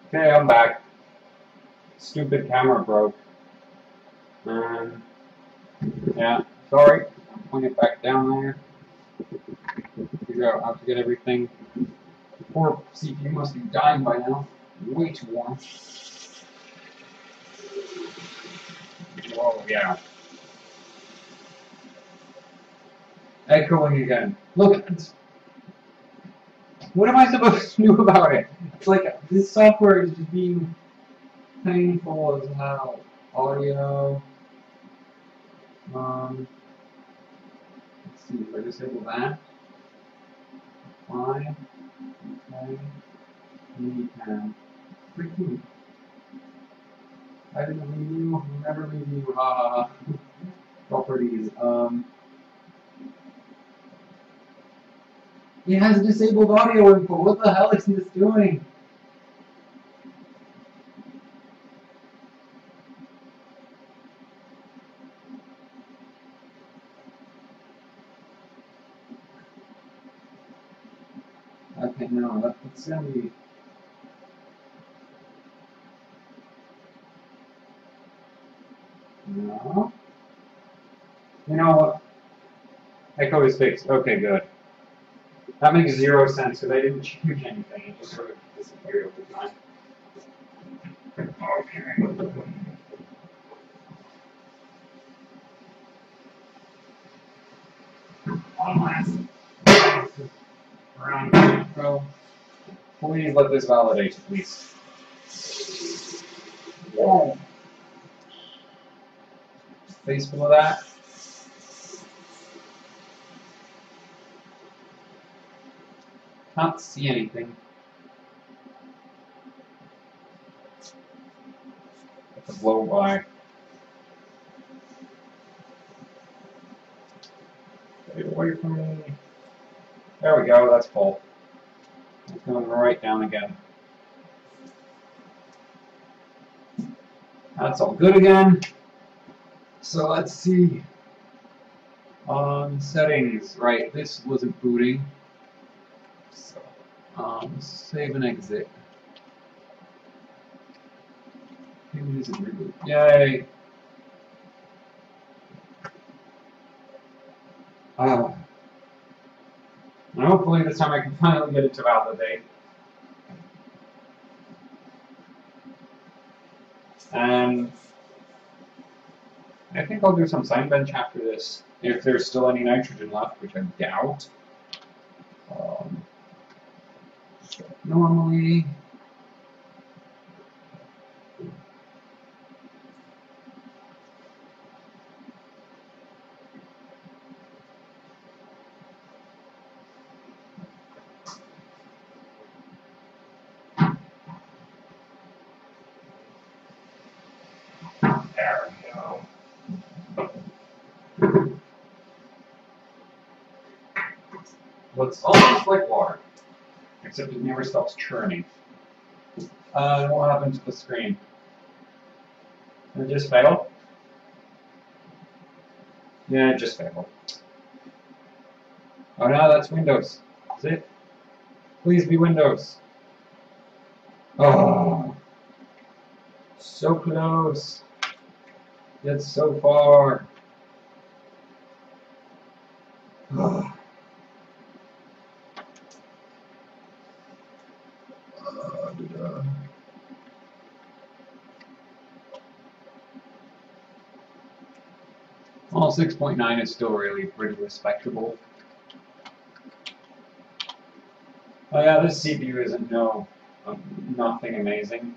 Okay, I'm back. Stupid camera broke. Um, yeah, sorry. I'm putting it back down there. Figure out how to get everything. Poor CPU must be dying by now. Way too warm. Whoa, yeah. Echoing again. Look, what am I supposed to do about it? It's like this software is just being painful as hell. Audio. Let's see if I disable that. Fine. Okay. Minicam. Freaking. I didn't leave you. I'll never leave you. Ha ha ha. Properties. It has disabled audio input. What the hell is this doing? Okay, no, that's gonna be. No. You know what? Echo is fixed. Okay, good. That makes zero sense because I didn't change anything. It just sort of disappeared over time. Okay. One last round. So, please let this validate, please. Whoa. Face full of that. Can't see anything. It's a blow by. Get away from me. There we go, that's full. It's going right down again. That's all good again. So let's see. Settings, right, this wasn't booting. So, save and exit. Maybe this is reboot. Yay! And hopefully this time I can finally get it to validate. And I think I'll do some sign bench after this, if there's still any nitrogen left, which I doubt. Normally, there we go. Looks almost like water, except it never stops churning. What happened to the screen? Did it just fail? Yeah, it just failed. Oh no, that's Windows. Is it? Please be Windows. Oh, so close. Yet so far. Oh. Well, 6.9 is still really pretty respectable. Oh yeah, this CPU isn't nothing amazing.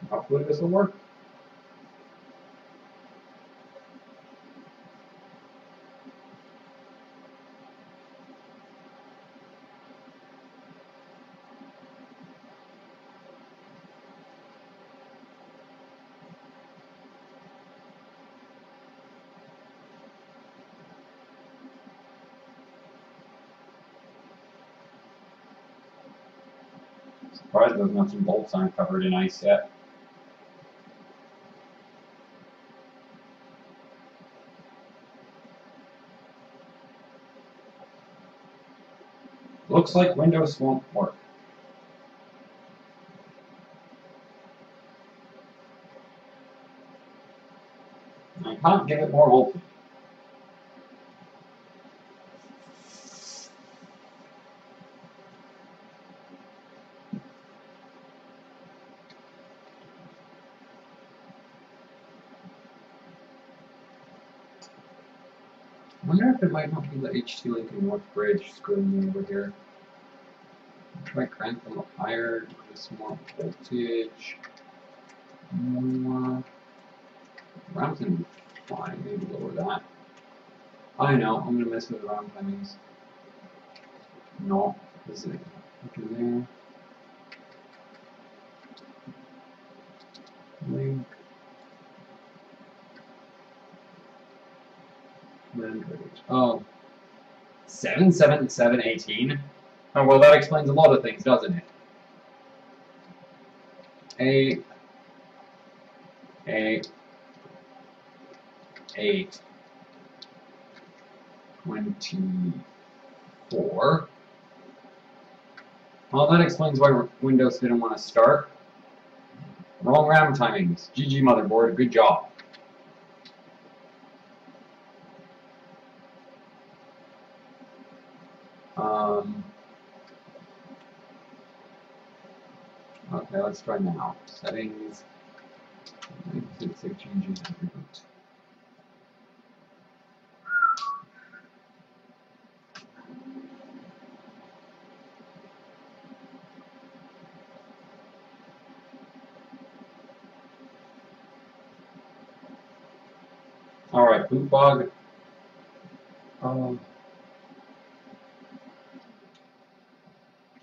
Hopefully this will work. surprised those nuts and bolts aren't covered in ice yet. Looks like Windows won't work. I can't give it more voltage. I wonder if it might not be the HT link in North Bridge screwing me over here. Try crank them up higher, give some more voltage. More. Round can be fine, maybe lower that. I know, I'm gonna mess with the round timings. No, is it okay there? Link. Oh. 77718? Oh, well, that explains a lot of things, doesn't it? 8, 24. Well, that explains why Windows didn't want to start. Wrong RAM timings. GG motherboard, good job. Okay, let's try now. Settings. Changes. Reboot. All right, boot bug.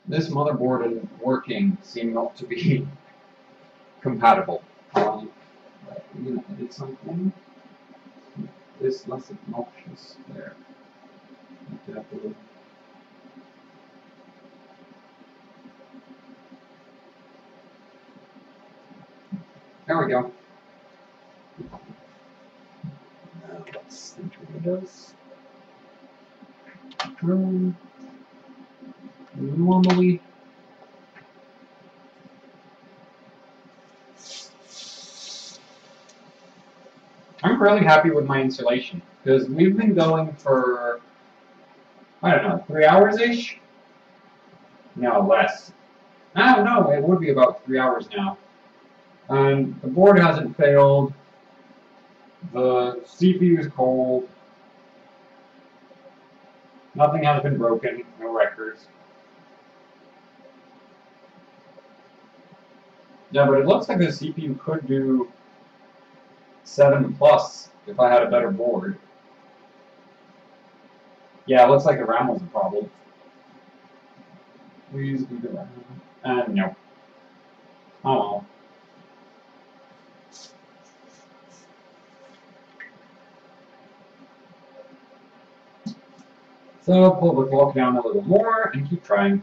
This motherboard and working seem not to be compatible. I'm gonna edit something. This less obnoxious there. There we go. Now let's enter Windows. Normally. I'm really happy with my installation because we've been going for, I don't know, 3 hours-ish? No, less. I don't know, it would be about 3 hours now. And the board hasn't failed. The CPU is cold. Nothing has been broken, no records. Yeah, but it looks like the CPU could do 7 plus if I had a better board. Yeah, it looks like the RAM was a problem. Please do the RAM. No. Oh well. So pull the clock down a little more and keep trying.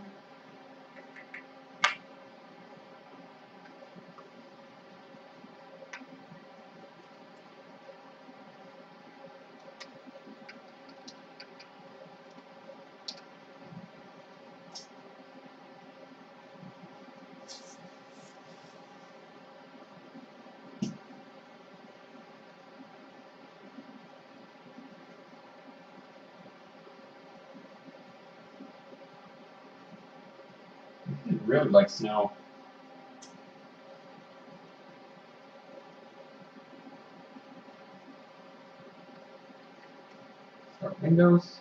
I really like snow. Start Windows.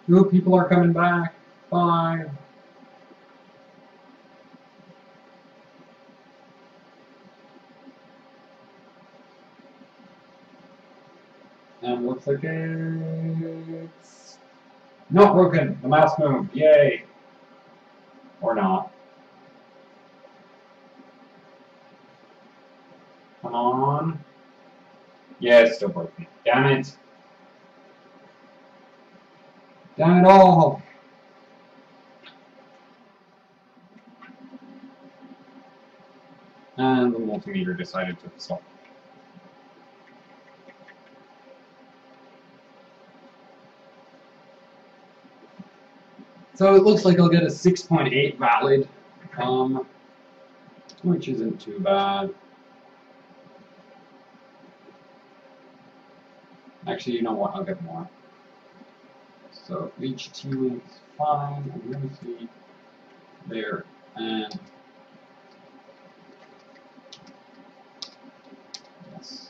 Good people are coming back. 5. And looks like it's not broken. The mouse moved. Yay. Or not. Come on. Yeah, it's still broken. Damn it. Damn it all. And the multimeter decided to stop. So it looks like I'll get a 6.8 valid, which isn't too bad. Actually, you know what? I'll get more. So HT link is fine. I'm going to see there and yes.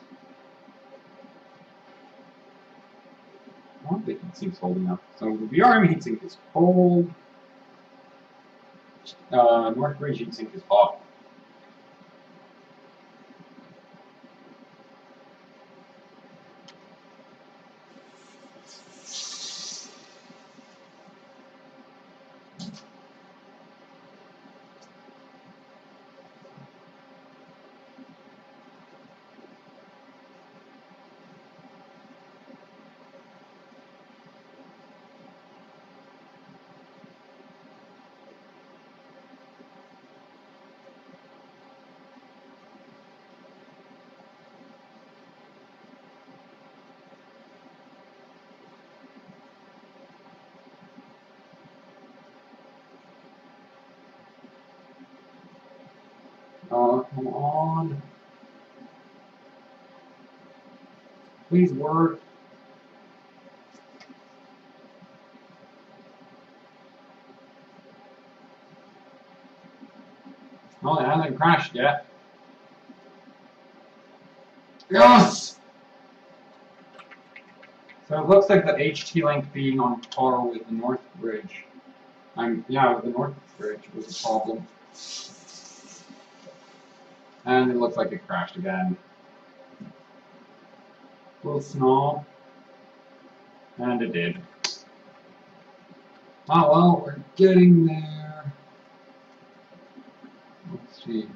Oh, the heatsink's holding up. So the VRM heatsink is cold. Northbridge heatsink is hot. Oh, come on. Please work. Well, it hasn't crashed yet. Yes! So it looks like the HT link being on par with the Northbridge. Yeah, the Northbridge was a problem. And it looks like it crashed again. A little small. And it did. Oh well, we're getting there. Let's see.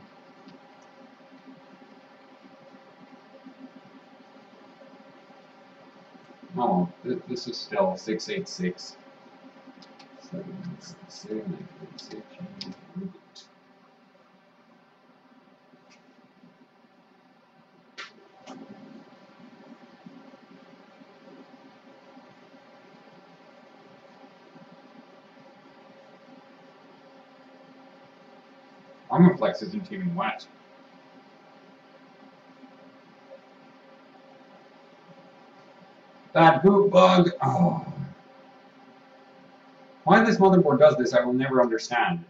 Oh, this is still 686. 786. Armorflex isn't even wet. That boot bug. Oh. Why this motherboard does this, I will never understand.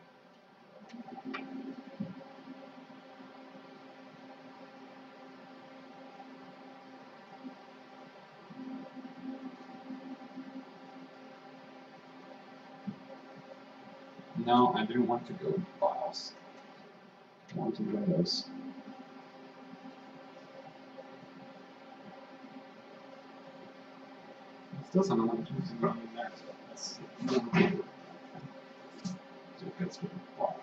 No, I didn't want to go to files. I wanted Windows. Still something I want to do is go in there, so let's see. So it gets to the file.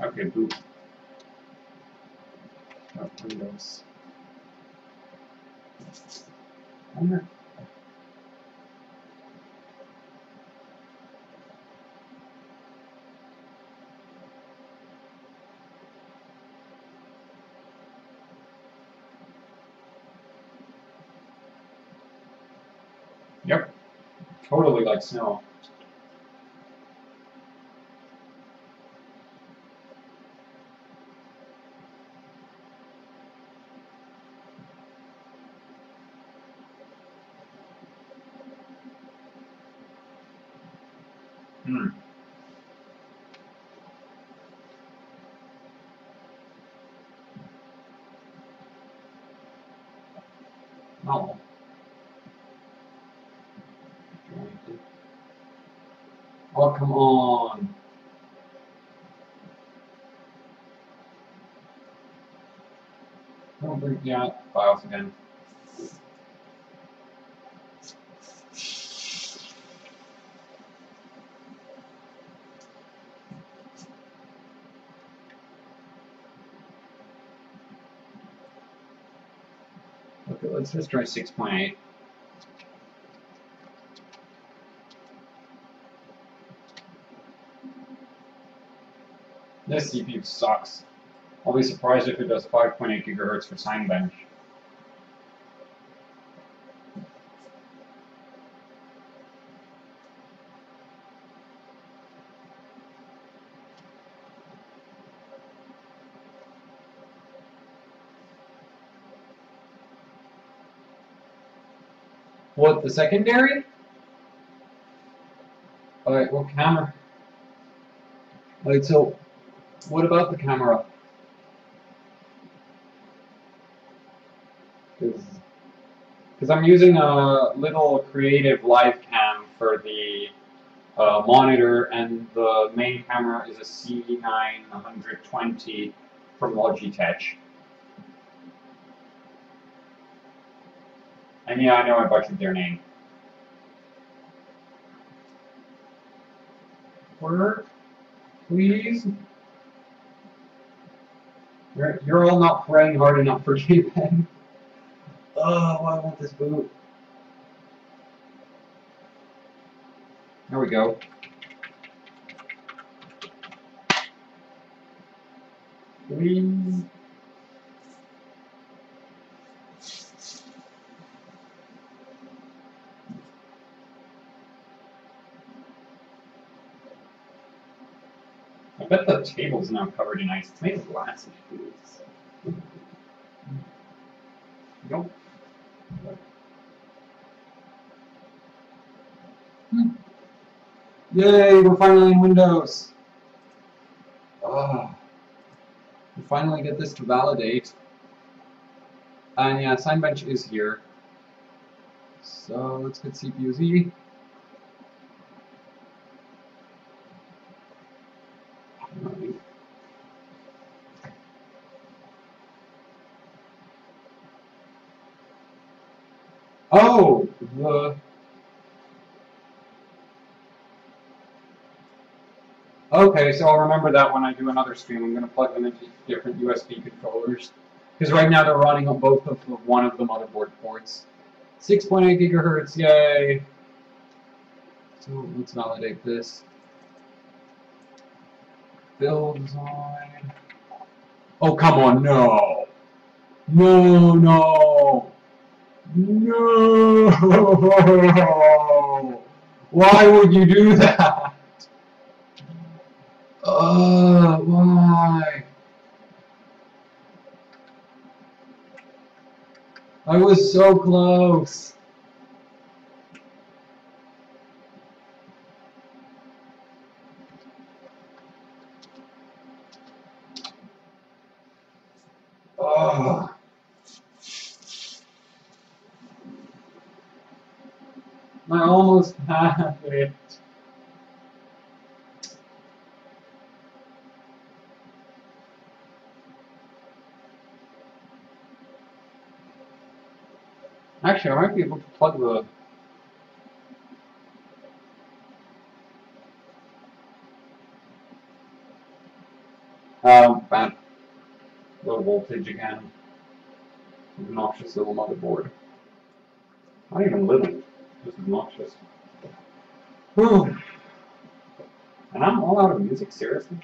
Okay, boot. Windows. Wonder. Yep. Totally like snow. No. Oh, come on. Don't bring yeah, files again. Okay, let's just try 6.8. This CPU sucks. I'll be surprised if it does 5.8 gigahertz for Signbench. What, the secondary? Alright, what camera? Alright, so, what about the camera? Because I'm using a little Creative Live Cam for the monitor, and the main camera is a C920 from Logitech. And yeah, I know I butchered their name. Work, please. You're all not praying hard enough for K-Pen. Oh, I want this boot. There we go. Please. I bet the table's now covered in ice. It's made of glass. Nope. Yay, we're finally in Windows. We finally get this to validate. And yeah, Signbench is here. So let's get CPU Z. Oh, okay, so I'll remember that when I do another stream. I'm going to plug them into different USB controllers. Because right now they're running on both of one of the motherboard ports. 6.8 gigahertz, yay! So let's validate this. Build design. Oh, come on, no! No, no! No! Why would you do that? Why? I was so close. Oh. I almost had it. Actually, I might be able to plug the... bad. Low voltage again. Obnoxious little motherboard. Not even little, just obnoxious. Whew. And I'm all out of music, seriously?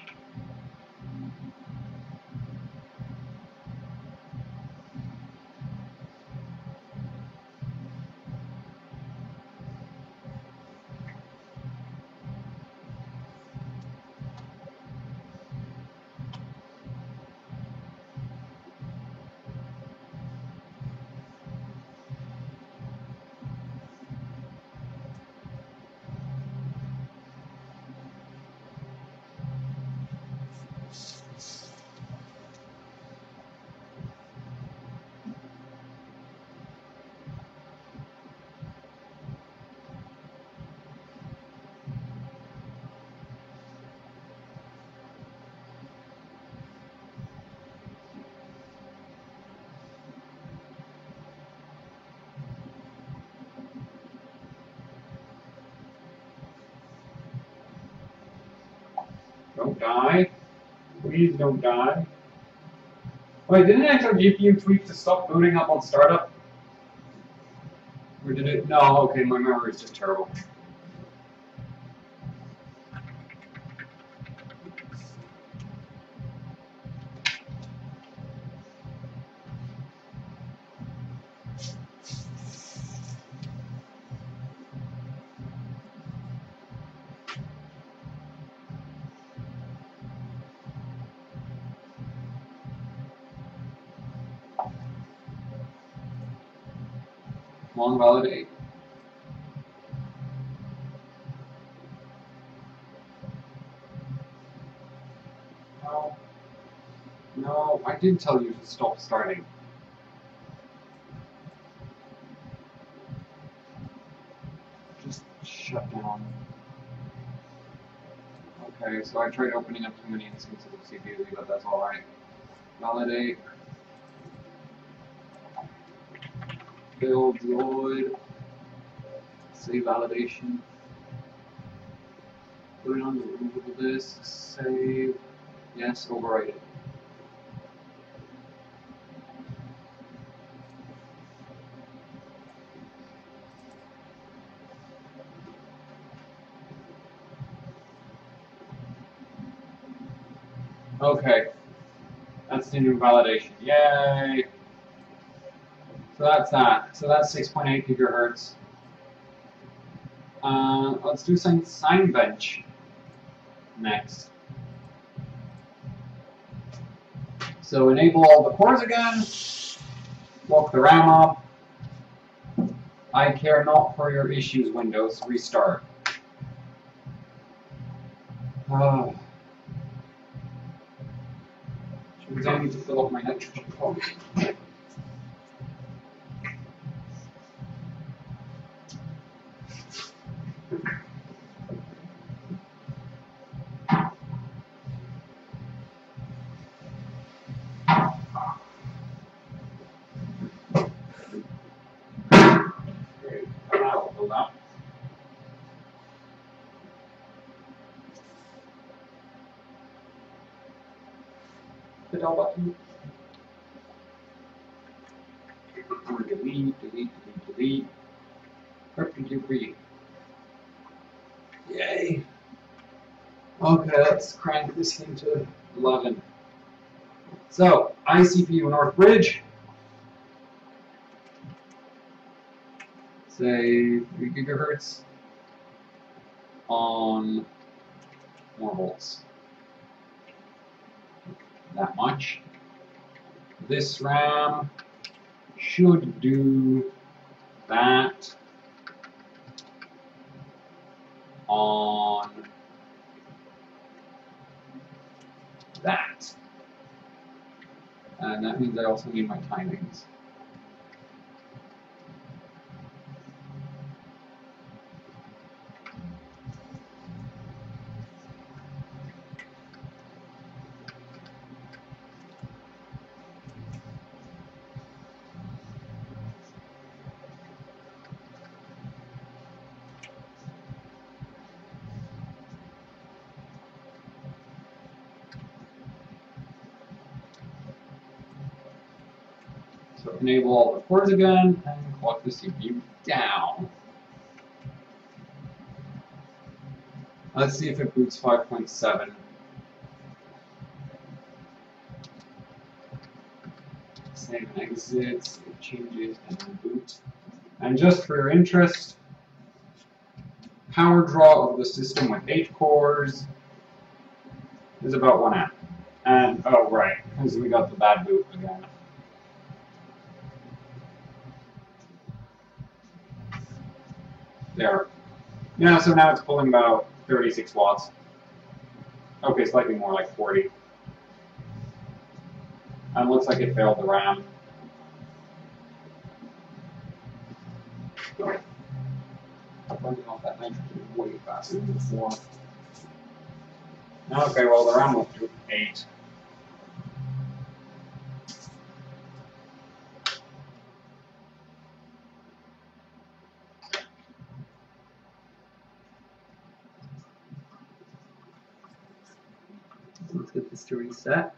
Don't die. Please don't die. Wait, didn't I tell GPU tweak to stop booting up on startup? Or did it? No, okay, my memory is just terrible. Long validate. No. No, I did tell you to stop starting. Just shut down. Okay, so I tried opening up too many instances of CPU, but that's alright. Validate. Build Lloyd. Save validation. Put it on the removable disk. Save. Yes, overwrite it. Okay. That's the new validation. Yay! So that's that. So that's 6.8 gigahertz. Let's do some Signbench next. So enable all the cores again. Lock the RAM up. I care not for your issues, Windows. Restart. I need to fill up my nitrogen pump. Great. That'll fill up. Hit all button. Or delete. Delete. Yay. Okay, let's crank this thing to 11. So, iCPU North Bridge. Say 3 gigahertz on more volts. That much. This RAM should do that on that. And that means I also need my timings. So enable all the cores again and clock the CPU down. Let's see if it boots 5.7. Save and exit, save changes, and then boot. And just for your interest, power draw of the system with 8 cores is about 1 amp. And, oh right, because we got the bad boot again. There. Yeah, so now it's pulling about 36 watts. Okay, slightly more, like 40. And it looks like it failed the RAM. So, I'm running off that nitrogen way faster than before. Okay, well, the RAM went to 8. Get this to reset.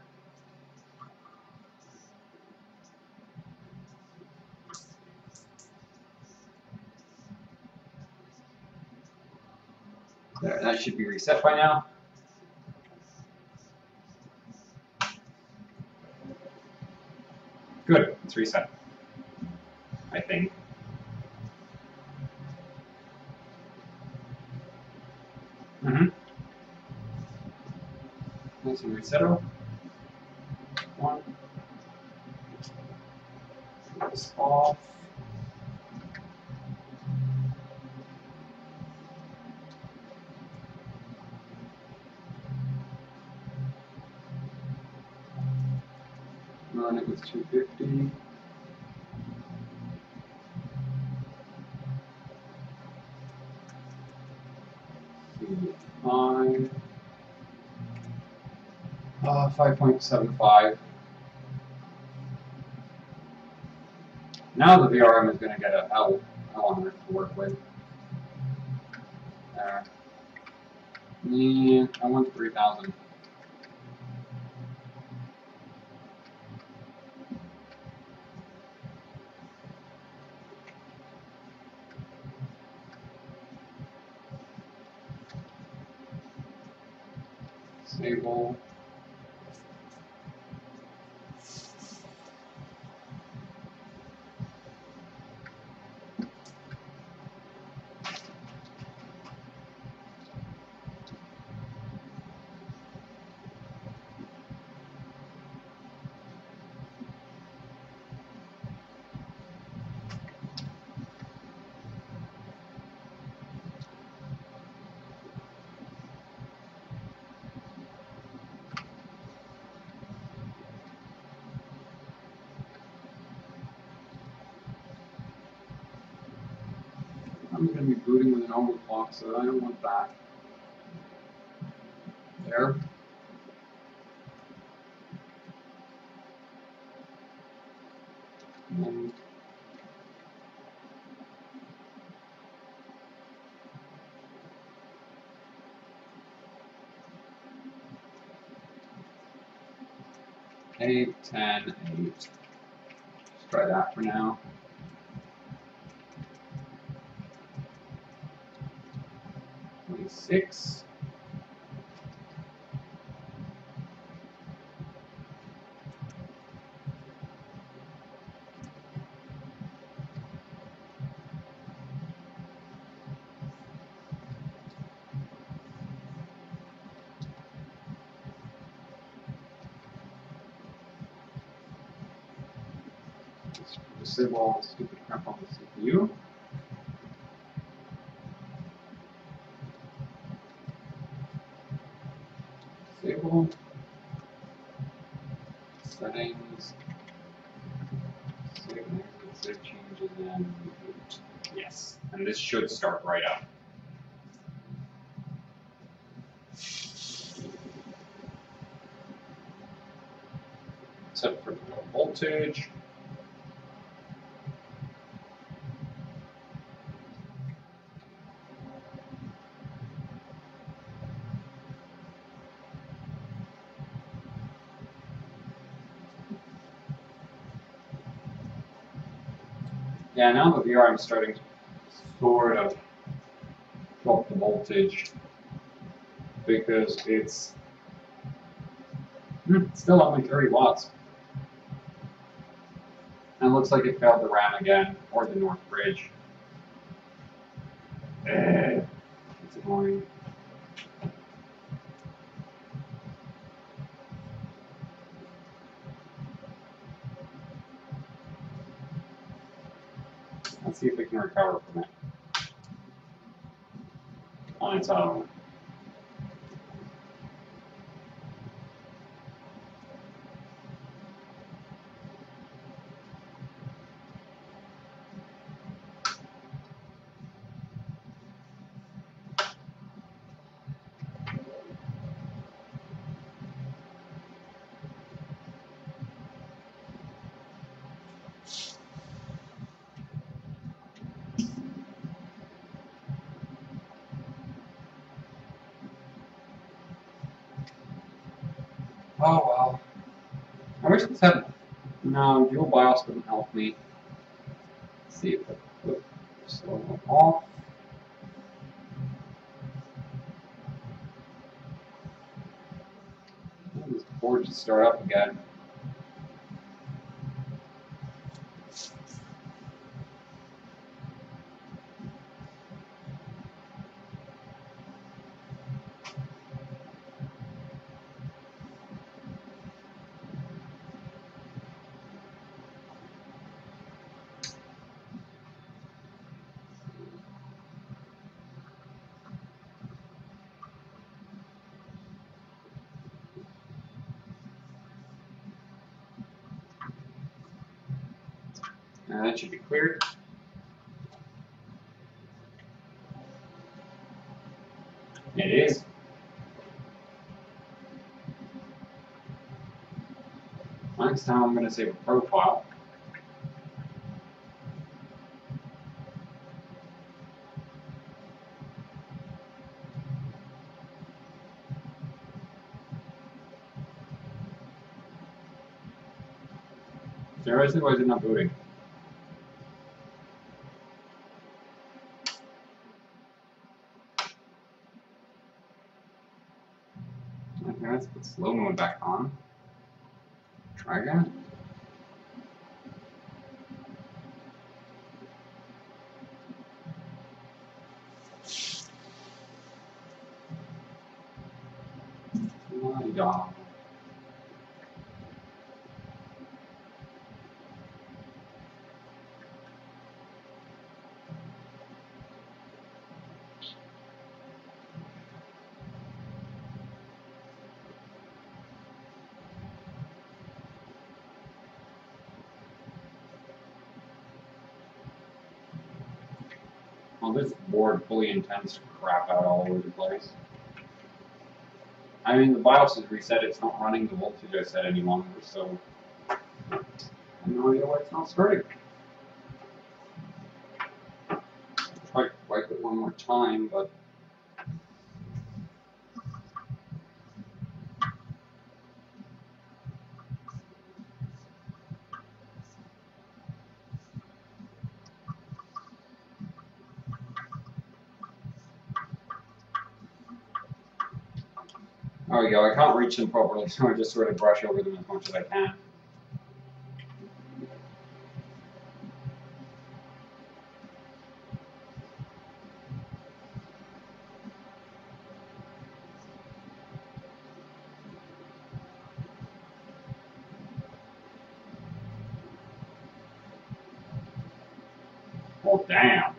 There, that should be reset by now. Good, it's reset. I think. Nice and reset. One. This off. Run it with 250. Fine. 5.75. Now the VRM is going to get a L on it to work with. There. Yeah, I want 3,000. Disable. I'm going to be booting with an overclock, so I don't want that. There. And 8, 10, 8. Let's try that for now. Six. Disable all the stupid crap on the CPU. Disable. Settings. Save changes and boot. Yes, and this should start right up. Set for the low voltage. Yeah, now the VRM is starting to sort of drop the voltage because it's still only 30 watts. And it looks like it failed the RAM again, or the North Bridge. It's annoying. Let's see if we can recover from it on its own. Oh well. I wish this had. No, dual BIOS wouldn't help me. Let's see if I put slow off. This board should start up again. That should be cleared. It is. Next time I'm going to save a profile. Seriously, why is it not booting? Okay, let's put slow mode back on. Try again. My God. Well, this board fully intends to crap out all over the place. I mean, the BIOS is reset, it's not running the voltage I set any longer, so I have no idea why it's not starting. Try to wipe it one more time, but there we go. I can't reach them properly, so I just sort of brush over them as much as I can. Oh, damn.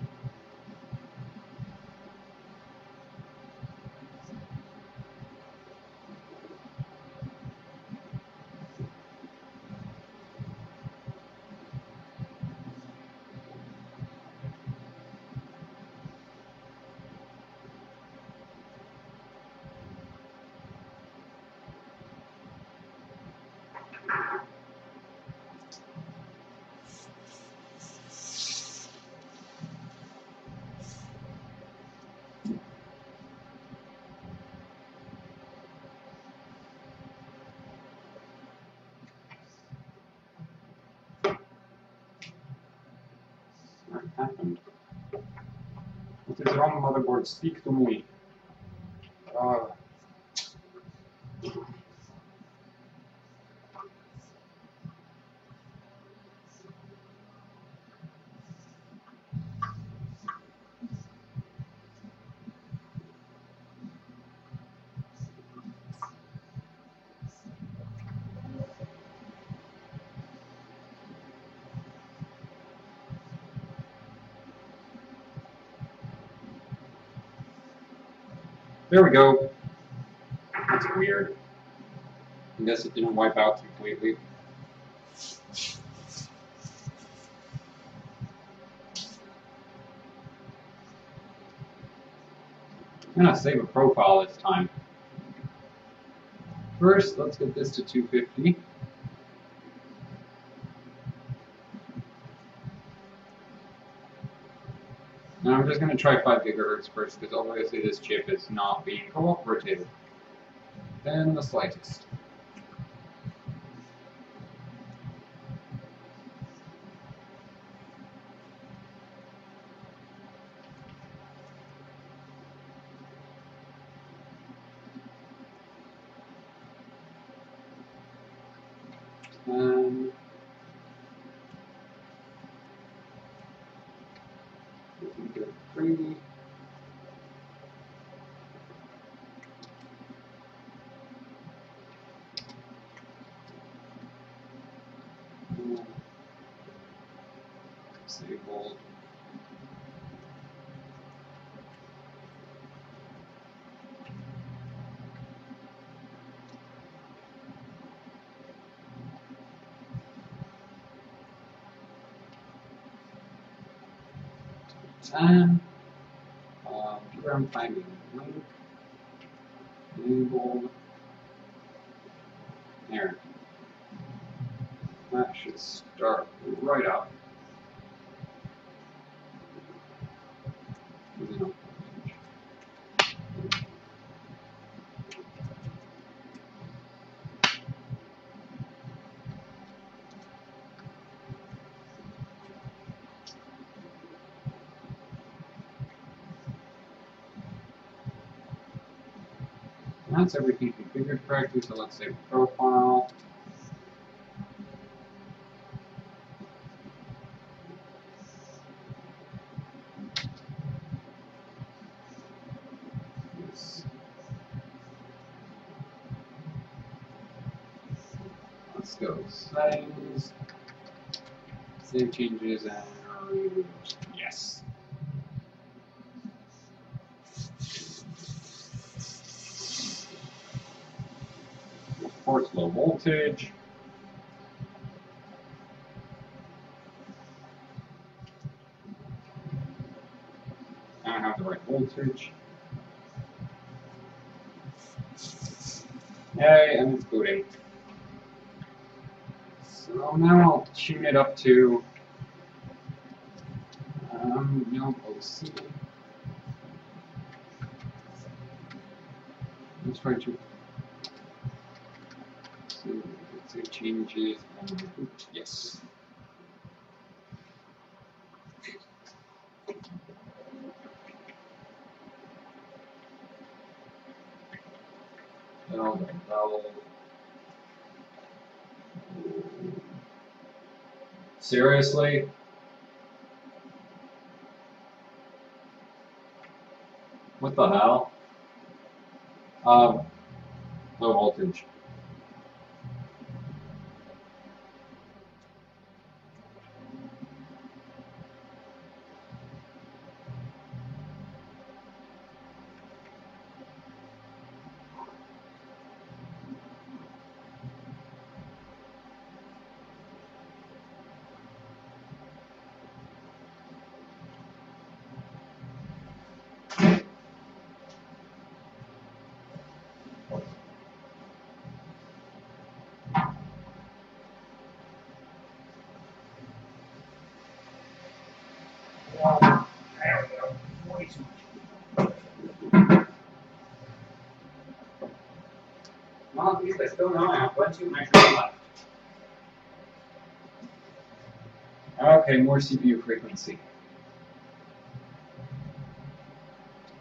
What happened? What is wrong, motherboard? Speak to me. There we go. That's weird. I guess it didn't wipe out completely. I'm gonna save a profile this time. First, let's get this to 250. And I'm just gonna try 5 gigahertz first, because obviously this chip is not being cooperative. Then the slightest. 10. 3. Disabled. Program finding link enabled. There. That should start right up. That's everything configured correctly, so let's save profile. Yes. Let's go settings, save changes, and yes. Reports low voltage. I don't have the right voltage. Yay, and it's booting. So now I'll tune it up to OC. Let's try to save changes. Yes. Seriously? What the hell? Low voltage. Well, at least I still know I have plenty of measurement left. Okay, more CPU frequency.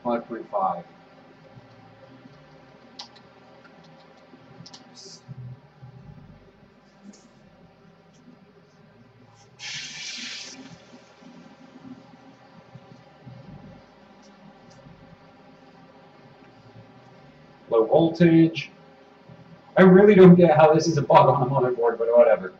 5.5. Low voltage. I really don't get how this is a bug on a motherboard, but whatever.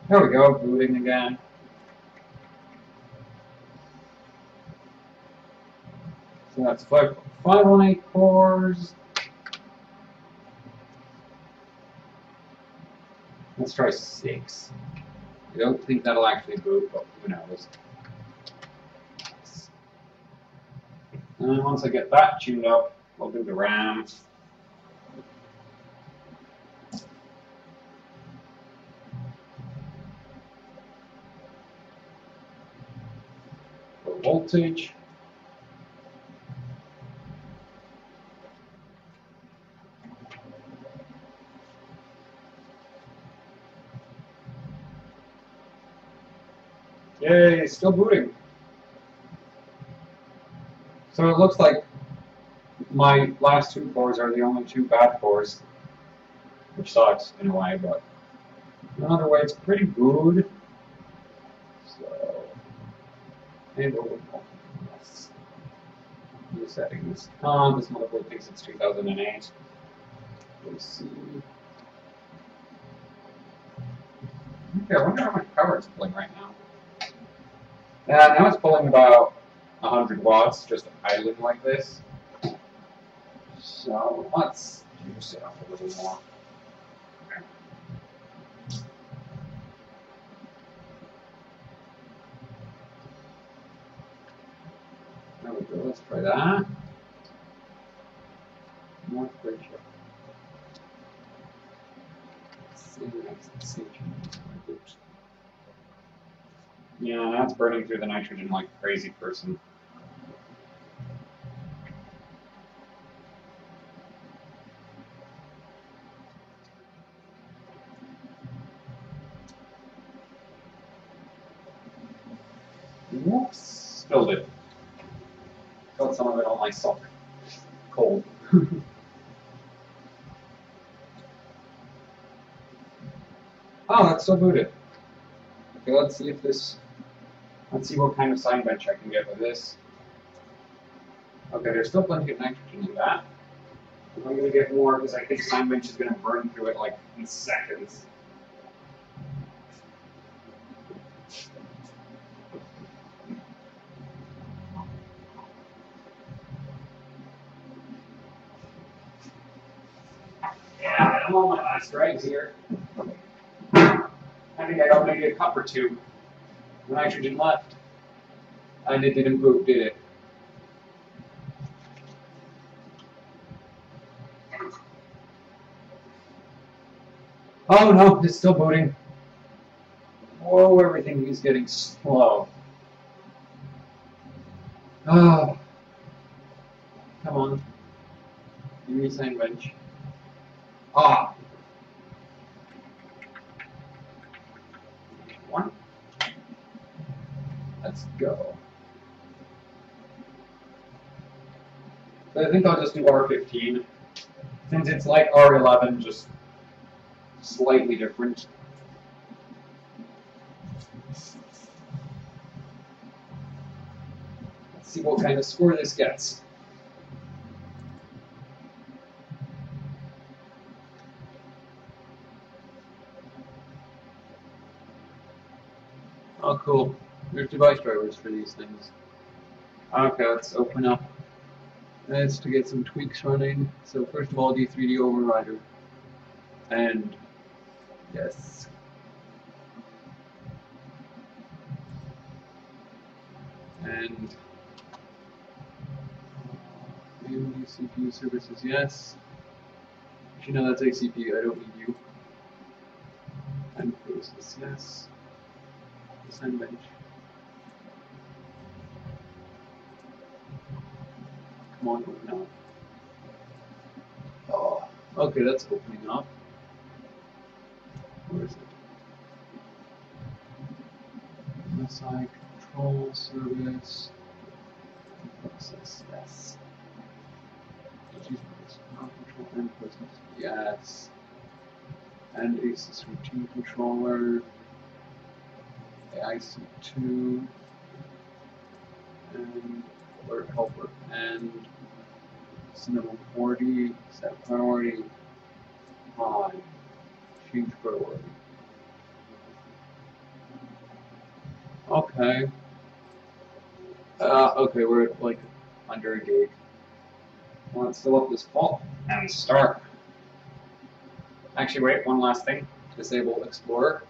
There we go, booting again. So that's 518 cores. Let's try 6. I don't think that'll actually boot, but who knows. And then once I get that tuned up, we'll do the RAM. The voltage. Yay, still booting. So it looks like my last two cores are the only two bad cores, which sucks in a way, but in another way it's pretty good. So, and over. Yes. New settings. This motherboard thinks it's 2008. Let's see. Okay, I wonder how much power it's pulling right now. Yeah, now it's pulling about 100 watts, just idling like this. So let's juice it up a little more. There we go, let's try that. More pressure. Yeah, that's burning through the nitrogen like a crazy person. Whoops, spilled it. Got some of it on my sock. Cold. Oh, that's still booted. Okay, let's see if this. Let's see what kind of sign bench I can get with this. Okay, there's still plenty of nitrogen in that. I'm going to get more because I think sign bench is going to burn through it like in seconds. Yeah, I'm on my last drags here. I think I got maybe a cup or two of nitrogen left. And it didn't boot, did it? Oh no, it's still booting. Whoa, everything is getting slow. Oh. Come on. Give me a sign bench. Ah. One. Let's go. So I think I'll just do R15. Since it's like R11, just slightly different. Let's see what kind of score this gets. Oh, cool. There's device drivers for these things. Okay, let's open up. That's to get some tweaks running. So first of all, D3D overrider. And yes. And AMD CPU services, yes. You know that's ACP, I don't need you. And process, yes. Sign bench. Come on, open up. Oh, okay, that's opening up. Where is it? MSI control service. Process, yes. Control and process, yes. And ASUS routine controller. IC2. And alert helper. And Cinema 40. Set priority. High. Change priority. Okay. Okay, we're at like under a gig. Let's fill up this fault and start. Actually, wait, one last thing. Disable Explorer.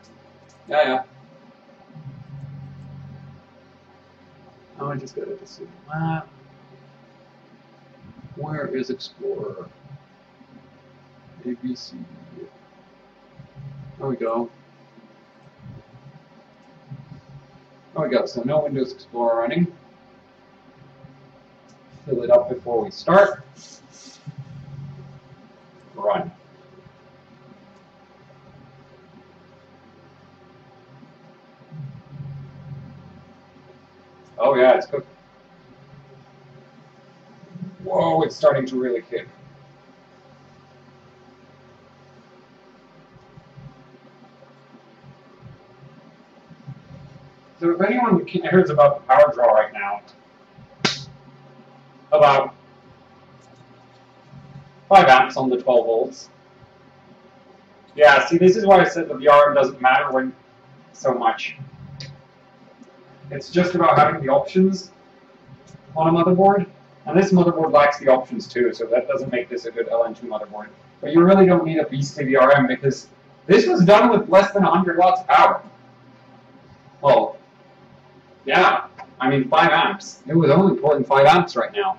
Yeah. Oh, I just gotta disable that. Where is Explorer? ABC. There we go. There we go. So no Windows Explorer running. Fill it up before we start. Run. Oh yeah, it's cooked. Whoa, it's starting to really kick. So if anyone cares about the power draw right now, about 5 amps on the 12 volts. Yeah, see, this is why I said the VRM doesn't matter when so much. It's just about having the options on a motherboard, and this motherboard lacks the options too, so that doesn't make this a good LN2 motherboard. But you really don't need a beastly VRM because this was done with less than 100 watts of power. Well, yeah, I mean 5 amps. It was only pulling 5 amps right now.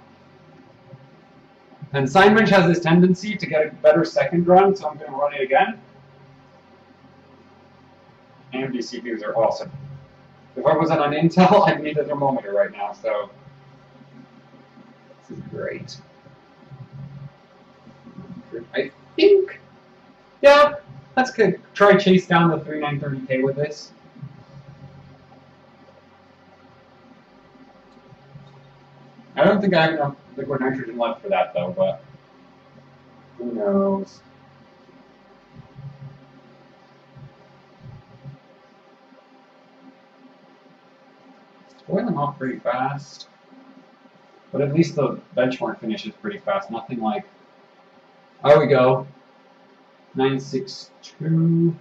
And SignBench has this tendency to get a better second run, so I'm going to run it again. AMD CPUs are awesome. If I wasn't on Intel, I'd need a thermometer right now, so this is great. I think, yeah, let's try chase down the 3930K with this. I don't think I have enough liquid nitrogen left for that though, but who knows? It's boiling off pretty fast, but at least the benchmark finishes pretty fast. Nothing like, there we go, 962.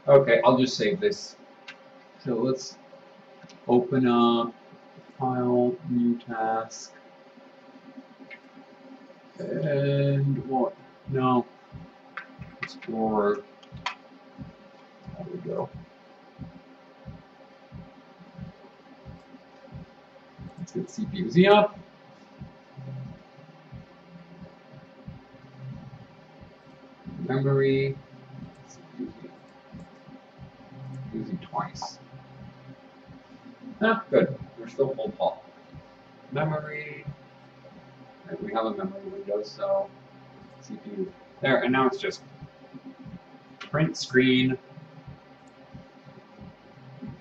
Okay, I'll just save this. So let's open up file, new task. And what? No. Explorer. There we go. Let's get CPU Z up. Memory. CPU Z twice. Ah, good. We're still full pop. Memory. Right, we have a memory window, so CPU there, and now it's just print screen,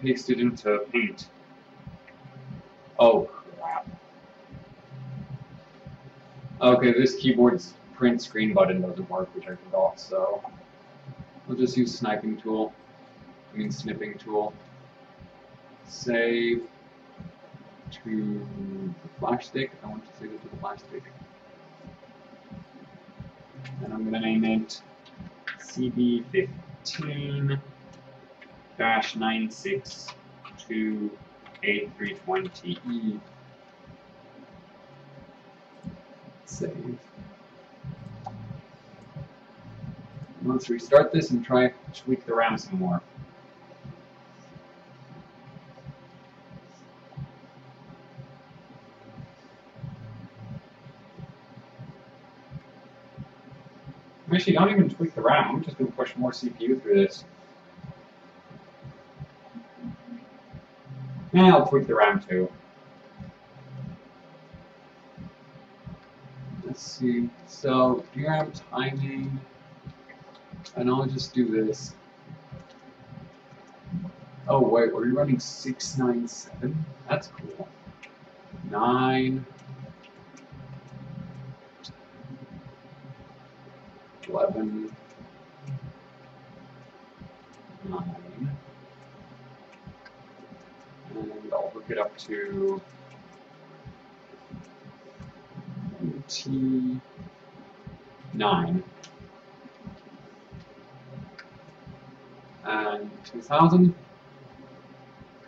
paste it into Paint. Oh crap. Okay, this keyboard's print screen button doesn't work, which I forgot, so we'll just use snipping tool. Save to the flash stick. I want to save it to the flash stick. And I'm going to name it CB15-9628-320E. Save. Let's restart this and try to tweak the RAM some more. Actually, don't even tweak the RAM. I'm just going to push more CPU through this. And I'll tweak the RAM too. Let's see. So, DRAM timing. And I'll just do this. Oh, wait, are you running 697? That's cool. 9. 11, 9, and I'll hook it up to 29 and 2000.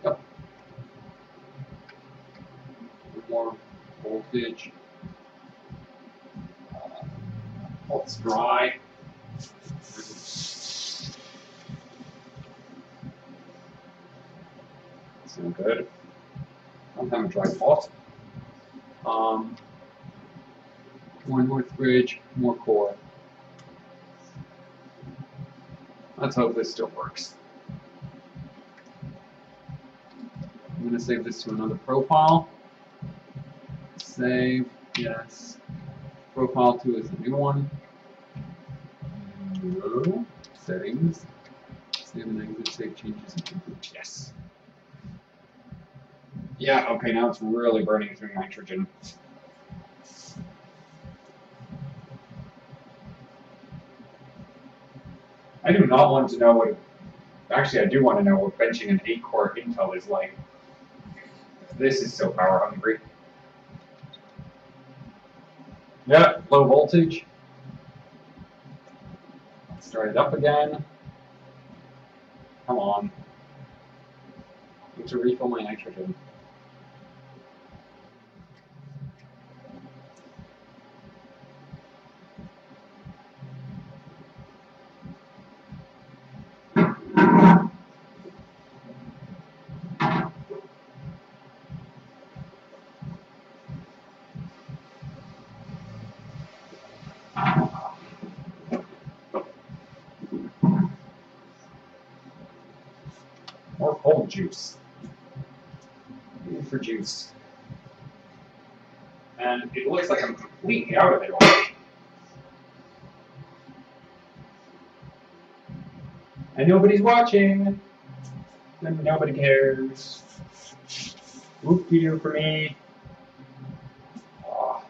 Yep. More voltage. It's dry. That's no good. Don't have a dry pot. One more fridge, more core. Let's hope this still works. I'm going to save this to another profile. Save, yes. Profile 2 is the new one. No. Settings. Save and exit, save changes and complete. Yes. Yeah, okay, now it's really burning through nitrogen. I do not want to know what, actually I do want to know what benching an 8-core Intel is like. This is so power hungry. Yeah, low voltage. Start it up again. Come on. I need to refill my nitrogen. More cold juice. Need for juice. And it looks like I'm completely out of it already. And nobody's watching. And nobody cares. Whoop you for me. Oh.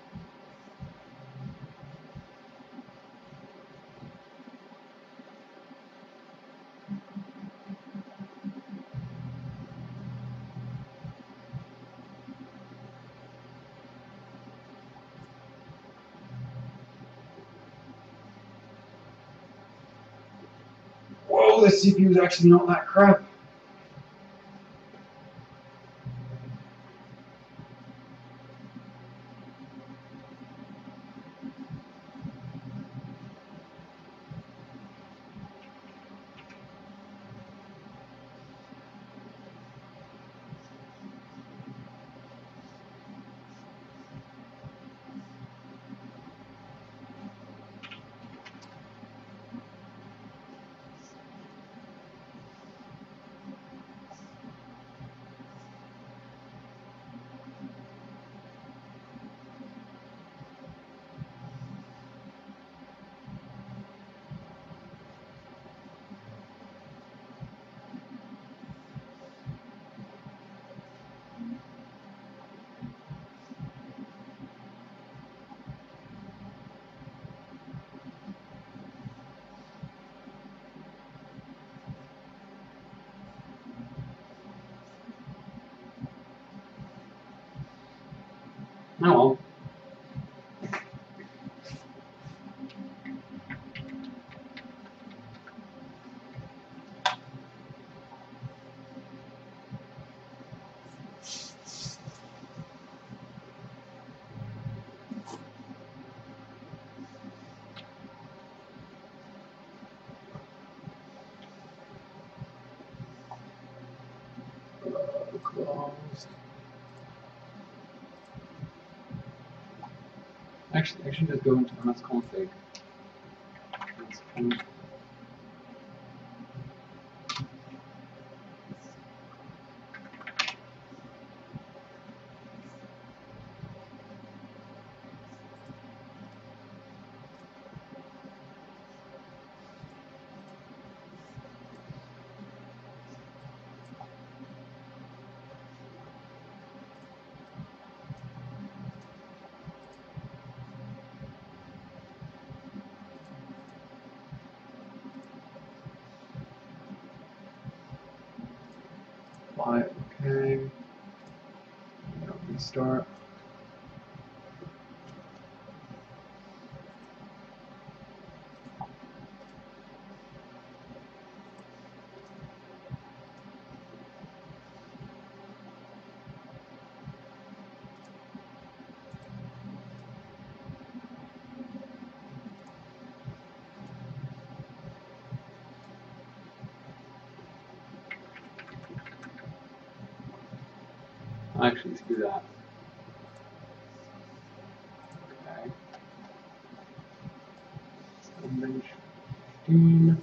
Whoa, this CPU is actually not that crap. Oh well. Closed. Actually, I should just go into msconfig. Apply, okay. Restart. Actually, let's do that. Okay. Image 15.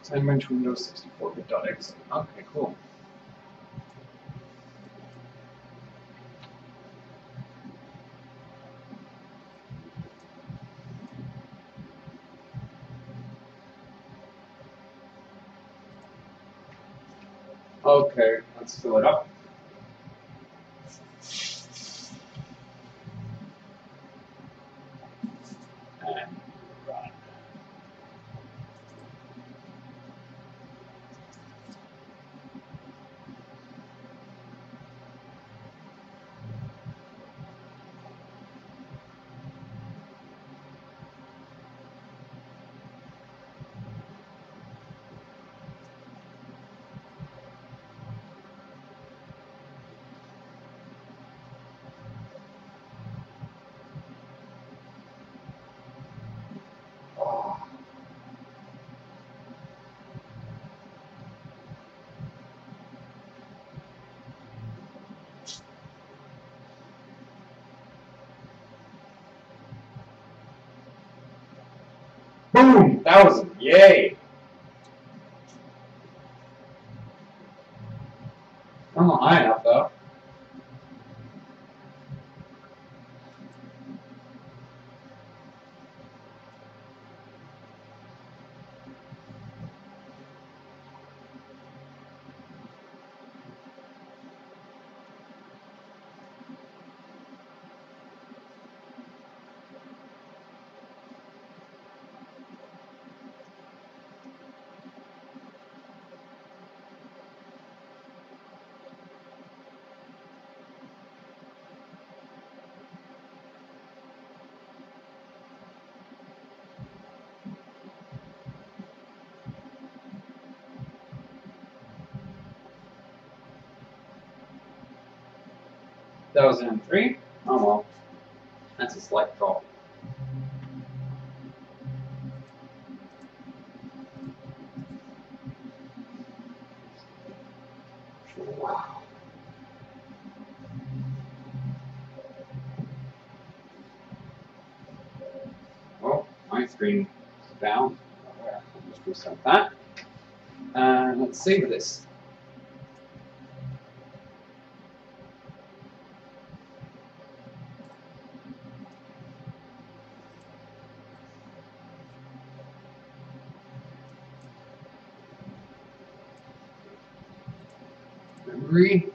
Sandwich Windows 64-bit.exe. Okay, cool. Okay, let's fill it up. And run. Oh. Boom! That was yay! I'm not high enough though. That was in 3? Oh well. That's a slight drop. Wow. Oh, my screen is down. I'll just reset that. And let's save this. Memory.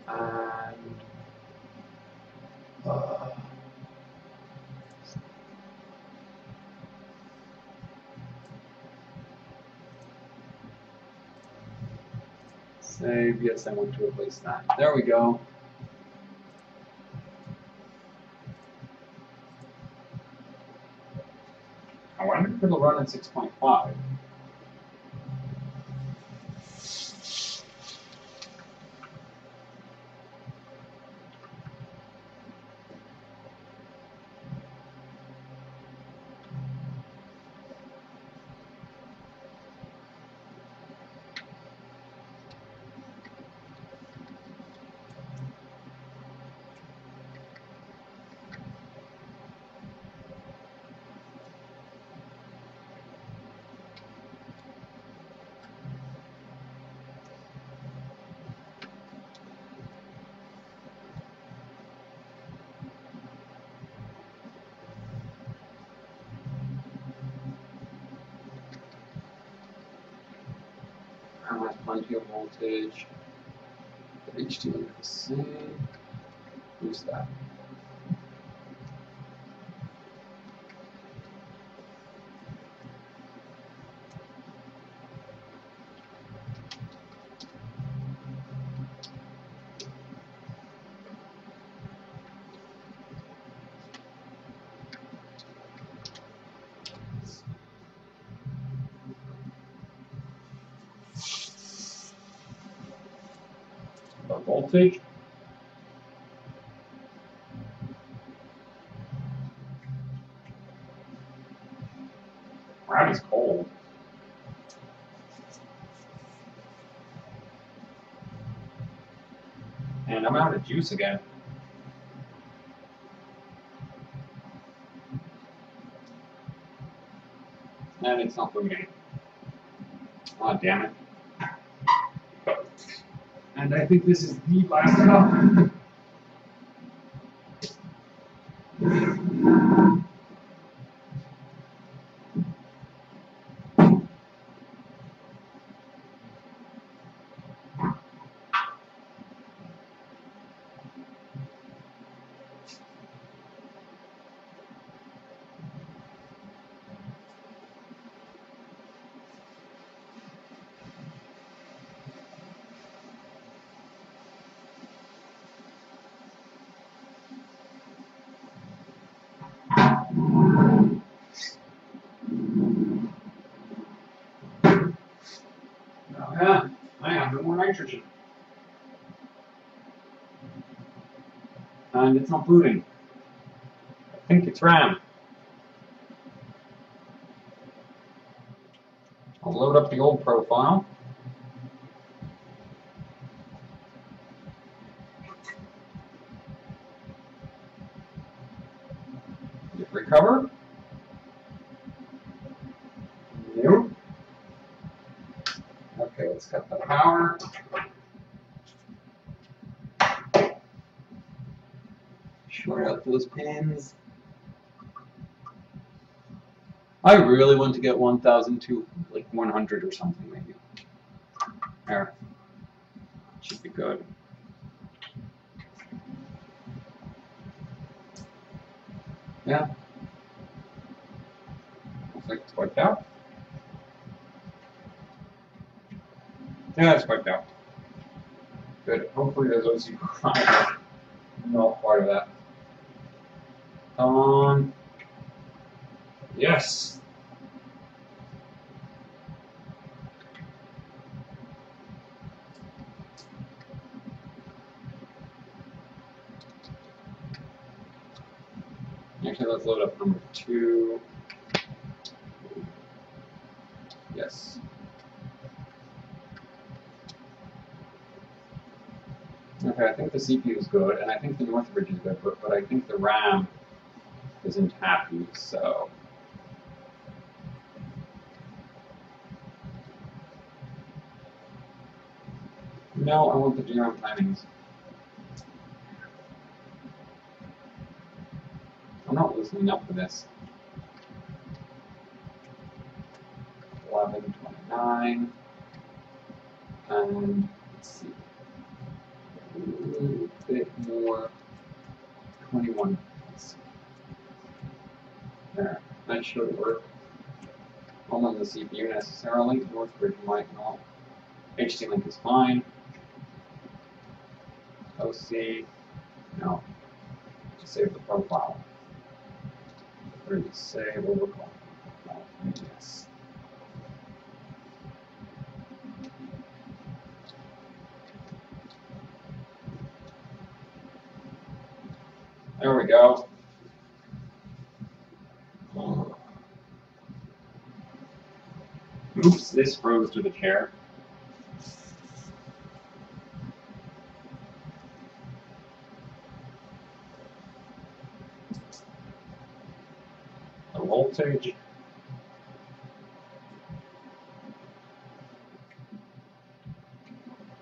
And save. Yes, I want to replace that. There we go. I wonder if it'll run at 6.5. Has plenty of voltage. HDMI is the same. Who's that? The voltage. Wow, it's cold. And I'm out of juice again. And it's not booting. Oh, damn it. And I think this is the last cup. Yeah, I have no more nitrogen. And it's not booting. I think it's RAM. I'll load up the old profile. Did it recover? Nope. Okay, let's cut the power. Short out those pins. I really want to get 1,002, like 100 or something maybe. There. Should be good. Yeah. Looks like it's wiped out. Yeah, it's wiped out. Good. Hopefully there's OC5. Not part of that. Come on. Yes. Actually, let's load up number 2. Yes. Okay, I think the CPU is good, and I think the Northbridge is good, but I think the RAM isn't happy, so. No, I want the DRAM timings. I'm not loosening up for this. 11:29, and let's see, a little bit more. 21. There, that should work. Not on the CPU necessarily. Northbridge might not. HT-Link is fine. OC, no. Just save the profile. Where do you save overclock? Yes. There we go. Oops, this froze to the chair. The voltage.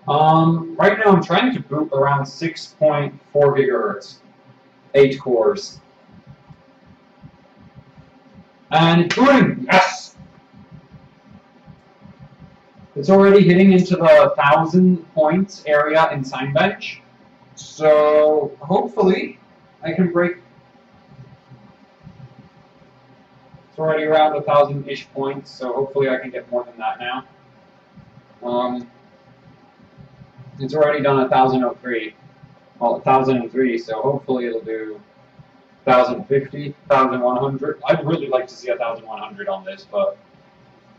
Right now I'm trying to boot around 6.4 gigahertz, 8 cores. And it's booting, yes! It's already hitting into the 1,000 points area in Signbench. So hopefully I can break. It's already around 1,000-ish points, so hopefully I can get more than that now. It's already done 1,003. Well, 1,003, so hopefully it'll do 1,050, 1,100. I'd really like to see 1,100 on this, but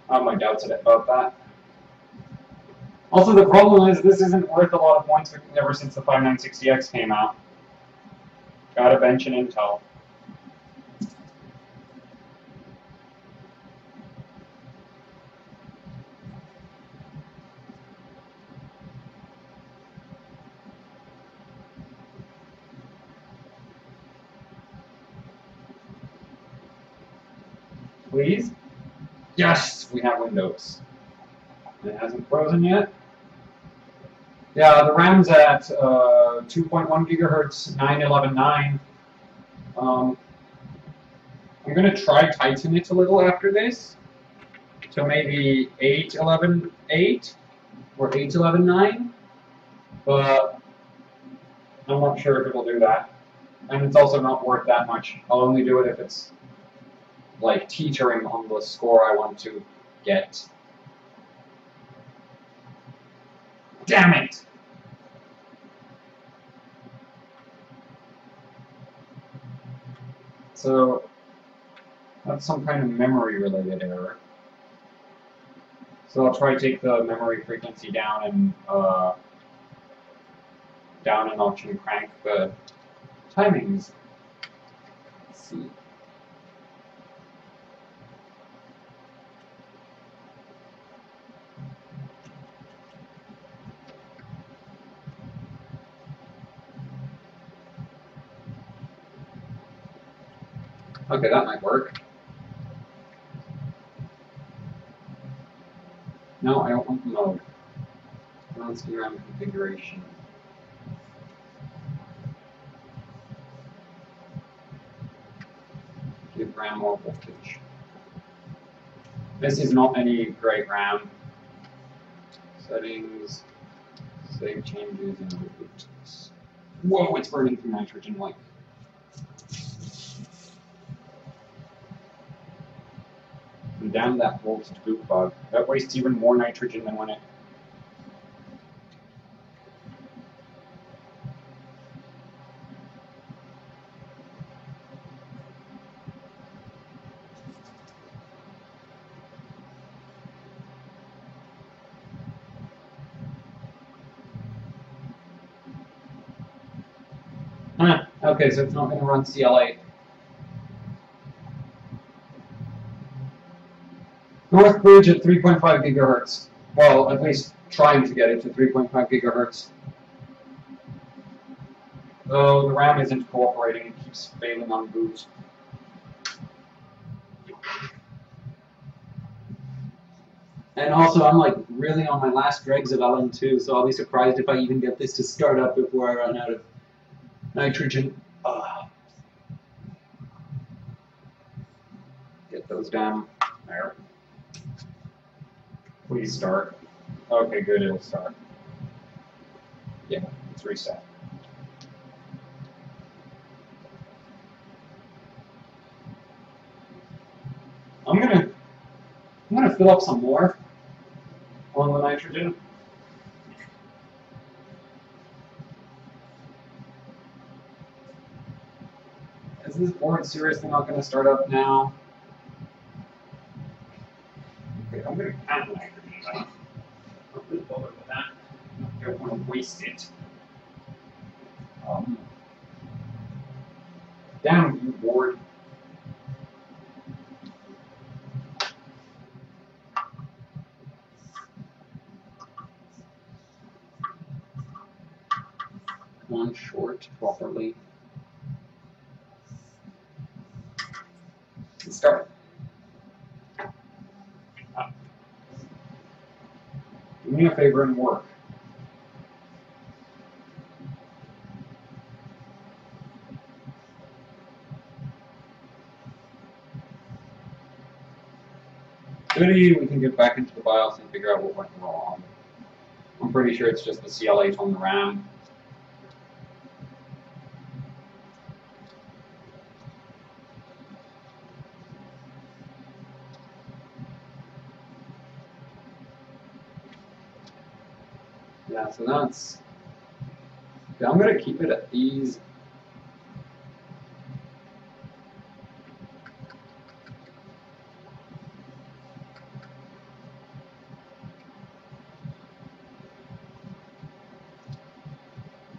I have my doubts about that. Also, the problem is this isn't worth a lot of points ever since the 5960X came out. Gotta bench an Intel. Please? Yes, we have Windows. It hasn't frozen yet. Yeah, the RAM's at 2.1 gigahertz, 9119. I'm going to try tighten it a little after this. So maybe 8.11.8 or 8.11.9. But I'm not sure if it'll do that. And it's also not worth that much. I'll only do it if it's like teetering on the score I want to get. Damn it! So that's some kind of memory related error. So I'll try to take the memory frequency down a notch and crank the timings. Let's see. Okay, that might work. No, I don't want the mode. Let's do RAM configuration. Give RAM more voltage. This is not any great RAM. Settings, save changes, and reboot. Whoa, it's burning through nitrogen like. And damn that voltage boot bug. That wastes even more nitrogen than when it. Okay, so it's not going to run CL8. North Bridge at 3.5 gigahertz. Well, at least trying to get it to 3.5 gigahertz. Though the RAM isn't cooperating, it keeps failing on boot. And also, I'm like really on my last dregs of LN2, so I'll be surprised if I even get this to start up before I run out of nitrogen. Get those down. There. Please start. Okay, good, it'll start. Yeah, it's reset. I'm gonna fill up some more on the nitrogen. Is this board seriously not going to start up now? Okay, I'm going to count nitrogen. I'm not really bothered with that. I don't want to waste it. Damn you, board. One short properly. Let's start. Do me a favor and work. Goody, we can get back into the BIOS and figure out what went wrong. I'm pretty sure it's just the CL8 on the RAM. Yeah, so that's... Okay, I'm going to keep it at these.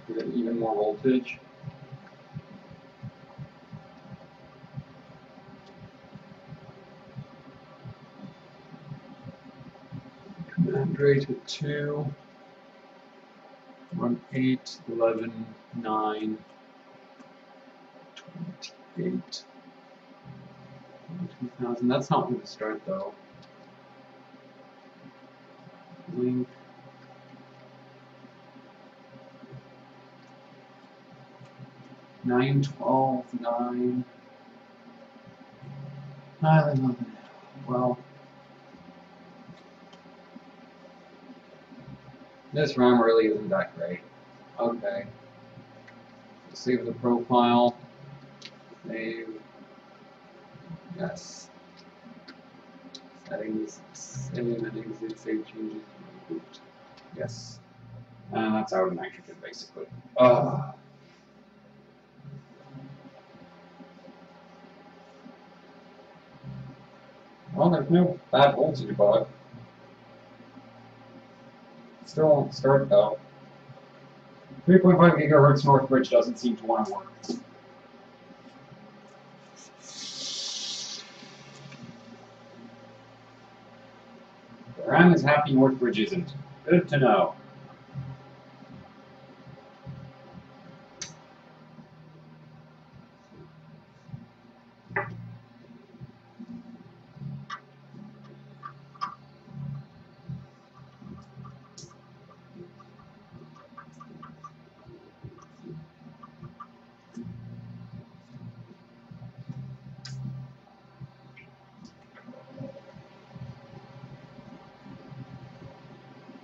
Give it even more voltage. Command rate at 2. Run 8, 11, 9, 28, 2000. That's not going to start though. link. Nine, 12, 9, 11. Well, this RAM really isn't that great. Okay. Save the profile. Save. Yes. Settings. Save and exit. Save changes. Reboot. Yes. And that's out of nitrogen, basically. Ugh. Well, there's no bad voltage bug. Still won't start though. 3.5 gigahertz Northbridge doesn't seem to want to work. The RAM is happy, Northbridge isn't. Good to know.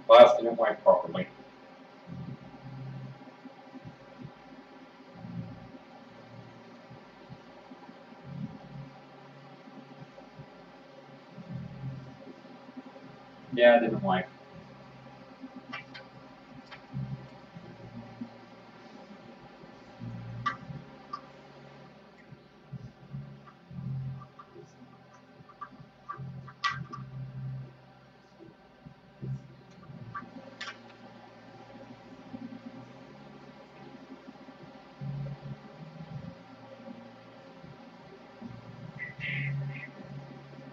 Blast didn't wipe properly. Yeah, it didn't wipe.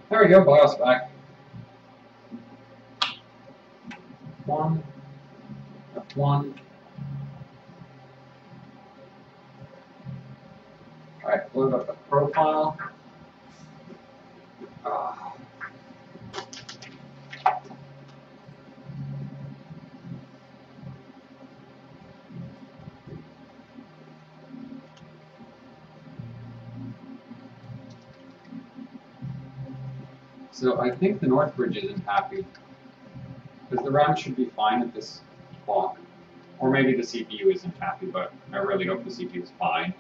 There we go, BIOS back. F1, F1. Alright, load up the profile. So I think the Northbridge isn't happy. Because the RAM should be fine at this clock. Or maybe the CPU isn't happy, but I really hope the CPU is fine.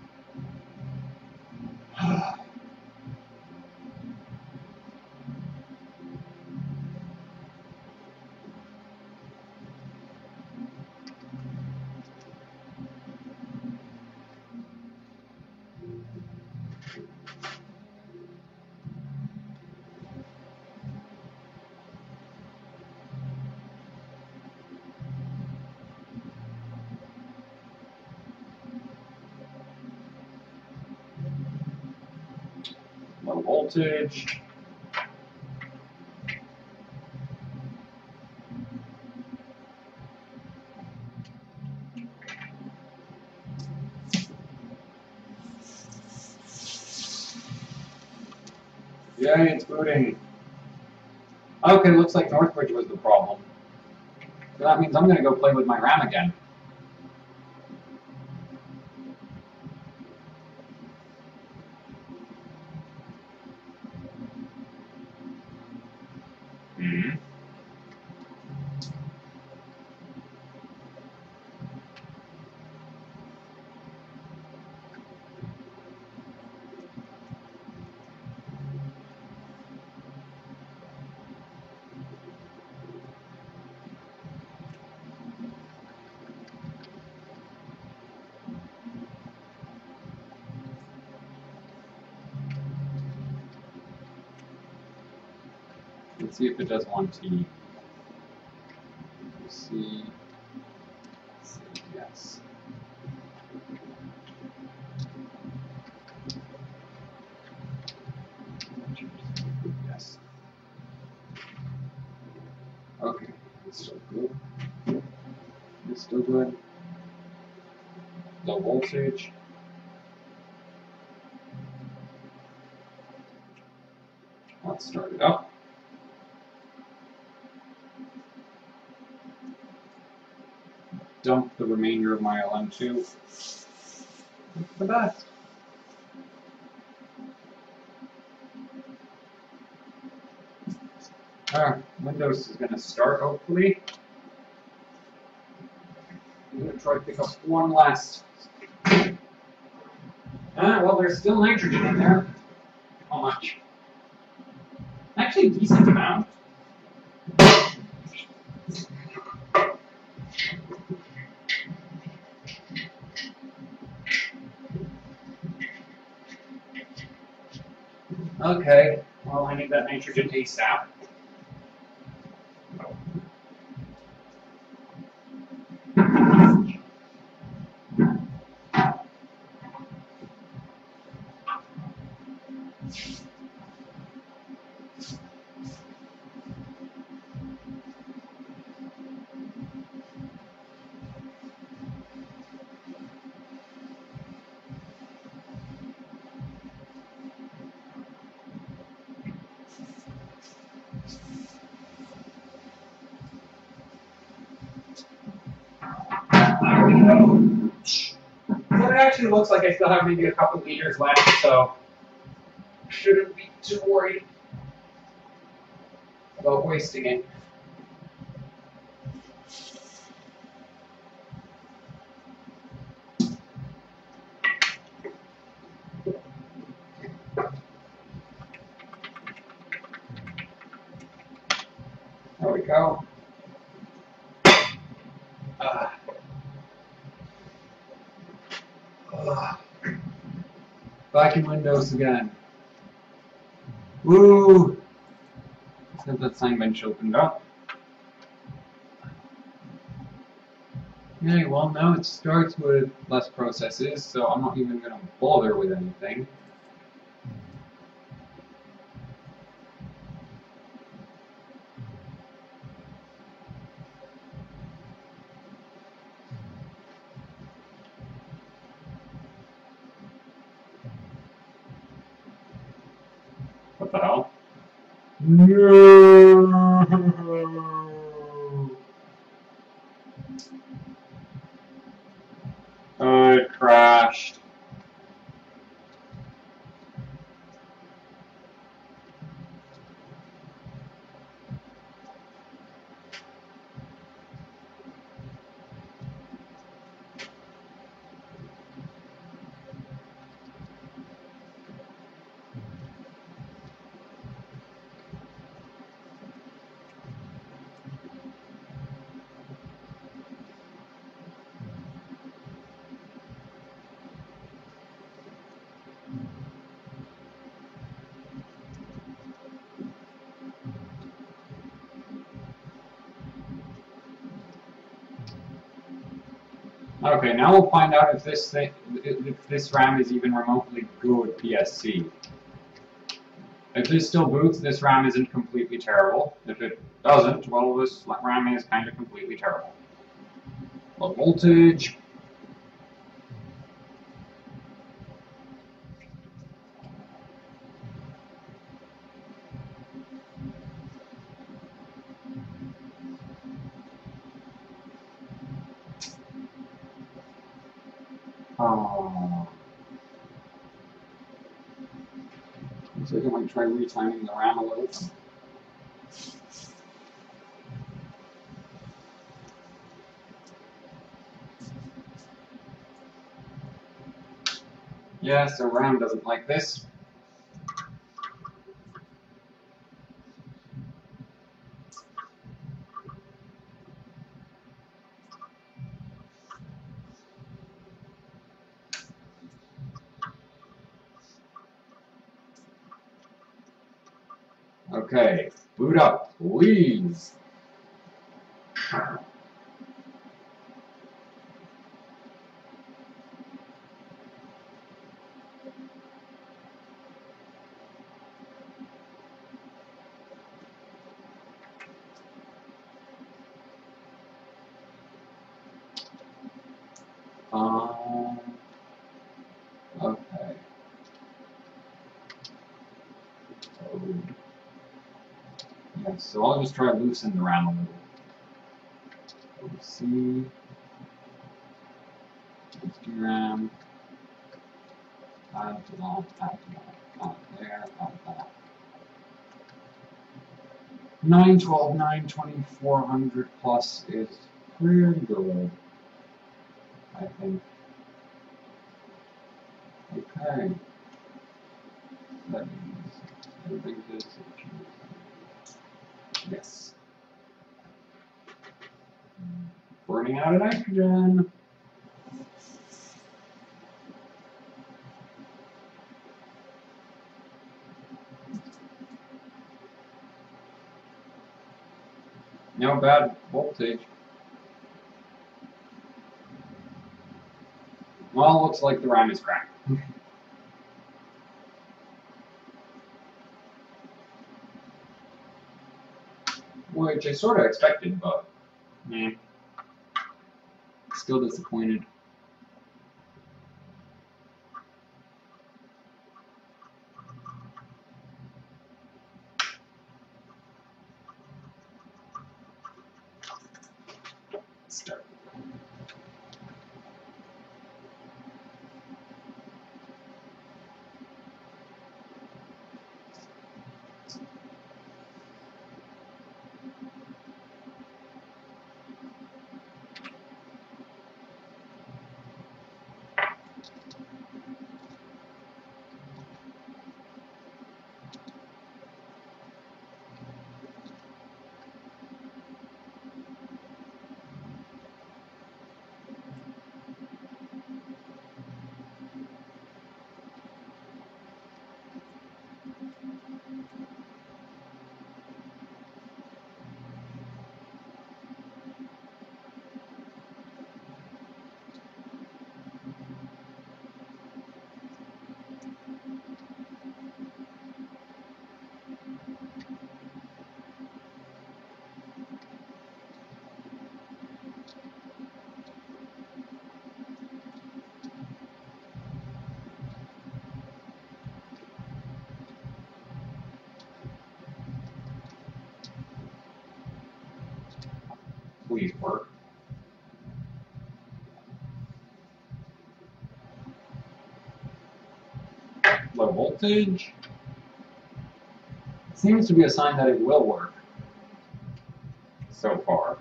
Low voltage. Yay, it's booting. Okay, looks like Northbridge was the problem. So that means I'm going to go play with my RAM again. Let's see if it does 1T. C. Yes. Yes. Okay, it's still good. It's still good. Low voltage. Let's start it up. dump the remainder of my LM2. It's the best. Windows is going to start, hopefully. I'm going to try to pick up one last. Well, there's still nitrogen in there. How much? Actually, a decent amount. Okay, well, I need that nitrogen ASAP. There we go. So it actually looks like I still have maybe a couple liters left, so shouldn't be too worried about wasting it. There we go. Back in Windows again. Woo! Let's have that sign bench opened up. Okay, well now it starts with less processes, so I'm not even going to bother with anything. What the hell? No! Oh, it crashed. Okay, now we'll find out if this RAM is even remotely good PSC. If this still boots, this RAM isn't completely terrible. If it doesn't, well, this RAM is kind of completely terrible. Low voltage. Oh. Looks like I might try retiming the RAM a little. Yeah, so RAM doesn't like this. Okay, boot up, please. Okay. Yeah, so I'll just try to loosen the RAM a little. Let's see. 1. Add to that, add there, add that. 912, 2400 plus is pretty good, I think. Okay. That means everything is yes. Burning out of nitrogen. No bad voltage. Well, looks like the RAM is cracked. Which I sort of expected, but man, still disappointed. Start. Please work. Low voltage. Seems to be a sign that it will work. So far.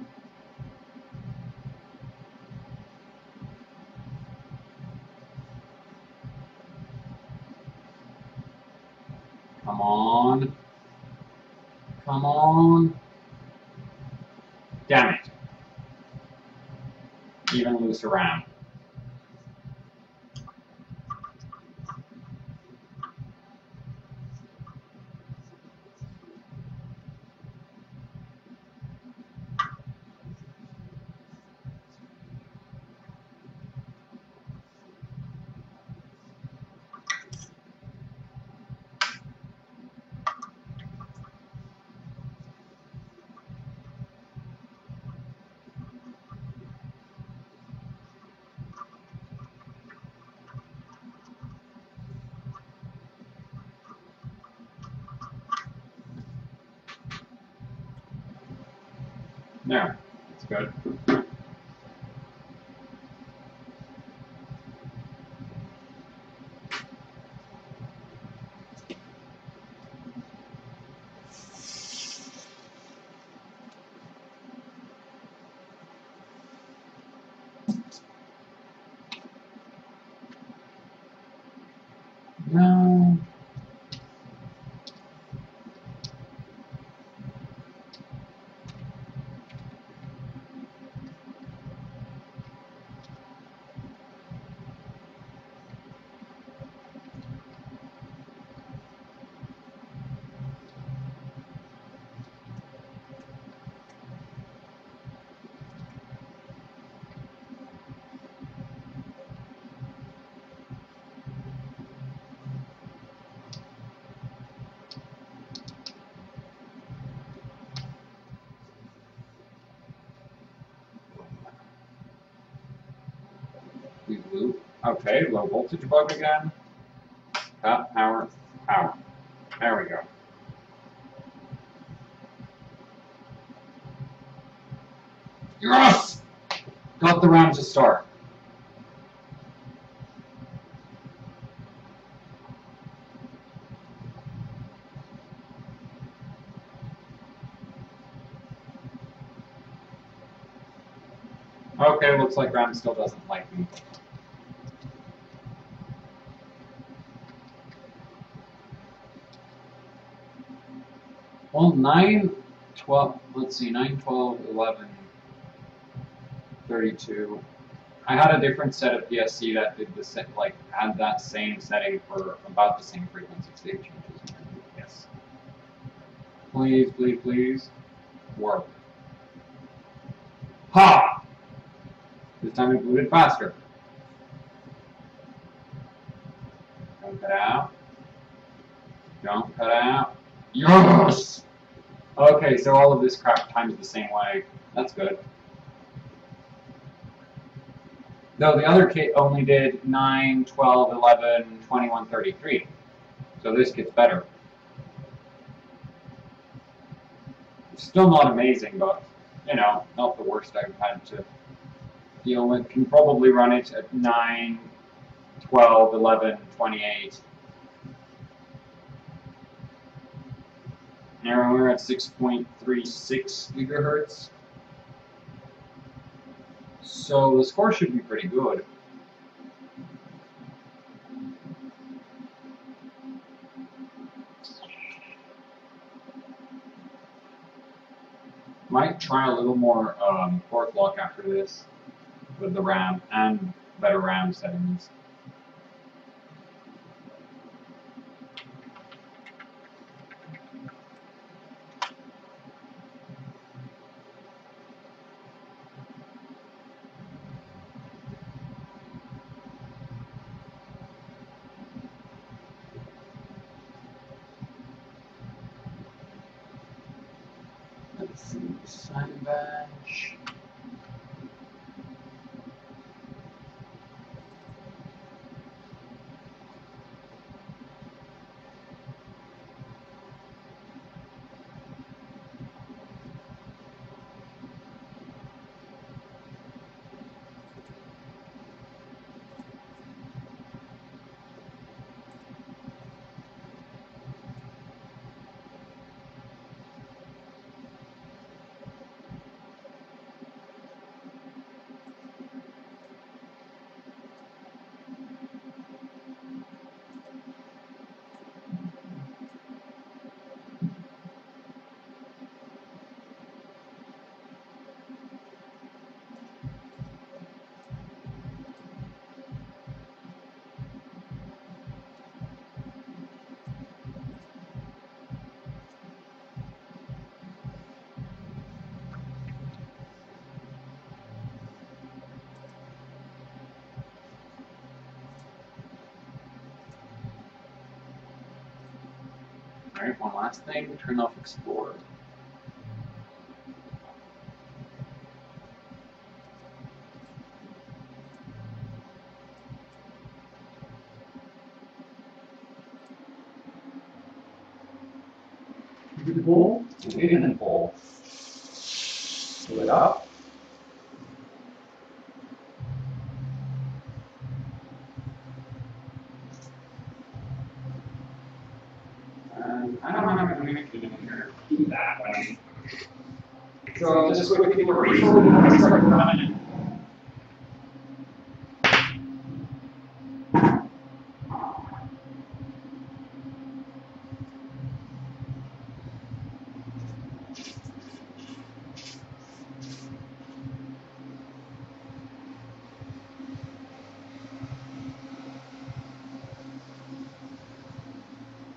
Come on. Come on. Damn it. Even loose around. No, it's good. No. Loop. Okay, low voltage bug again. Cut, power, power. There we go. Yes! Got the RAM to start. Okay, looks like RAM still doesn't like me. Well, 9, 12, let's see, 9, 12, 11, 32. I had a different set of PSC that did the set, like had that same setting for about the same frequency state changes. Yes. Please, please, please, work. Ha! This time it booted faster. Don't cut out. Don't cut out. Yes! Okay, so all of this crap times the same way. That's good. No, the other kit only did 9, 12, 11, 21, 33. So this gets better. Still not amazing, but, you know, not the worst I've had to deal with. Can probably run it at 9, 12, 11, 28. Now we're at 6.36 gigahertz. So the score should be pretty good. Might try a little more port lock after this with the RAM and better RAM settings. Let's see, sign badge. Alright, one last thing, turn off Explorer. Did pull? It didn't pull. Pull it up. I don't have a connection in here. Keep that way. So just quickly refill when I start running.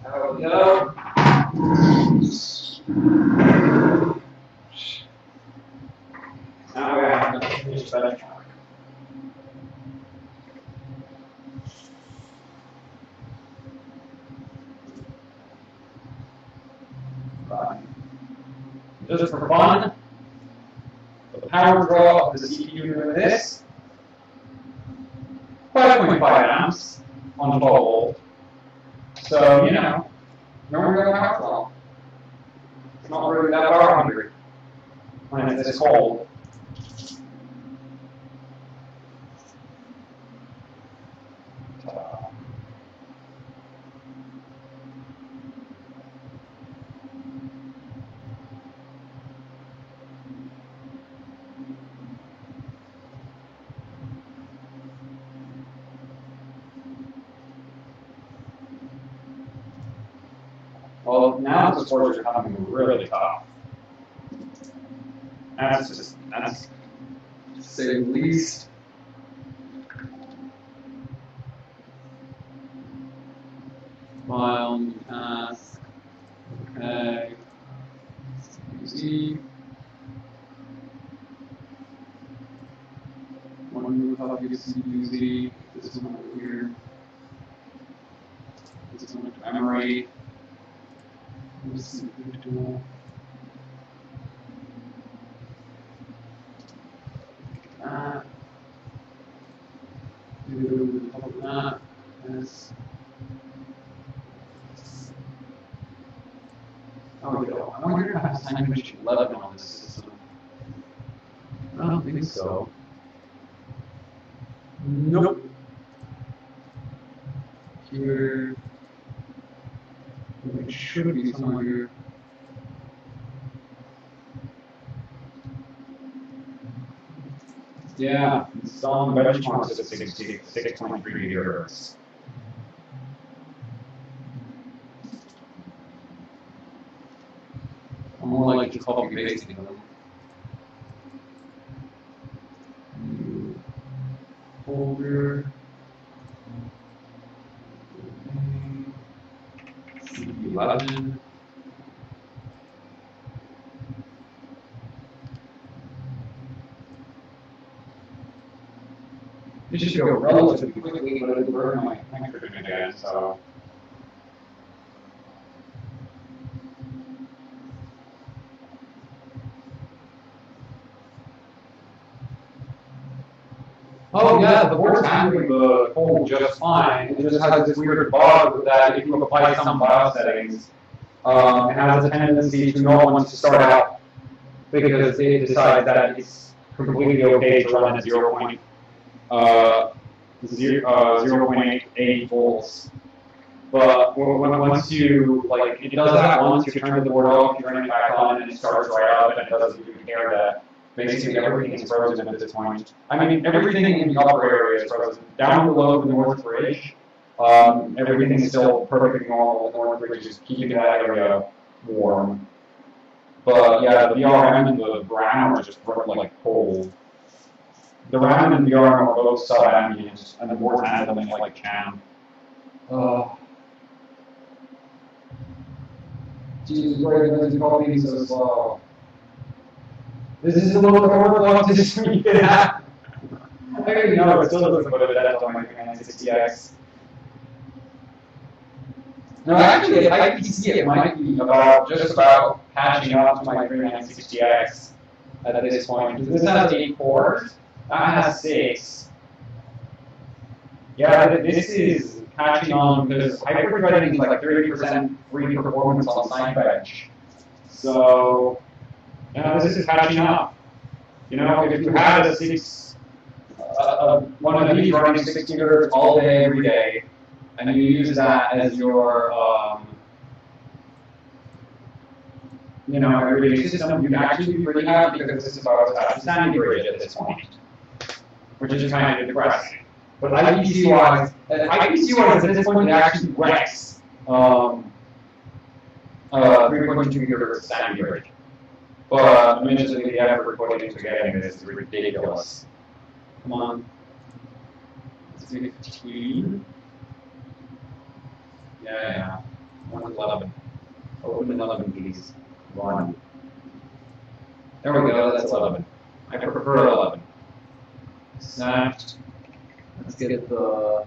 There we go. Now we have to finish benchmark. Just for fun, the power draw of the CPU with this, 5.5 amps on 12 volt. So, you know, normally the power draw. It's not really that power hungry when it's this cold. Well, now the sports are becoming really tough. That's to say the least. File, new task. Okay. Easy. One new copy of CUZ. This one over here. This one to Emery. This is the tool. That. Do that. Yes. Oh, we go. I wonder if I have assignment 11 on this system. I don't think so. Nope. Here. It should be somewhere here. Yeah, installing benchmarks at 6.3 gigahertz. I'm more like just copy pasting them. Folder. 11. This should go relatively quickly, but it'll burn my nitrogen again, so. Oh yeah, the board's handling the code just fine. It just has this weird bug that if you apply some BIOS settings, it has a tendency to not want to start out because it decides that it's completely okay to run at 0.8 volts. But once you, like, it does that once, you turn the board off, you turn it back on, and it starts right up, and it doesn't even care that basically everything is frozen at this point. I mean, everything in the upper area is frozen. Down below the North Bridge, everything is still perfectly normal. The North Bridge is keeping that area warm. But yeah, the VRM and the RAM are just like cold. The RAM and the VRM are both sub-ambient, and the board's handling like CHAM. Jesus, why is the call being so slow? This is a little overclocked to just make it happen. I already know it still doesn't put a death on my 3960X. No, actually, at IPC it might be about just about catching up to my 3960X at this point. This has 8 cores, that has 6. Yeah, this is catching on because hyper-threading is like 30% free performance on Cinebench. So, yeah, this is catching up. You know, if you had one of these running 6 gigahertz all day, every day, and you use that as your, you know, everyday system, you'd actually be pretty happy because this is about to touch the Sandy Bridge at this point, which is kind of depressing. But IPC-wise, at this point, it actually wrecks 3.2 gigahertz Sandy Bridge. But immediately the effort put into getting this is ridiculous. Come on. It's 15. Yeah. 111. Open 11, please. 1. There we go, that's 11. I prefer 11. Snapped. Let's get the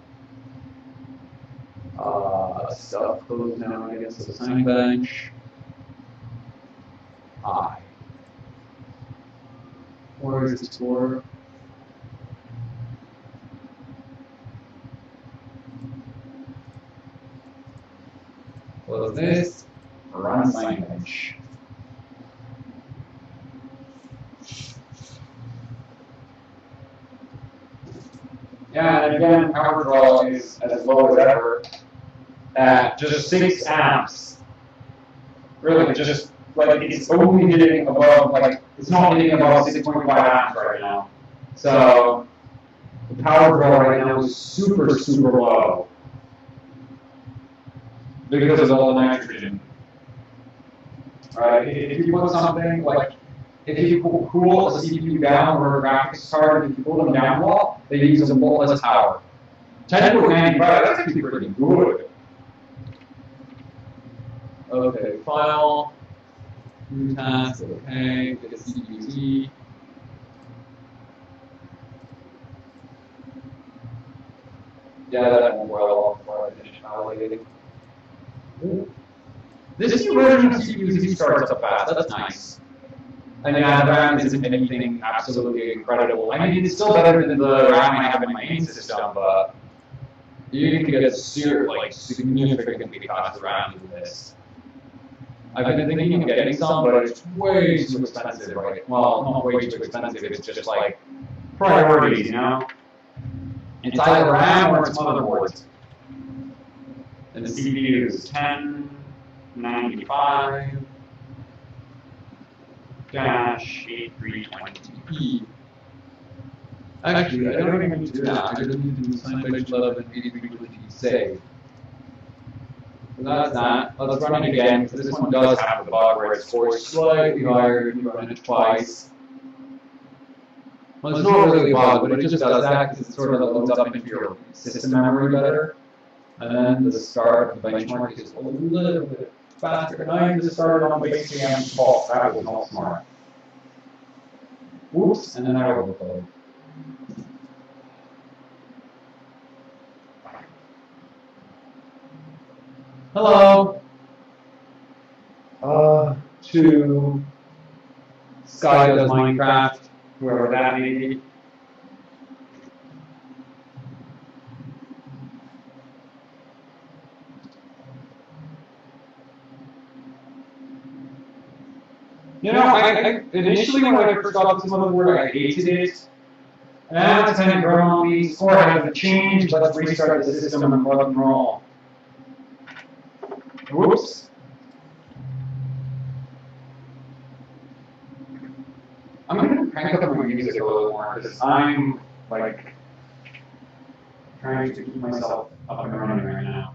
stuff closed down against the Cinebench. I. Where is this for? Close this. Run Cinebench. Yeah, and again, power draw is as low as ever at just 6 amps. Really, just like it's only hitting above, like it's not hitting above 6.5 amps right now. So the power draw right now is super, super low because of all the nitrogen. right? If you put something like, if you cool a CPU down or a graphics card, if you pull them down a lot, they use a boltless power. 10.95, that's actually pretty good. Okay, file, new task, okay, get a CPU. Yeah, that won't well off before I finish validating. This new version of CPU starts up fast, that's nice. And yeah, the RAM isn't anything absolutely incredible. I mean, it's still better than the RAM I have in my main system, but you can get significantly faster RAM than this. I've been thinking of getting some, but it's way too expensive, right? Well, not way too expensive, it's just like priorities, you know? It's either RAM or it's motherboards. And the CPU is 1095-8320E. Actually, I don't even need to do that. I just need to do Science 11 and 8320 save. So that's that. Let's run it again, because this one does have the bug where it scores slightly higher if you run it twice. Well, it's not really a bug, but it just does that because it sort of loads up into your system memory better. And then the start of the benchmark is a little bit faster. And I just started on base VM default. That was not smart. Whoops, and then I overflowed. Hello. To Sky Does Minecraft, whoever that may be. You know, I initially when I first got this motherboard, I hated it. And now it's kind of grown on me. Score hasn't changed. Let's restart the system and let them roll. Whoops. I'm going to crank up my music a little more because I'm, like, trying to keep myself up and running right now.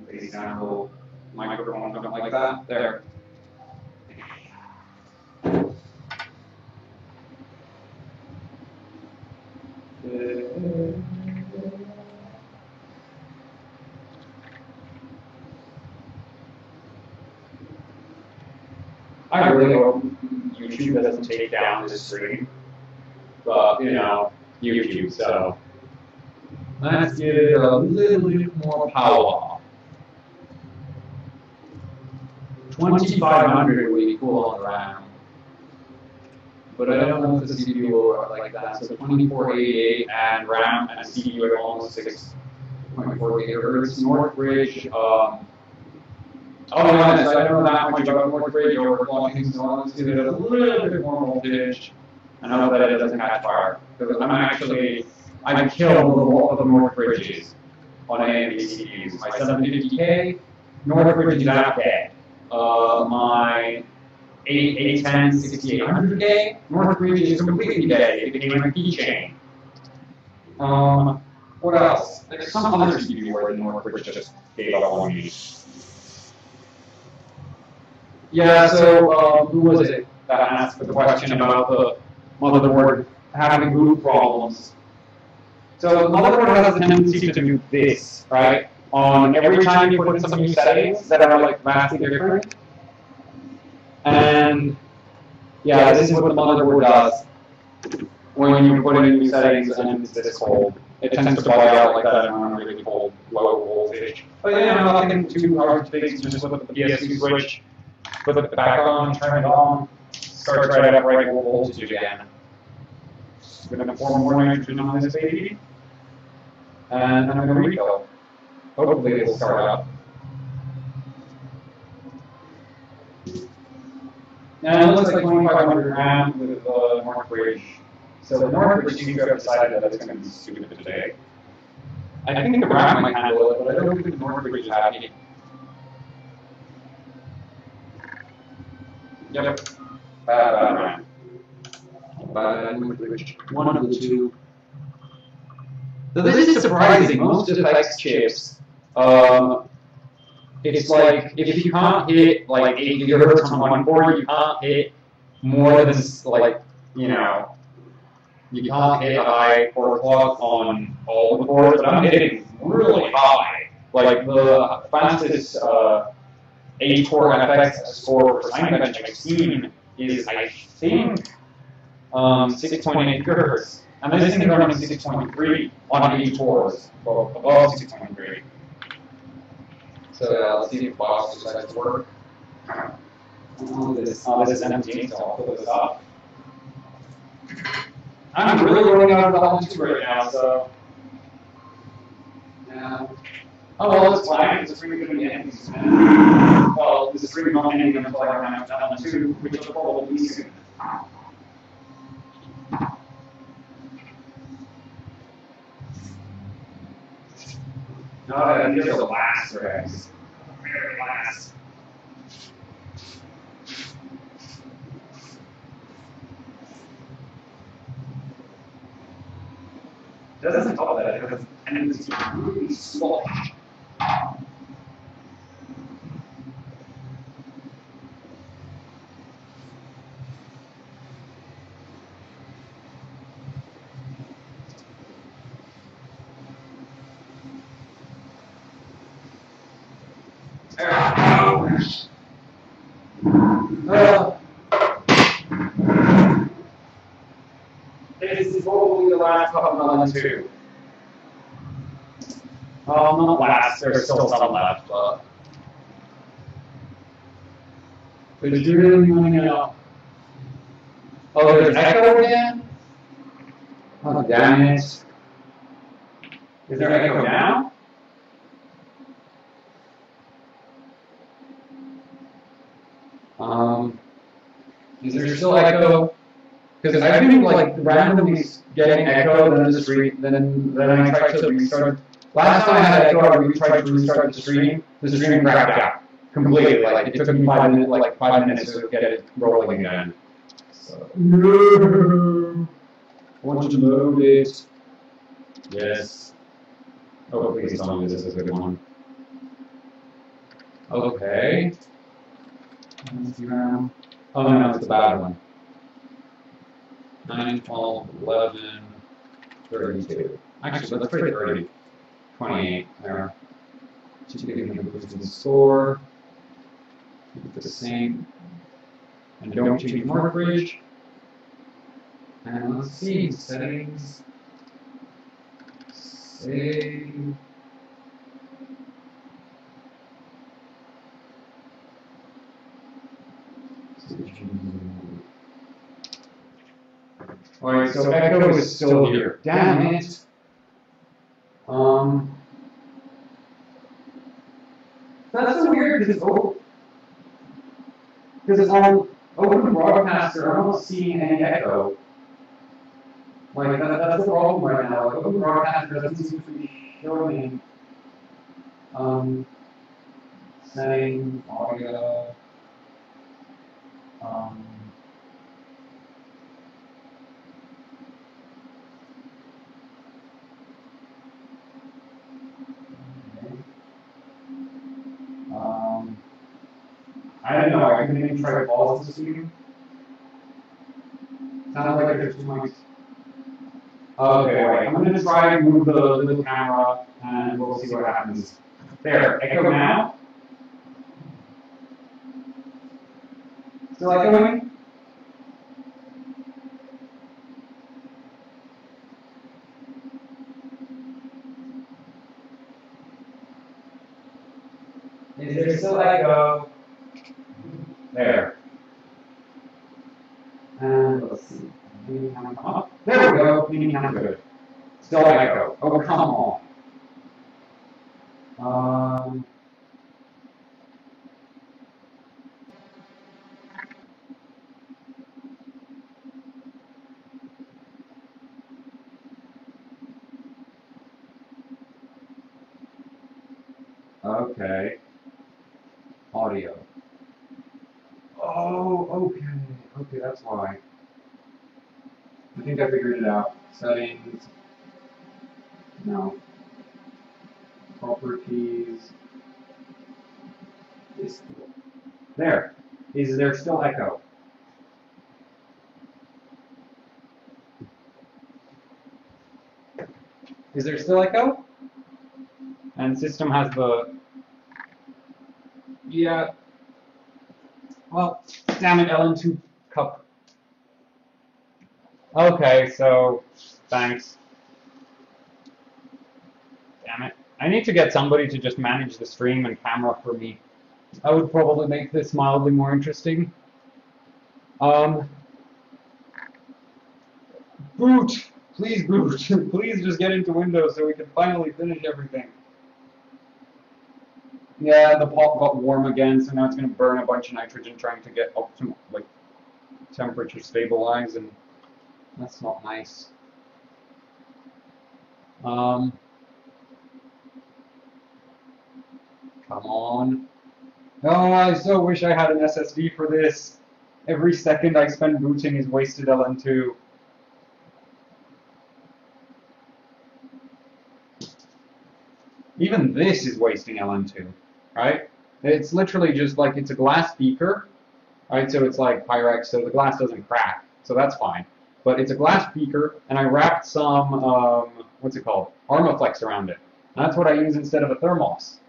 Bass down a little microphone, something like that. There. I really hope YouTube doesn't take down this stream, but you know, YouTube, so let's give it a little bit more power. 2500 would be cool on the RAM, but I don't know if the CPU will work like that. So 2488 and RAM and CPU at almost 6.4 gigahertz. Northbridge. I'll be honest, I don't know that much about Northbridge or overclocking, so let's give it a little bit more voltage and hope that it doesn't catch fire. Because I've killed a lot of the Northbridges on AMD CPUs. My 750K, Northbridge is out dead. My 810 6800K, Northbridge is completely dead. It became a keychain. What else? There's some other CPU where the Northbridge just gave up on me. Yeah, so who was it that asked the question about the motherboard having boot problems? So the motherboard has a tendency to do this, right? On every time you put in some new settings that are like vastly different. And yeah, this is what the motherboard does when you put in new settings and it's this cold. It tends to bug out like that on a really cold, low voltage. But yeah, nothing too hard to fix. Just put the PSU switch. Put it back on, turn it on, starts right up right voltage again. Just going to pour more nitrogen on this baby, and then I'm going to refill. Hopefully it will start up. And it looks like 2500 RAM with Northbridge. So the Northbridge seems to have decided that it's going to be stupid today. I think the RAM might handle it, but I don't think the Northbridge is happy. Yep. Bad RAM. Bad Northbridge. One of the two. So this is surprising. Most FX chips, it's like if you can't hit like 8 gigahertz on one board, you can't hit more than like you can't hit a high port clock on all the boards. But I'm hitting really high. Like the fastest 8-core FX score for Cinebench I've seen is I think 6.8 gigahertz. And this thing is running 6.3 on 8 cores, well, above 6.3. So let's see if Box decides to work. This is empty, so I'll put this up. I'm really running out of Element 2 right now, so. Yeah. Oh, well, it's fine. It's really going to be empty soon. Well, this is really not ending until I run out of Element 2, which will probably be soon. No, these are the last regs. Very last. Doesn't help that it has a tendency to really slosh. There we go. This is probably the last couple of Element 2. Well, not last, there's still some left, but. Did you really want to know? Oh, there's Echo again? Oh, damn it. Is there Echo now? Is there still Echo? Because I've been like randomly getting Echo, then I tried to restart. Last time I had Echo, I tried to restart the stream cracked out completely. Like it took me 5 minutes to get it rolling again. So no, I want you to load it. Yes. Oh, please tell me this is a good one. Okay. Oh no, it's a bad one. 9, 12, 11, 32. Actually, let's try 30. 28 there. Just give me a boost in score. Keep it the same. And don't change mortgage. And let's see, settings. Save. Alright, so Echo is still here. Damn it! That's so weird because on Open Broadcaster I'm not seeing any Echo. Like that's the problem right now. Like Open Broadcaster doesn't seem to be showing setting audio. I don't know, I can maybe try to pause the stream. Sounds like there's too much. Okay, wait, I'm going to try and move the little camera and we'll see what happens. There, Echo now. Still echoing? Is there still Echo? There. And let's see. Maybe come up. There we go. Maybe not good. Still Echo. Oh, come on. Okay. Audio. Oh, okay. Okay, that's why. I think I figured it out. Settings. No. Properties. There. Is there still echo? Is there still echo? And system has the... Yeah. Well, damn it, LN2 cup. Okay, so, thanks. Damn it. I need to get somebody to just manage the stream and camera for me. I would probably make this mildly more interesting. Boot! Please boot! Please just get into Windows so we can finally finish everything. Yeah, the pot got warm again, so now it's going to burn a bunch of nitrogen trying to get optimal, like, temperature stabilized, and that's not nice. Come on. Oh, I so wish I had an SSD for this. Every second I spend booting is wasted LN2. Even this is wasting LN2, right? It's literally just like, it's a glass beaker, right? So it's like Pyrex, so the glass doesn't crack, so that's fine. But it's a glass beaker, and I wrapped some, what's it called? Armaflex around it. And that's what I use instead of a thermos.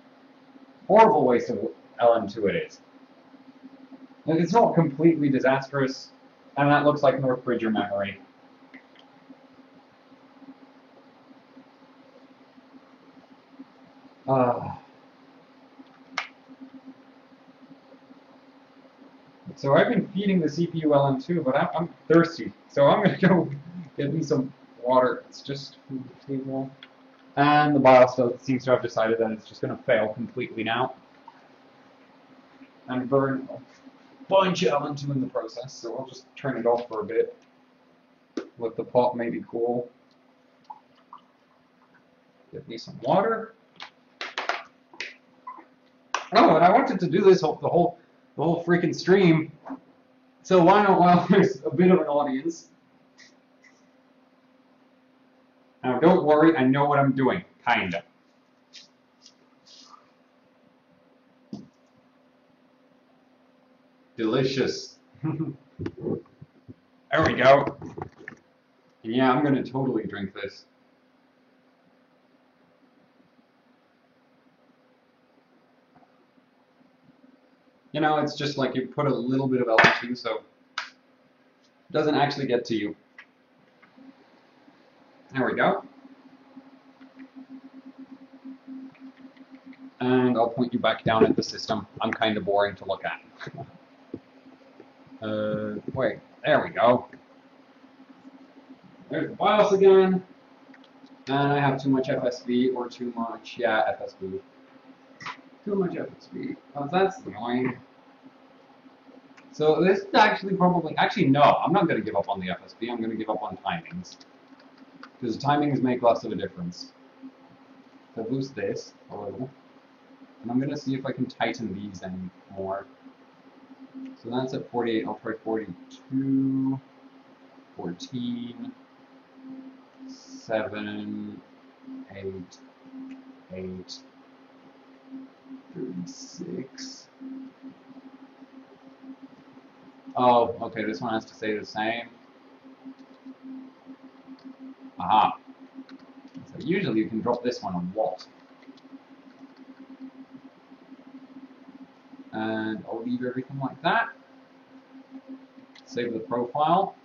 Horrible waste of LN2 it is. It's not completely disastrous, and that looks like North Bridger memory. So I've been feeding the CPU LN2, but I'm thirsty, so I'm gonna go get me some water. It's just food table. And the BIOS seems to have decided that it's just gonna fail completely now. And burn a bunch of LN2 in the process, so I'll just turn it off for a bit. Let the pot maybe cool. Get me some water. Oh, and I wanted to do this the whole freaking stream. So why not, while there's a bit of an audience? Now don't worry, I know what I'm doing, kinda. Delicious. There we go. And yeah, I'm gonna totally drink this. You know, it's just like you put a little bit of LN2, so it doesn't actually get to you. There we go. And I'll point you back down at the system. I'm kind of boring to look at. Wait, there we go. There's the BIOS again. And I have too much FSB or too much, yeah, FSB. Too much FSB. Oh, that's annoying. So this is actually actually no, I'm not going to give up on the FSB, I'm going to give up on timings. Because timings make less of a difference. So boost this a little. And I'm going to see if I can tighten these any more. So that's at 48, I'll try 42, 14, 7, 8, 8, 36. Oh, okay, this one has to stay the same. Aha. So usually you can drop this one a lot. And I'll leave everything like that. Save the profile.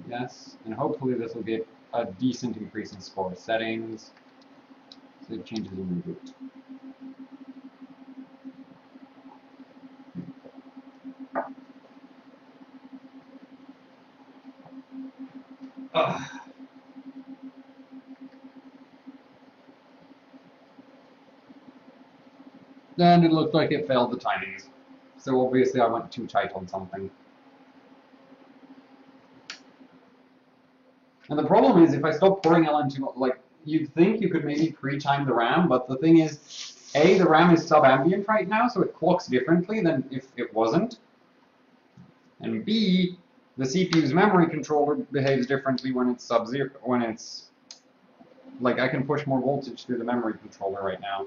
Yes, and hopefully this will get a decent increase in score. Settings. Save changes in reboot. And it looked like it failed the timings. So obviously I went too tight on something. And the problem is if I stop pouring LN2, like, you'd think you could maybe pre-time the RAM, but the thing is, A, the RAM is sub-ambient right now, so it clocks differently than if it wasn't. And B, the CPU's memory controller behaves differently when it's sub-zero, when it's, like, I can push more voltage through the memory controller right now.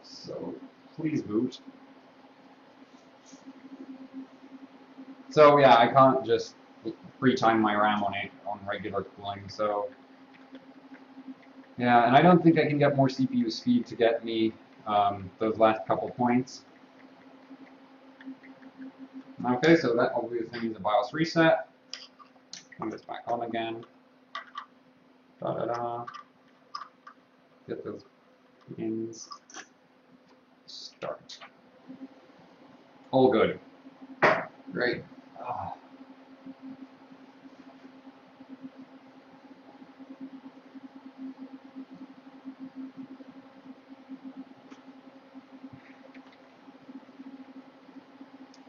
So please boot. So yeah, I can't just pre-time my RAM on it on regular cooling. So yeah, and I don't think I can get more CPU speed to get me those last couple points. Okay, so that obviously means a BIOS reset. Turn this back on again. Da da da. Get those pins. Start. All good. Great. Ah.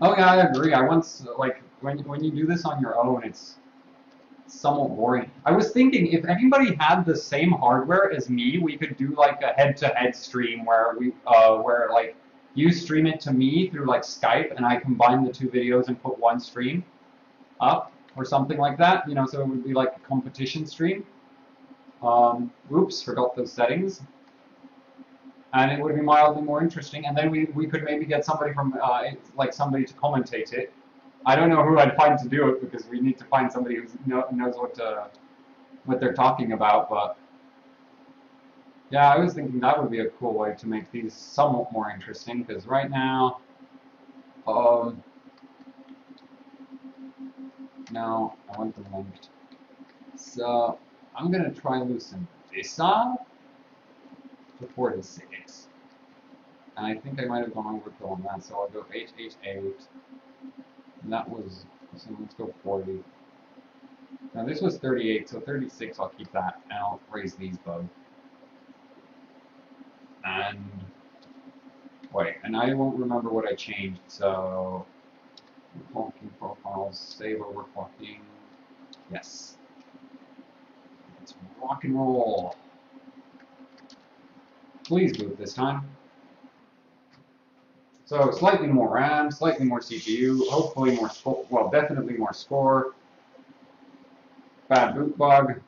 Oh yeah, I agree. I once like when you do this on your own, it's somewhat boring. I was thinking if anybody had the same hardware as me, we could do like a head-to-head stream where like you stream it to me through like Skype and I combine the two videos and put one stream up or something like that. You know, so it would be like a competition stream. Oops, forgot those settings. And it would be mildly more interesting. And then we could maybe get somebody from like somebody to commentate it. I don't know who I'd find to do it because we need to find somebody who knows what they're talking about. But yeah, I was thinking that would be a cool way to make these somewhat more interesting. Because right now, no, I want them linked. So I'm gonna try loosen this up to 46. And I think I might have gone overkill on that, so I'll go 888. And that was, so let's go 40. Now this was 38, so 36 I'll keep that, and I'll raise these both. And, wait, and I won't remember what I changed, so, overclocking profiles, save overclocking, yes. Let's rock and roll. Please boot this time. So slightly more RAM, slightly more CPU, hopefully more score, well, definitely more score. Bad boot bug.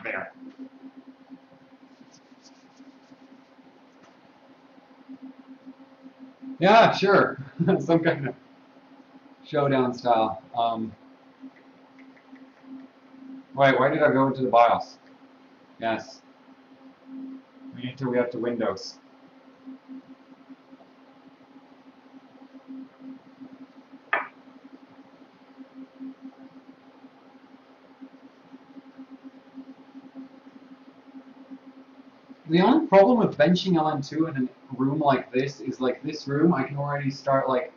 There. Yeah, sure. Some kind of showdown style. Wait, why did I go into the BIOS? Yes. We have to Windows. The only problem with benching LN2 in a room like this is like this room, I can already start like,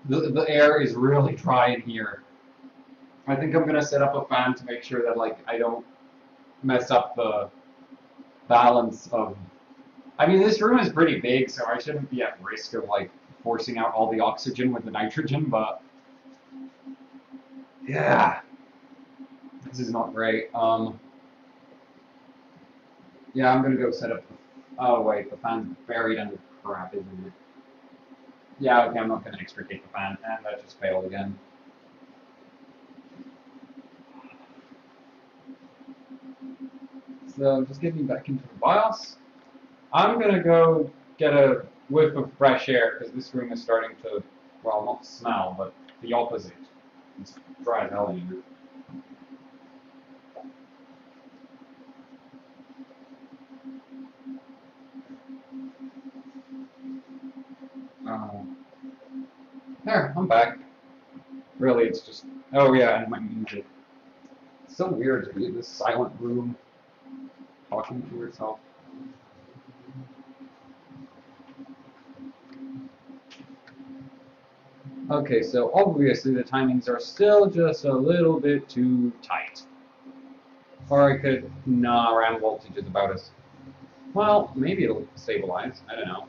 the air is really dry in here. I think I'm gonna set up a fan to make sure that like I don't mess up the balance of, I mean this room is pretty big so I shouldn't be at risk of like forcing out all the oxygen with the nitrogen, but yeah, this is not great. Yeah, I'm gonna go set up the, oh wait, the fan's buried under crap, isn't it? Yeah, okay, I'm not gonna extricate the fan, and that just failed again. So just getting back into the BIOS. I'm gonna go get a whiff of fresh air because this room is starting to, well, not smell, but the opposite. It's dry as hell in here. There, I'm back. Really, it's just, oh yeah, and my music. It's so weird to be in this silent room talking to yourself. Okay, so obviously the timings are still just a little bit too tight. Or I could, nah, RAM voltage is about as, well, maybe it'll stabilize, I don't know.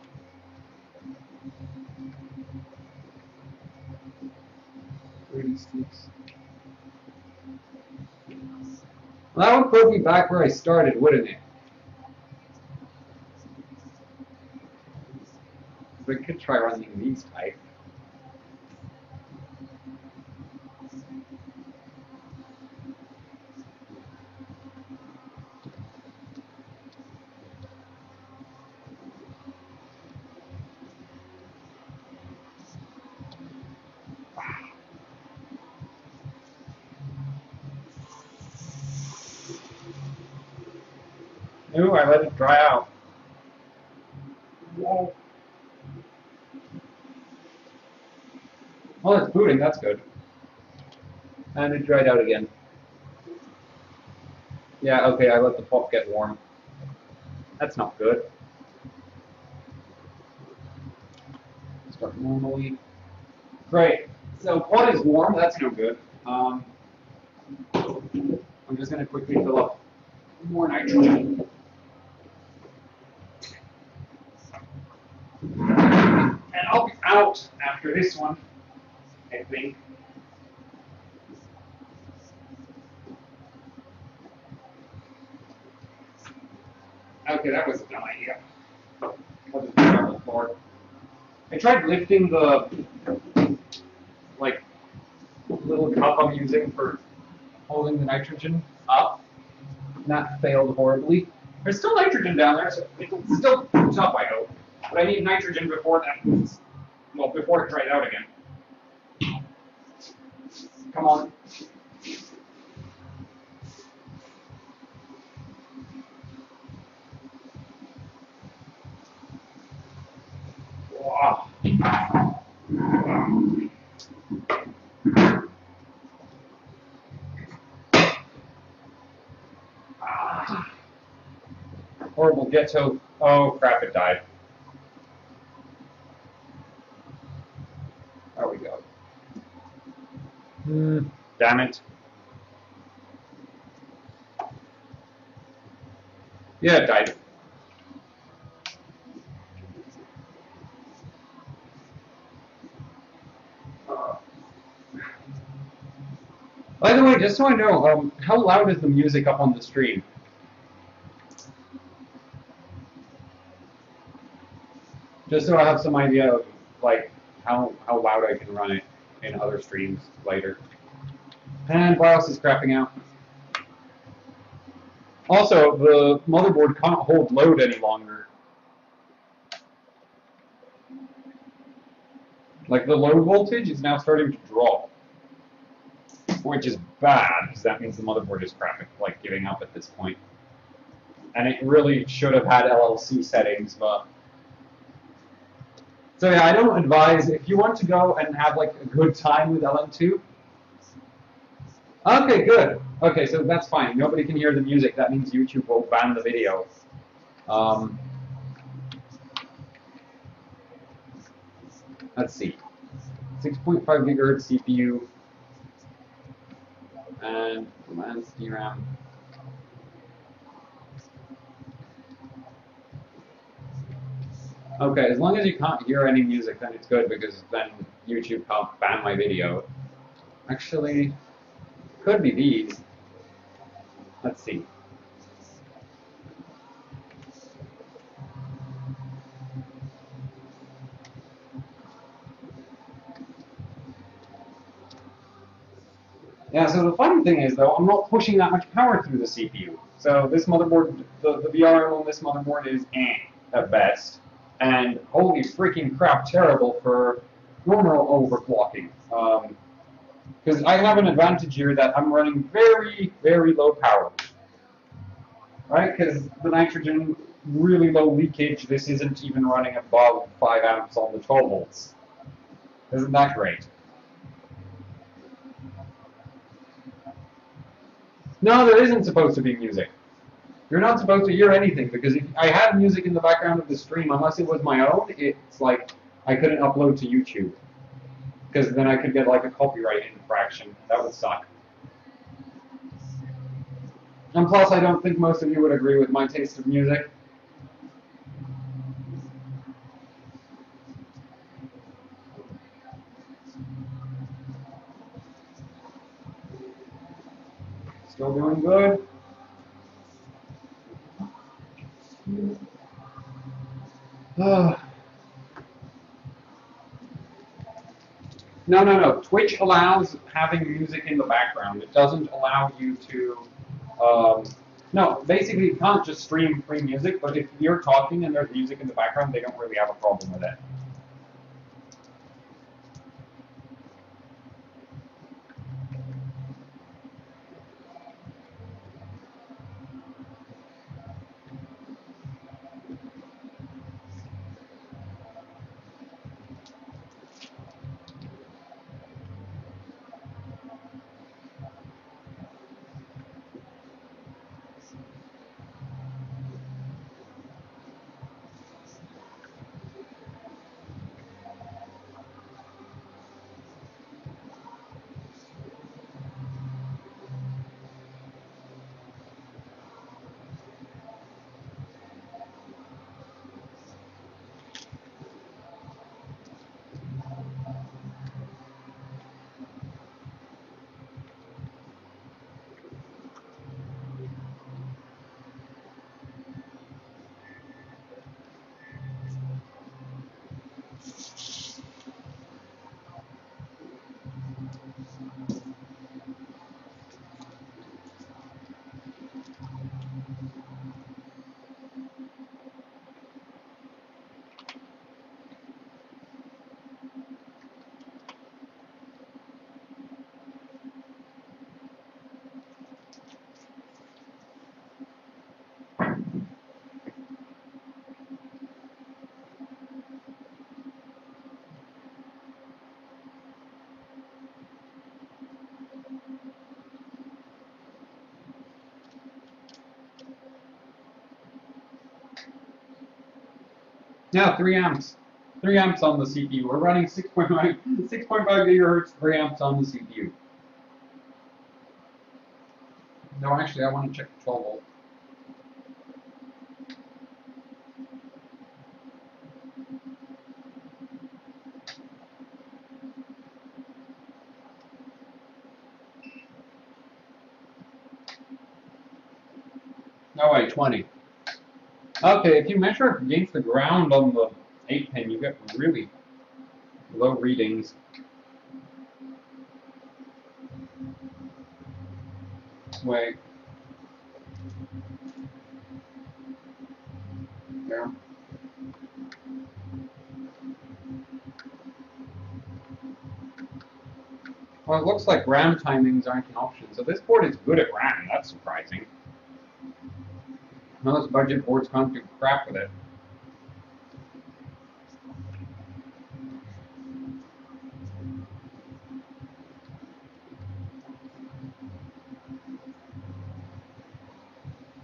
Well, that would put me back where I started, wouldn't it? We could try running these tight. Ooh, I let it dry out. Whoa. Well, it's booting, that's good. And it dried out again. Yeah, okay, I let the pulp get warm. That's not good. Start normally. Great. So pod is warm, that's no good. I'm just going to quickly fill up more nitrogen. And I'll be out after this one, I think. Okay, that was a dumb idea. I'll just put it on the floor. I tried lifting the, like, little cup I'm using for holding the nitrogen up. And that failed horribly. There's still nitrogen down there, so it'll still boost up, I hope. But I need nitrogen before that, well, before it dries out again. Come on. Wow. Horrible ghetto. Oh crap, it died. There we go. Damn it. Yeah, it died. By the way, just so I know, how loud is the music up on the stream? Just so I have some idea of like how loud I can run it in other streams later. And BIOS is crapping out. Also, the motherboard can't hold load any longer. Like the load voltage is now starting to drop, which is bad because that means the motherboard is crapping, like giving up at this point. And it really should have had LLC settings, but. So yeah, I don't advise, if you want to go and have like a good time with LM2. Okay, good. Okay, so that's fine. Nobody can hear the music. That means YouTube will ban the video. Let's see. 6.5 gigahertz CPU and advanced DRAM. Okay, as long as you can't hear any music, then it's good because then YouTube can't ban my video. Actually, could be these. Let's see. Yeah, so the funny thing is, though, I'm not pushing that much power through the CPU. So this motherboard, the VRM on this motherboard is at best. And holy freaking crap, terrible for normal overclocking. Because I have an advantage here that I'm running very, very low power. Right? Because the nitrogen, really low leakage, this isn't even running above 5 amps on the 12 volts. Isn't that great? No, there isn't supposed to be music. You're not supposed to hear anything, because if I had music in the background of the stream, unless it was my own, it's like I couldn't upload to YouTube. Because then I could get like a copyright infraction. That would suck. And plus, I don't think most of you would agree with my taste of music. Still doing good. No. Twitch allows having music in the background. It doesn't allow you to. No, basically, you can't just stream free music, but if you're talking and there's music in the background, they don't really have a problem with it. Yeah, 3 amps. 3 amps on the CPU. We're running 6.5 gigahertz, 3 amps on the CPU. No, actually, I want to check the 12 volt. No, wait, 20. Okay, if you measure against the ground on the 8 pin, you get really low readings. Wait. Yeah. Well, it looks like RAM timings aren't an option, so this board is good at RAM. That's surprising. Most budget boards can't do crap with it.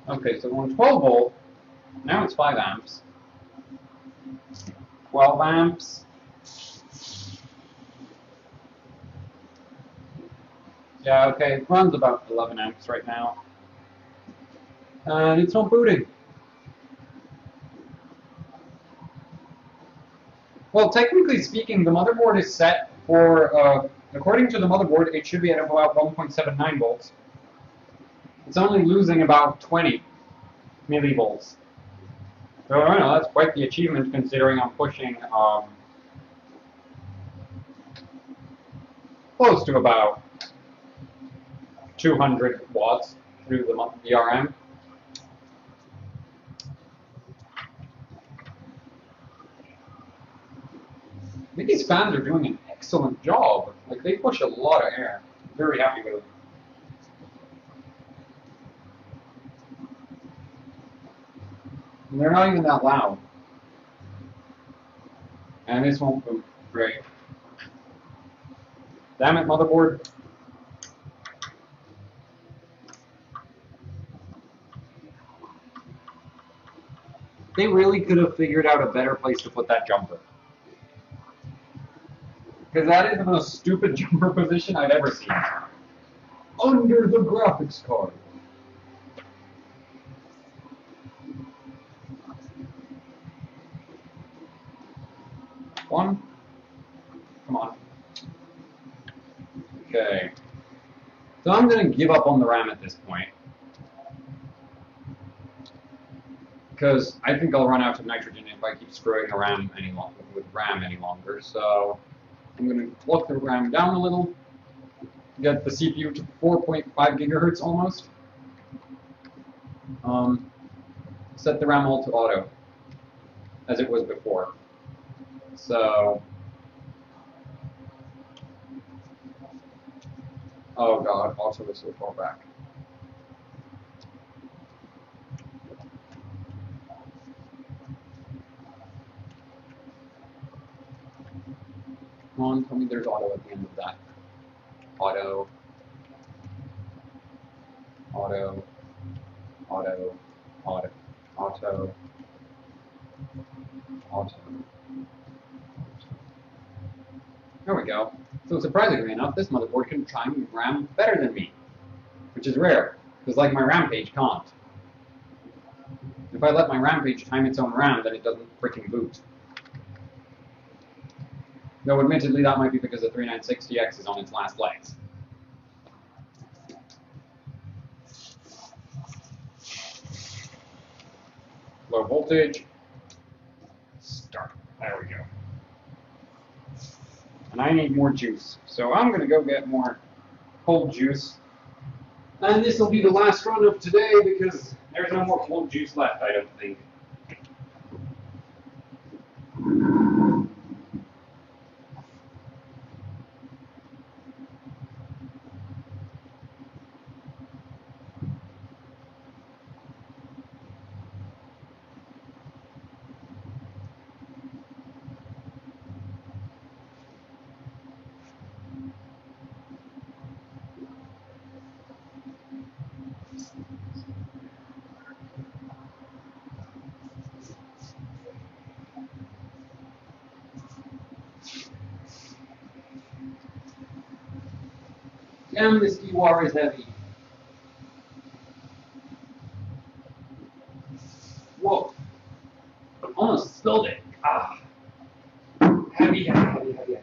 Okay, so on 12 volt, now it's 5 amps. 12 amps. Yeah, okay, it runs about 11 amps right now. And it's not booting. Well, technically speaking, the motherboard is set for, according to the motherboard, it should be at about 1.79 volts. It's only losing about 20 millivolts. So, I don't know, that's quite the achievement considering I'm pushing close to about 200 watts through the VRM. I think these fans are doing an excellent job. Like, they push a lot of air. I'm very happy with them. And they're not even that loud. And this won't boot. Great. Damn it, motherboard. They really could have figured out a better place to put that jumper. Because that is the most stupid jumper position I've ever seen. Under the graphics card. One. Come on. Okay. So I'm going to give up on the RAM at this point. Because I think I'll run out of nitrogen if I keep screwing around with RAM any longer. So I'm going to lock the RAM down a little. Get the CPU to 4.5 gigahertz almost. Set the RAM all to auto, as it was before. So, oh god, auto is so far back. Come on, tell me there's auto at the end of that. Auto. Auto. Auto. Auto. Auto. Auto. There we go. So surprisingly enough, this motherboard can time RAM better than me, which is rare, because like my RAM page can't. If I let my RAM page time its own RAM, then it doesn't freaking boot. Though admittedly that might be because the 3960X is on its last legs. Low voltage. Start. There we go. And I need more juice. So I'm going to go get more cold juice. And this will be the last run of today because there's no more cold juice left, I don't think. Damn, this DUR is heavy. Whoa. Almost spilled it. Ah. Heavy, heavy, heavy, heavy.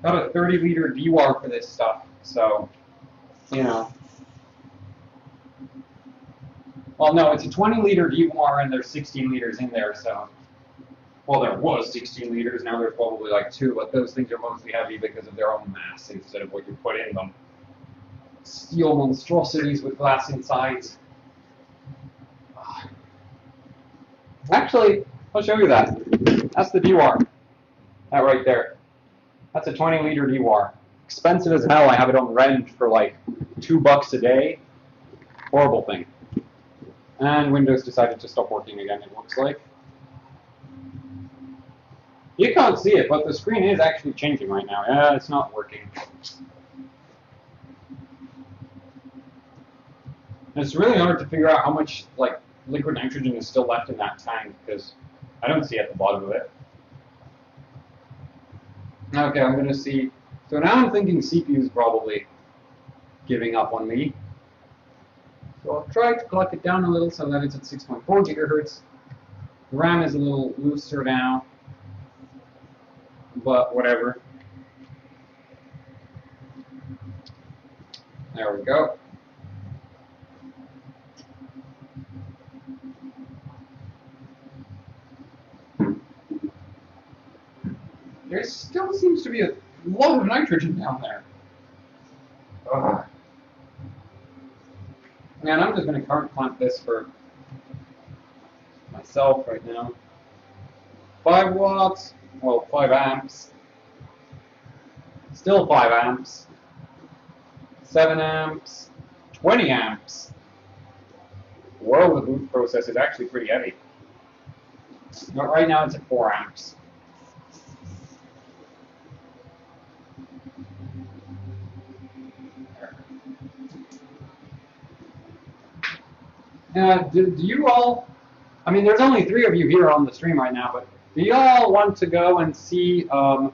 Got a 30-liter DUR for this stuff, so, you know. Well, no, it's a 20-liter DUR and there's 16 liters in there, so. Well, there was 16 liters, now there's probably like 2, but those things are mostly heavy because of their own mass instead of what you put in them. Steel monstrosities with glass insides. Actually, I'll show you that. That's the DUR. That right there. That's a 20-liter DUR. Expensive as hell. I have it on rent for like $2 a day. Horrible thing. And Windows decided to stop working again, it looks like. You can't see it, but the screen is actually changing right now. Yeah, it's not working. And it's really hard to figure out how much like liquid nitrogen is still left in that tank because I don't see at the bottom of it. Okay, I'm gonna see. So now I'm thinking CPU is probably giving up on me. So I'll try to clock it down a little so that it's at 6.4 gigahertz. The RAM is a little looser now, but whatever. There we go. There still seems to be a lot of nitrogen down there. Ugh. Man, I'm just going to current clamp this for myself right now. 5 watts, well, 5 amps. Still 5 amps. 7 amps. 20 amps. Whoa, the boot process is actually pretty heavy. But right now it's at 4 amps. Do you all, I mean, there's only 3 of you here on the stream right now, but do you all want to go and see, want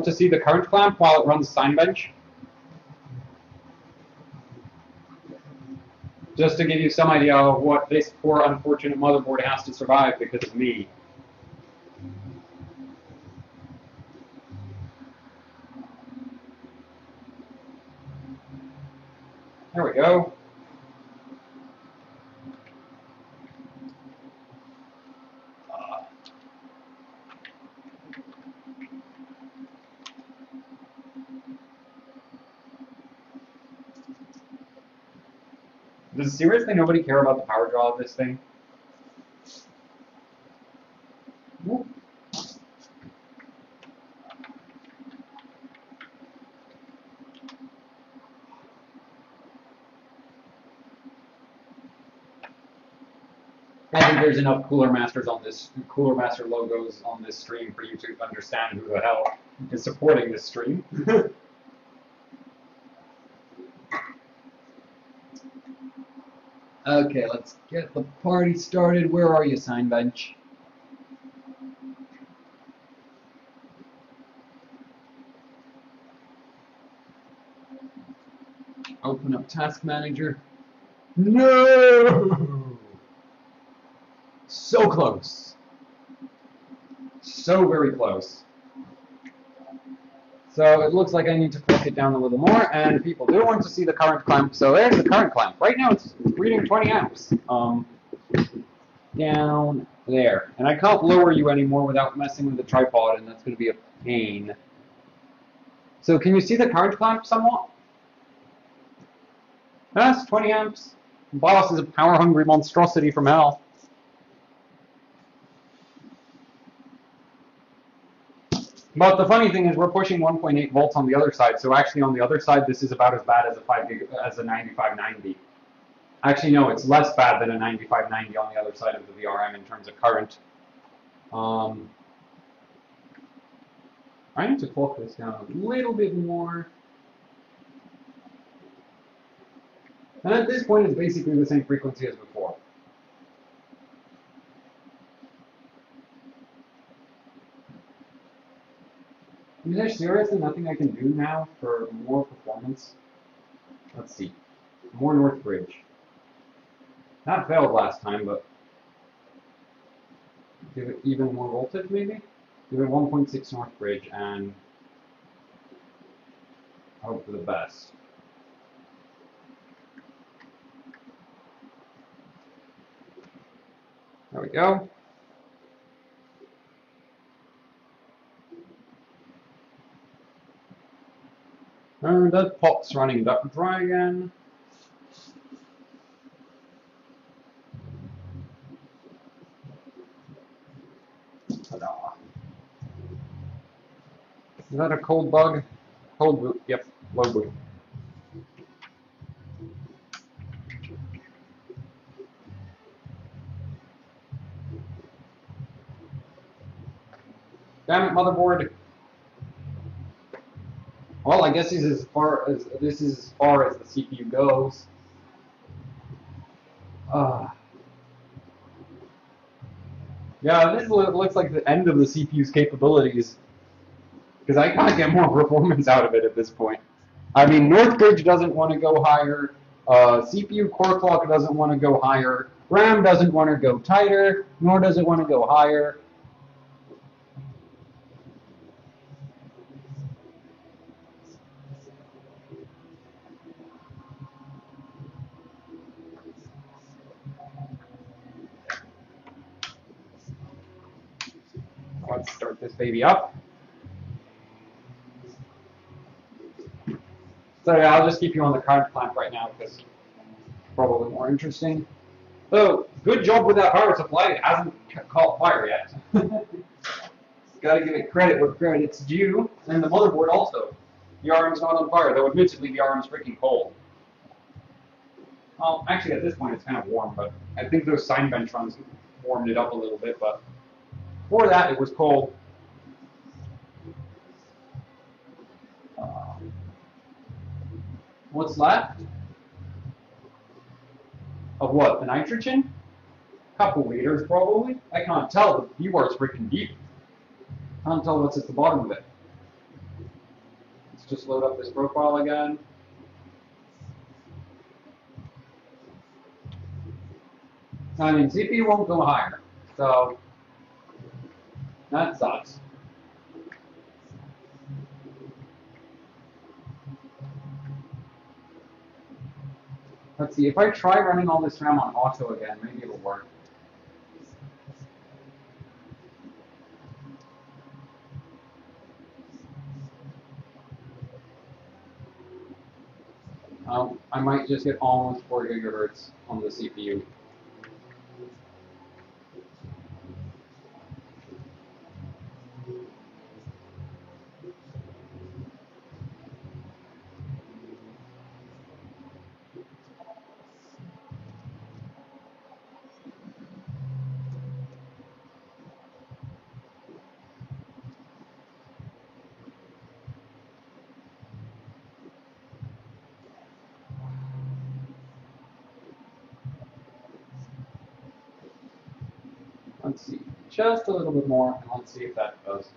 to see the current clamp while it runs Signbench? Just to give you some idea of what this poor unfortunate motherboard has to survive because of me. There we go. Does seriously nobody care about the power draw of this thing? Whoop. I think there's enough Cooler Masters on this, Cooler Master logos on this stream for you to understand who the hell is supporting this stream. Okay, let's get the party started. Where are you, Signbench? Open up Task Manager. No! So close. So very close. So it looks like I need to click it down a little more, and people do want to see the current clamp. So there's the current clamp. Right now it's reading 20 amps. Down there. And I can't lower you anymore without messing with the tripod, and that's going to be a pain. So can you see the current clamp somewhat? That's 20 amps. Boss is a power-hungry monstrosity from hell. But the funny thing is we're pushing 1.8 volts on the other side, so actually on the other side this is about as bad as a 9590. Actually no, it's less bad than a 9590 on the other side of the VRM in terms of current. I need to clock this down a little bit more. And at this point it's basically the same frequency as before. Is there seriously nothing I can do now for more performance? Let's see. More Northbridge. That failed last time, but give it even more voltage maybe? Give it 1.6 Northbridge and hope for the best. There we go. And that pot's running dry again. Ta-da. Is that a cold bug? Cold boot, yep, low boot. Damn it, motherboard. Well, I guess this is as far as the CPU goes. Yeah, this looks like the end of the CPU's capabilities. Because I can't get more performance out of it at this point. I mean, Northbridge doesn't want to go higher. CPU core clock doesn't want to go higher. RAM doesn't want to go tighter, nor does it want to go higher. Let's start this baby up. So yeah, I'll just keep you on the current clamp right now because it's probably more interesting. So, good job with that power supply. It hasn't caught fire yet. Got to give it credit where credit's due. And the motherboard also. The RM's not on fire, though admittedly the RM's freaking cold. Well, actually at this point it's kind of warm, but I think those sine bench runs warmed it up a little bit, but before that it was cold. What's left? Of what? The nitrogen? Couple liters probably. I can't tell. The view is freaking deep. Can't tell what's at the bottom of it. Let's just load up this profile again. I mean, CPU won't go higher, so that sucks. Let's see, if I try running all this RAM on auto again, maybe it'll work. I might just get almost 4 gigahertz on the CPU. Let's see, just a little bit more, and let's see if that does.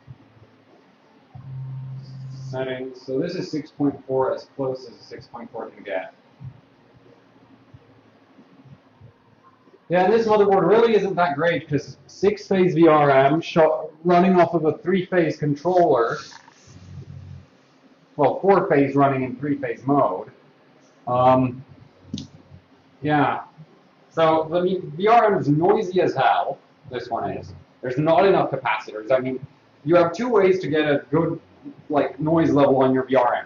Settings, so this is 6.4, as close as 6.4 can get. Yeah, this motherboard really isn't that great, because 6-phase VRM running off of a 3-phase controller, well, 4-phase running in 3-phase mode. Yeah, so the VRM is noisy as hell. This one is. There's not enough capacitors. I mean, you have 2 ways to get a good noise level on your VRM.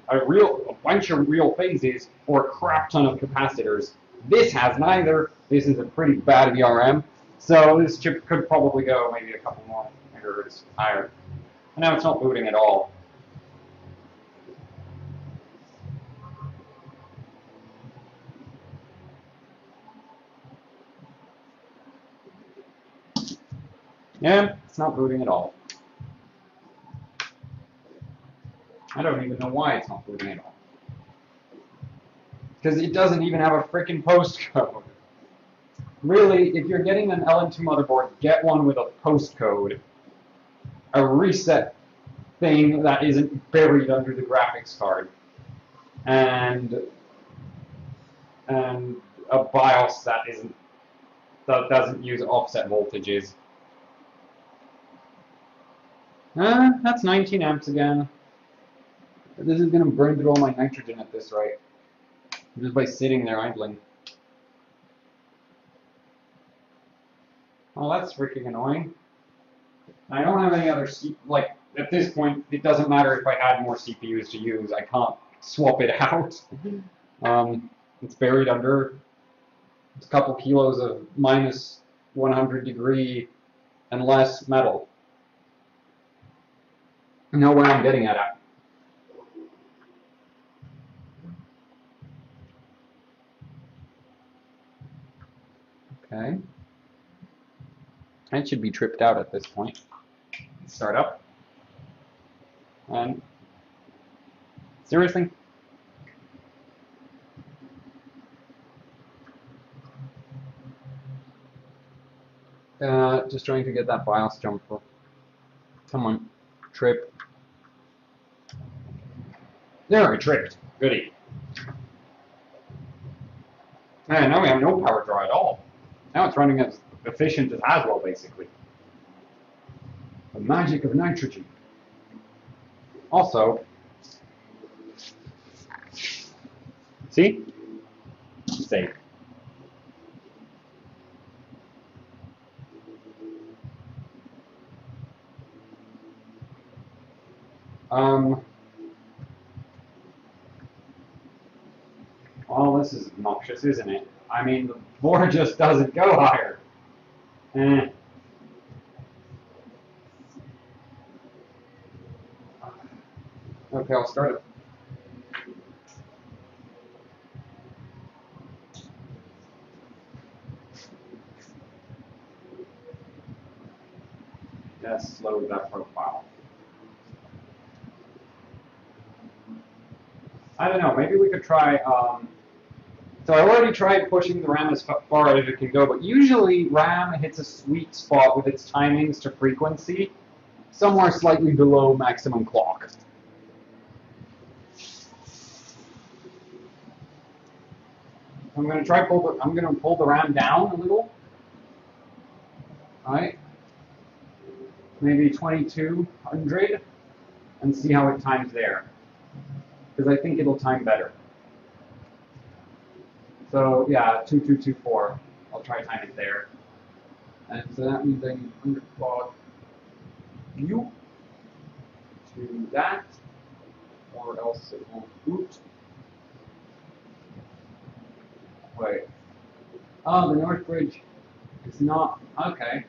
A bunch of real phases or a crap ton of capacitors. This has neither. This is a pretty bad VRM. So this chip could probably go maybe a couple more megahertz higher. And now it's not booting at all. Yeah, it's not booting at all. I don't even know why it's not booting at all. Because it doesn't even have a freaking postcode. Really, if you're getting an LN2 motherboard, get one with a postcode. A reset thing that isn't buried under the graphics card, and a BIOS that doesn't use offset voltages. That's 19 amps again. This is gonna burn through all my nitrogen at this rate, just by sitting there idling. Oh, that's freaking annoying. I don't have any other like at this point. It doesn't matter if I had more CPUs to use. I can't swap it out. It's buried under a couple kilos of minus 100 degree and less metal. You know where I'm getting at. Okay. It should be tripped out at this point. Start up. And seriously? Just trying to get that BIOS jumper. Come on. Trip. There, it tripped. Goody. And now we have no power draw at all. Now it's running as efficient as Haswell, basically. The magic of nitrogen. Also, see? Save. Well, this is obnoxious, isn't it? I mean, the board just doesn't go higher. Eh. Okay, I'll start it. Just load that profile. I don't know, maybe we could try, so I already tried pushing the RAM as far as it can go, but usually RAM hits a sweet spot with its timings to frequency, somewhere slightly below maximum clock. I'm going to pull the RAM down a little. All right. Maybe 2200 and see how it times there. Because I think it'll time better. So yeah, 2224. I'll try time it there. And so that means I need underclock U to that, or else it won't boot. Wait. Oh, the Northbridge is not, okay.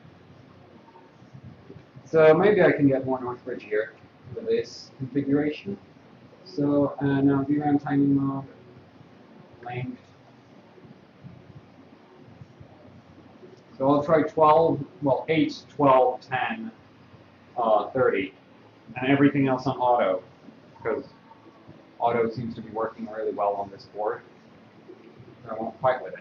So maybe I can get more Northbridge here for this configuration. So now VRAM timing mode, length. So I'll try 12, well 8, 12, 10, 30, and everything else on auto, because auto seems to be working really well on this board. So I won't fight with it.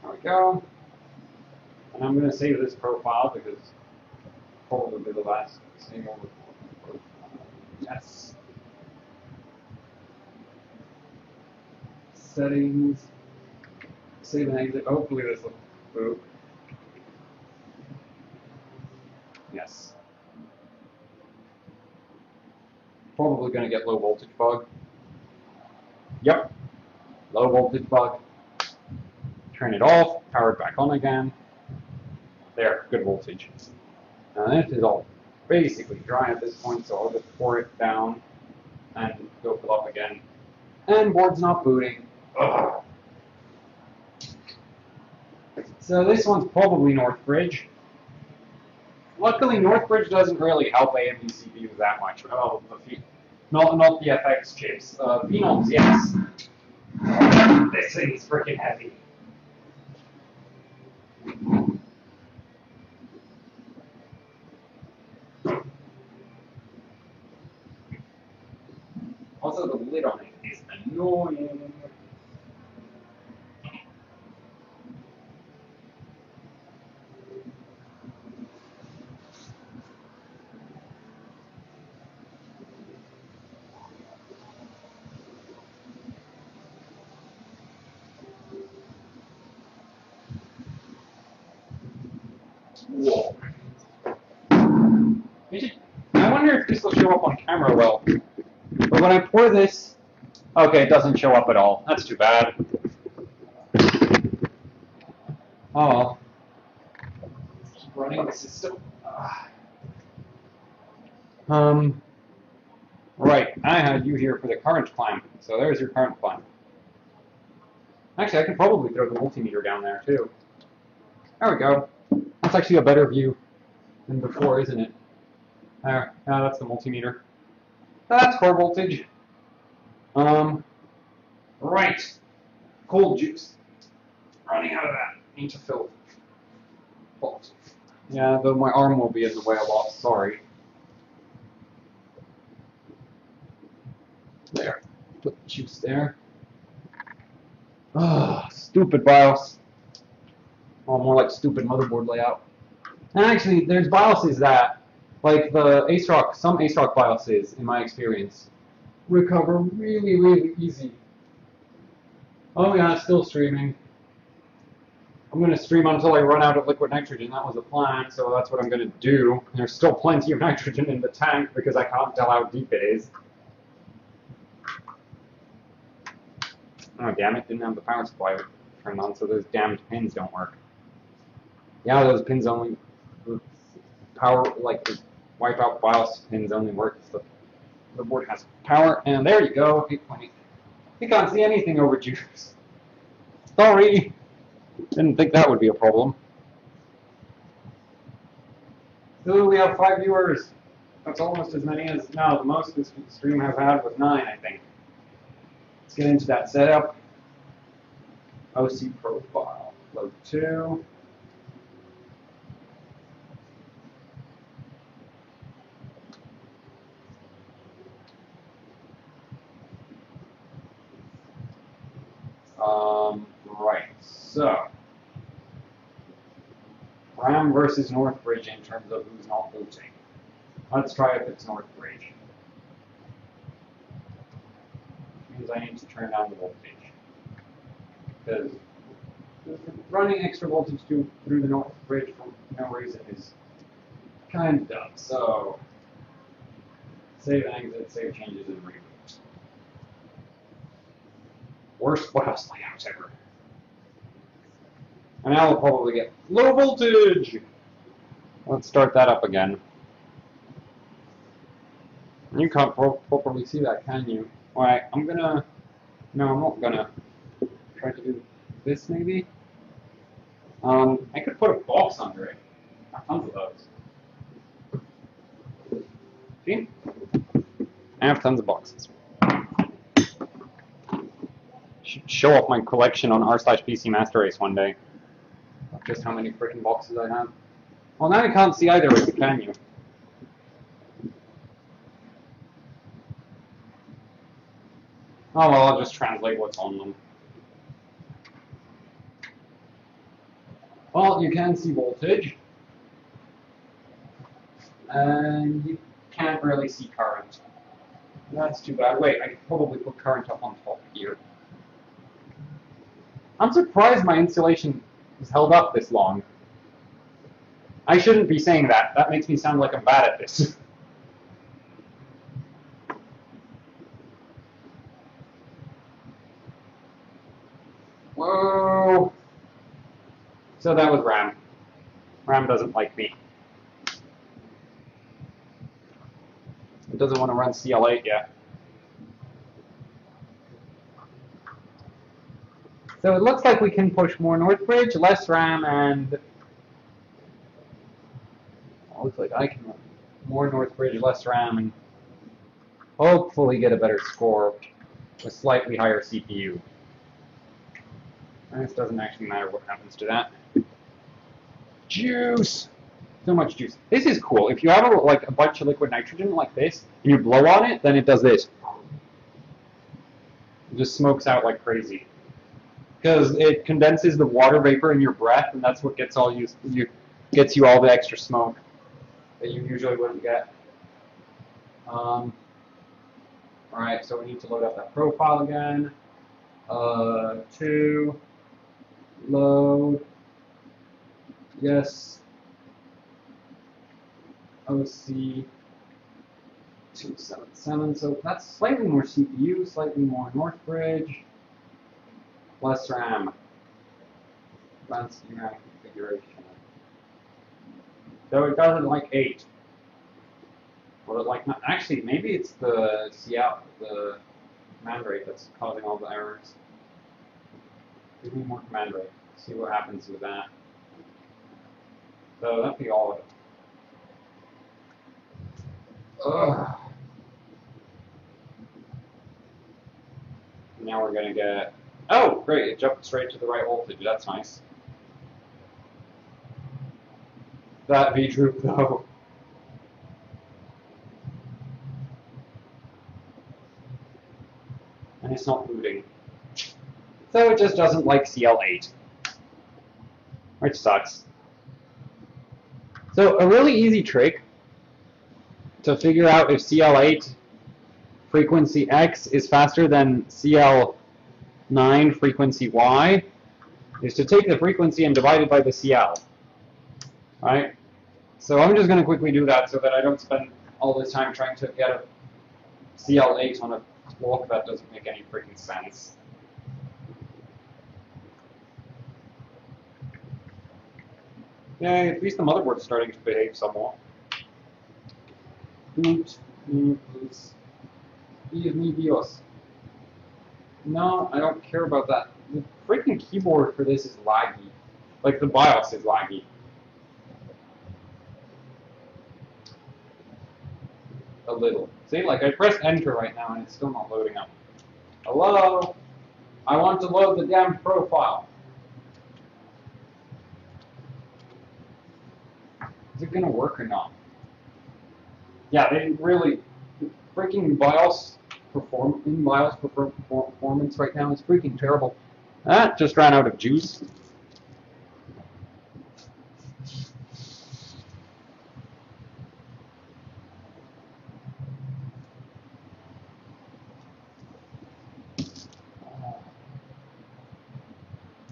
There we go. And I'm going to save this profile because probably the last same over. Yes. Settings. Save and exit. Hopefully this will boot. Yes. Probably going to get low voltage bug. Yep. Low voltage bug. Turn it off. Power it back on again. There. Good voltage. Now this is all basically dry at this point, so I'll just pour it down and go fill up again. And board's not booting. Ugh. So this one's probably Northbridge. Luckily, Northbridge doesn't really help AMD CPUs that much. Oh, not the FX chips. Phenoms, yes. This thing's freaking heavy. Also, the lid on it is annoying. Whoa. I wonder if this will show up on camera well. But when I pour this, okay, it doesn't show up at all. That's too bad. Oh well. Keep running the system. Right, I had you here for the current climb. So there's your current climb. Actually, I could probably throw the multimeter down there too. There we go. That's actually a better view than before, isn't it? There, yeah, that's the multimeter. That's core voltage. Right. Cold juice. Running out of that. Need to fill. Bolt. Yeah, though my arm will be in the way a lot, sorry. There. Put the juice there. Ah, stupid BIOS. Oh, more like stupid motherboard layout. And actually, there's BIOSes that, like the ASRock, some ASRock BIOSes, in my experience, recover really, really easy. Oh yeah, still streaming. I'm going to stream until I run out of liquid nitrogen. That was the plan, so that's what I'm going to do. There's still plenty of nitrogen in the tank because I can't tell how deep it is. Oh damn it, didn't have the power supply turned on, so those damned pins don't work. Yeah, those pins only power, like the wipeout BIOS pins only work if the board has power. And there you go, 8.8. You can't see anything over juice. Sorry, didn't think that would be a problem. So we have 5 viewers. That's almost as many as, no, the most this stream has had was 9, I think. Let's get into that setup. OC profile, load 2. Right, so Ram versus Northbridge in terms of who's not booting. Let's try if it's Northbridge. Which means I need to turn down the voltage. Because running extra voltage through the Northbridge for no reason is kind of dumb. So, save and exit, save changes, and reboot. Worst BIOS layout ever. And now we'll probably get low voltage! Let's start that up again. You can't properly see that, can you? Alright, I'm gonna... No, I'm not gonna. Try to do this, maybe? I could put a box under it. I have tons of those. See? I have tons of boxes. Should show off my collection on r/PC Master Race one day. Just how many freaking boxes I have. Well, now you can't see either of you, can you? Oh well, I'll just translate what's on them. Well, you can see voltage. And you can't really see current. That's too bad. Wait, I could probably put current up on top here. I'm surprised my insulation has held up this long. I shouldn't be saying that. That makes me sound like I'm bad at this. Whoa! So that was Ram. Ram doesn't like me. It doesn't want to run CL8 yet. So it looks like we can push more Northbridge, less RAM, and looks like I can run more Northbridge, less RAM, and hopefully get a better score with slightly higher CPU. And this doesn't actually matter what happens to that. Juice! So much juice. This is cool. If you have like a bunch of liquid nitrogen like this, and you blow on it, then it does this. It just smokes out like crazy. Because it condenses the water vapor in your breath, and that's what gets gets you all the extra smoke that you usually wouldn't get. All right, so we need to load up that profile again. 2, load, yes, OC 277. So that's slightly more CPU, slightly more Northbridge, less RAM. Advanced RAM configuration. So it doesn't like 8. Or like not, actually, maybe it's the CL, the command rate that's causing all the errors. Give me more command rate. See what happens with that. So that'd be all of it. Ugh. Now we're gonna get. Oh, great! It jumped straight to the right voltage. That's nice. That V droop though. And it's not booting. So it just doesn't like CL8. Which sucks. So a really easy trick to figure out if CL8 frequency X is faster than CL9 frequency Y is to take the frequency and divide it by the CL. Right? So I'm just going to quickly do that so that I don't spend all this time trying to get a CL8 on a clock that doesn't make any freaking sense. Yay, at least the motherboard's starting to behave somewhat. Please. Give me Dios. No, I don't care about that. The freaking keyboard for this is laggy. Like, the BIOS is laggy. A little. See, like, I press enter right now and it's still not loading up. Hello? I want to load the damn profile. Is it gonna work or not? Yeah, they really, freaking BIOS performance right now is freaking terrible. That just ran out of juice.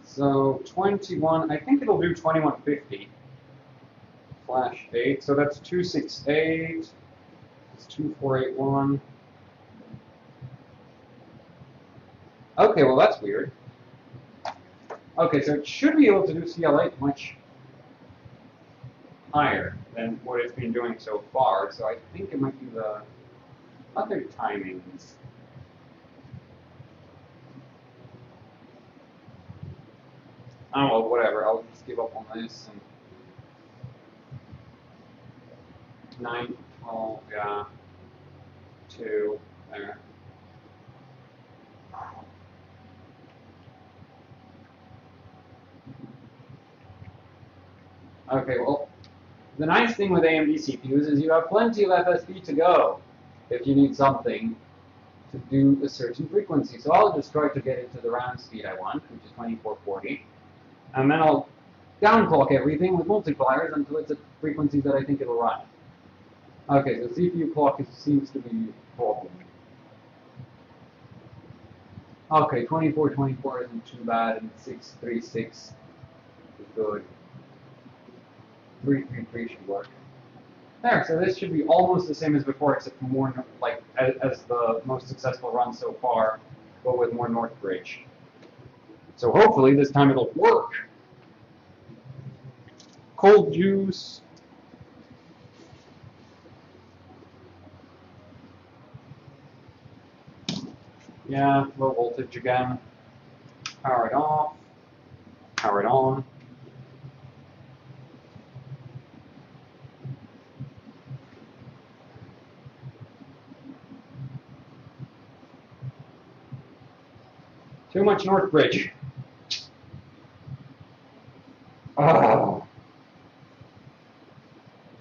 So 21, I think it'll do 2150. Flash 8, so that's 268, it's 2481. Okay, well that's weird. Okay, so it should be able to do CL8 much higher than what it's been doing so far, so I think it might be the other timings. Oh well, whatever, I'll just give up on this. And 9, 12, yeah, 2, there. Okay, well, the nice thing with AMD CPUs is you have plenty of FSD to go if you need something to do a certain frequency. So I'll just try to get it to the round speed I want, which is 2440, and then I'll downclock everything with multipliers until it's at frequencies that I think it'll run. Okay, so CPU clock seems to be a problem. Okay, 2424 isn't too bad, and 636 is good. 333 should work. There, so this should be almost the same as before, except for more, like, as the most successful run so far, but with more Northbridge. So hopefully this time it'll work. Cold juice. Yeah, low voltage again. Power it off. Power it on. Too much Northbridge. Oh.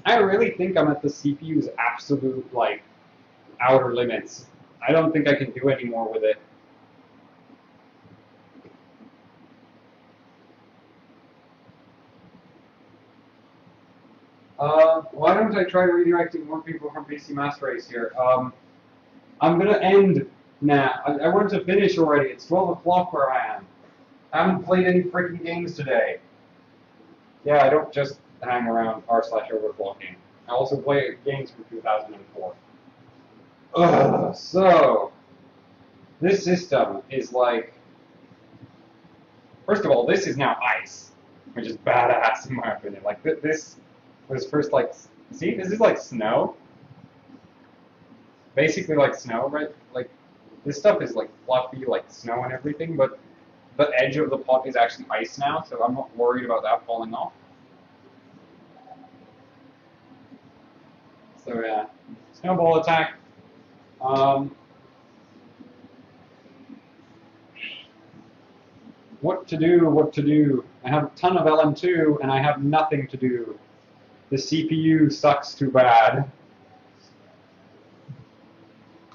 I really think I'm at the CPU's absolute, like, outer limits. I don't think I can do any more with it. Why don't I try redirecting more people from PC Master Race here? I'm gonna end now. I wanted to finish already. It's 12 o'clock where I am. I haven't played any freaking games today. Yeah, I don't just hang around r/overclocking. I also play games from 2004. Ugh, so, this system is like, first of all, this is now ice, which is badass in my opinion. Like, this was first like, see, this is like snow. Basically like snow, right? Like, this stuff is like fluffy, like snow and everything, but the edge of the pot is actually ice now, so I'm not worried about that falling off. So yeah, snowball attack. What to do, what to do? I have a ton of LM2 and I have nothing to do. The CPU sucks too bad.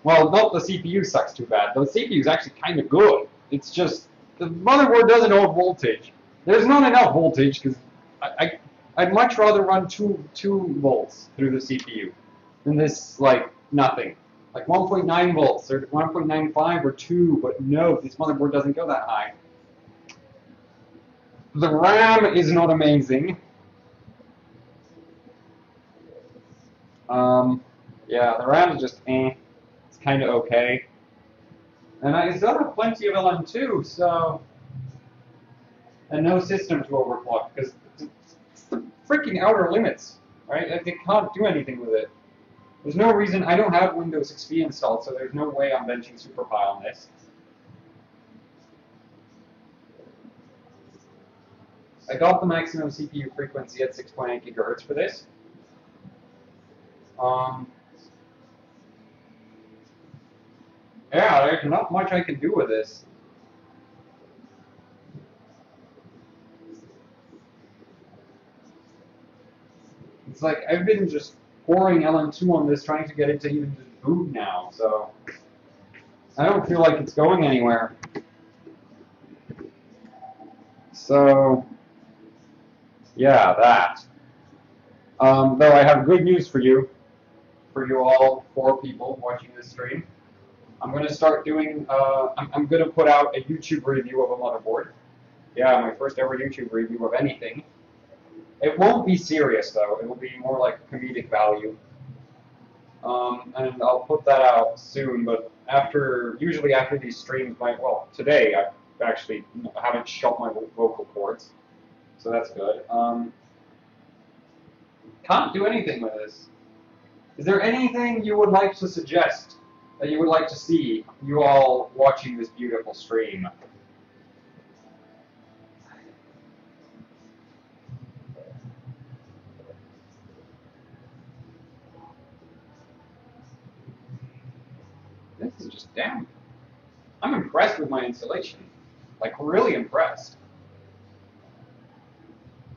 Well, not the CPU sucks too bad. The CPU is actually kind of good. It's just the motherboard doesn't hold voltage. There's not enough voltage because I'd much rather run 2 volts through the CPU than this like nothing. Like 1.9 volts or 1.95 or 2, but no, this motherboard doesn't go that high. The RAM is not amazing. Yeah, the RAM is just eh. It's kind of okay. And I still have plenty of LM2, so... And no system to overclock, because it's the freaking outer limits, right? Like, they can't do anything with it. There's no reason, I don't have Windows XP installed, so there's no way I'm benching SuperPi on this. I got the maximum CPU frequency at 6.8 gigahertz for this. Yeah, there's not much I can do with this. It's like I've been just pouring LM2 on this, trying to get it to even just boot now, so I don't feel like it's going anywhere. So, yeah, that. Though I have good news for you all 4 people watching this stream. I'm going to start doing, I'm going to put out a YouTube review of a motherboard. Yeah, my first ever YouTube review of anything. It won't be serious, though. It will be more like comedic value. And I'll put that out soon, but usually after these streams, well, today I actually haven't shot my vocal cords, so that's good. Can't do anything with this. Is there anything you would like to suggest that you would like to see, you all watching this beautiful stream? This is just damp. I'm impressed with my installation. Like, really impressed.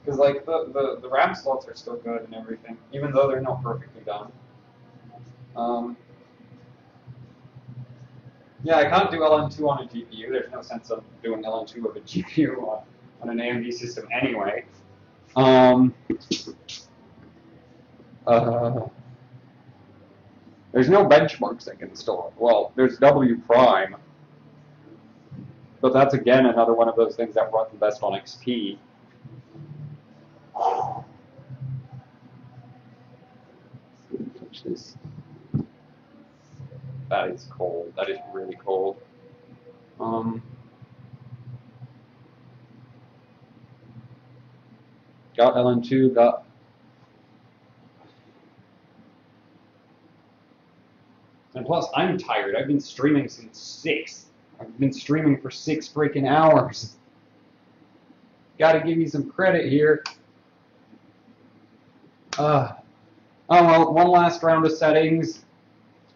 Because, like, the RAM slots are still good and everything, even though they're not perfectly done. Yeah, I can't do LM2 on a GPU. There's no sense of doing LM2 of a GPU on an AMD system anyway. There's no benchmarks I can install. Well, there's W Prime, but that's again another one of those things that runs best on XP. Touch this. That is cold. That is really cold. Got LN2, got... And plus, I'm tired. I've been streaming since 6. I've been streaming for 6 freaking hours. Gotta give me some credit here. Oh well, one last round of settings.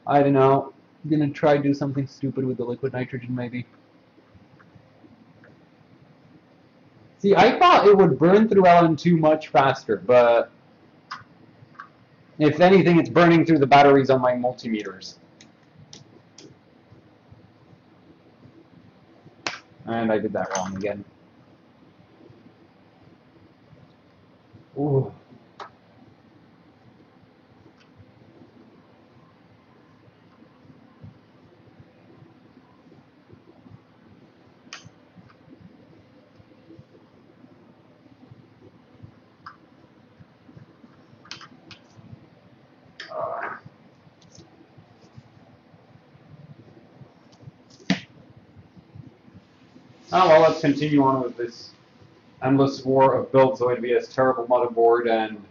I don't know. I'm gonna try to do something stupid with the liquid nitrogen, maybe. See, I thought it would burn through LN2 much faster, but if anything, it's burning through the batteries on my multimeters. And I did that wrong again. Ooh. Oh well, let's continue on with this endless war of build Zoid vs terrible motherboard and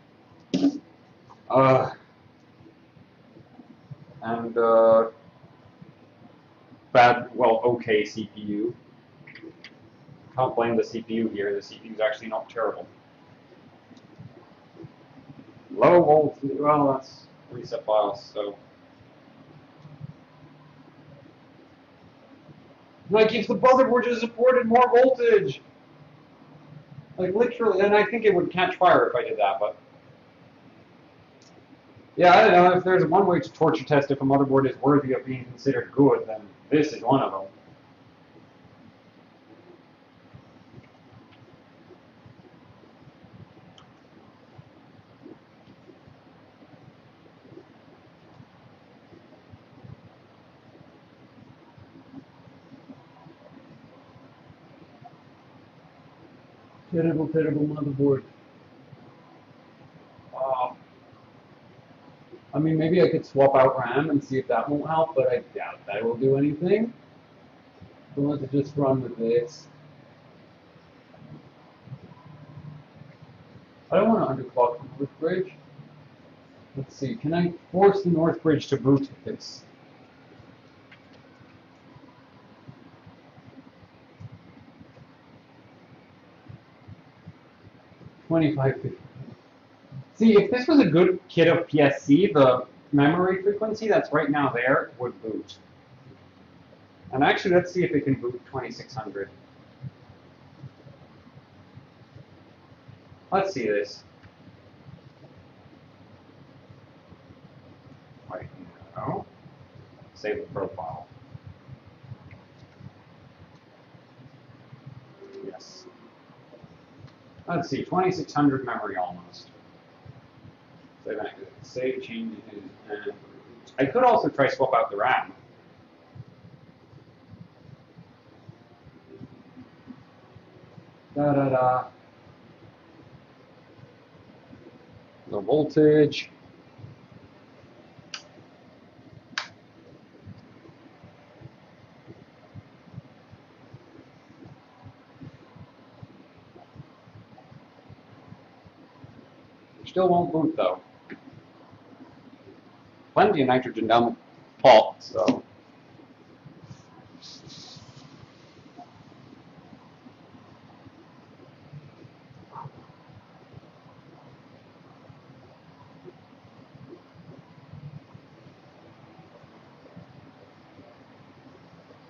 bad, well, okay CPU. Can't blame the CPU here. The CPU is actually not terrible. Low voltage. Well, that's reset BIOS. So, like, if the motherboard just supported more voltage, like literally, then I think it would catch fire if I did that. But yeah, I don't know. If there's one way to torture test if a motherboard is worthy of being considered good, then this is one of them. Terrible, terrible motherboard. I mean, maybe I could swap out RAM and see if that won't help, but I doubt that will do anything. I want to just run with this. I don't want to underclock the North Bridge. Let's see, can I force the North Bridge to boot this? $25.50. See, if this was a good kit of PSC, the memory frequency that's right now there would boot. And actually, let's see if it can boot 2600. Let's see this. Wait, no. Save the profile. Yes. Let's see, 2600 memory almost. Save changes, and I could also try swap out the RAM. The voltage. Still won't boot though. Plenty of nitrogen down the pot, so.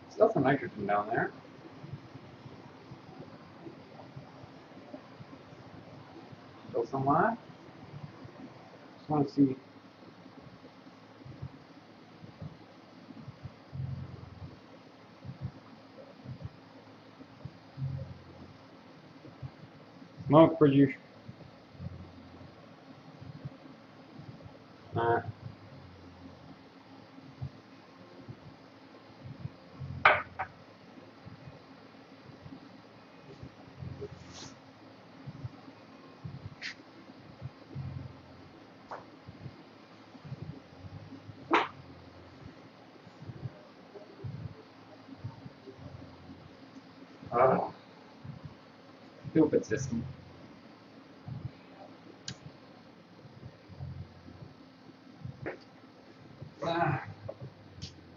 Still some nitrogen down there. Still some left. Just want to see. Smoke produce. Stupid system. I'm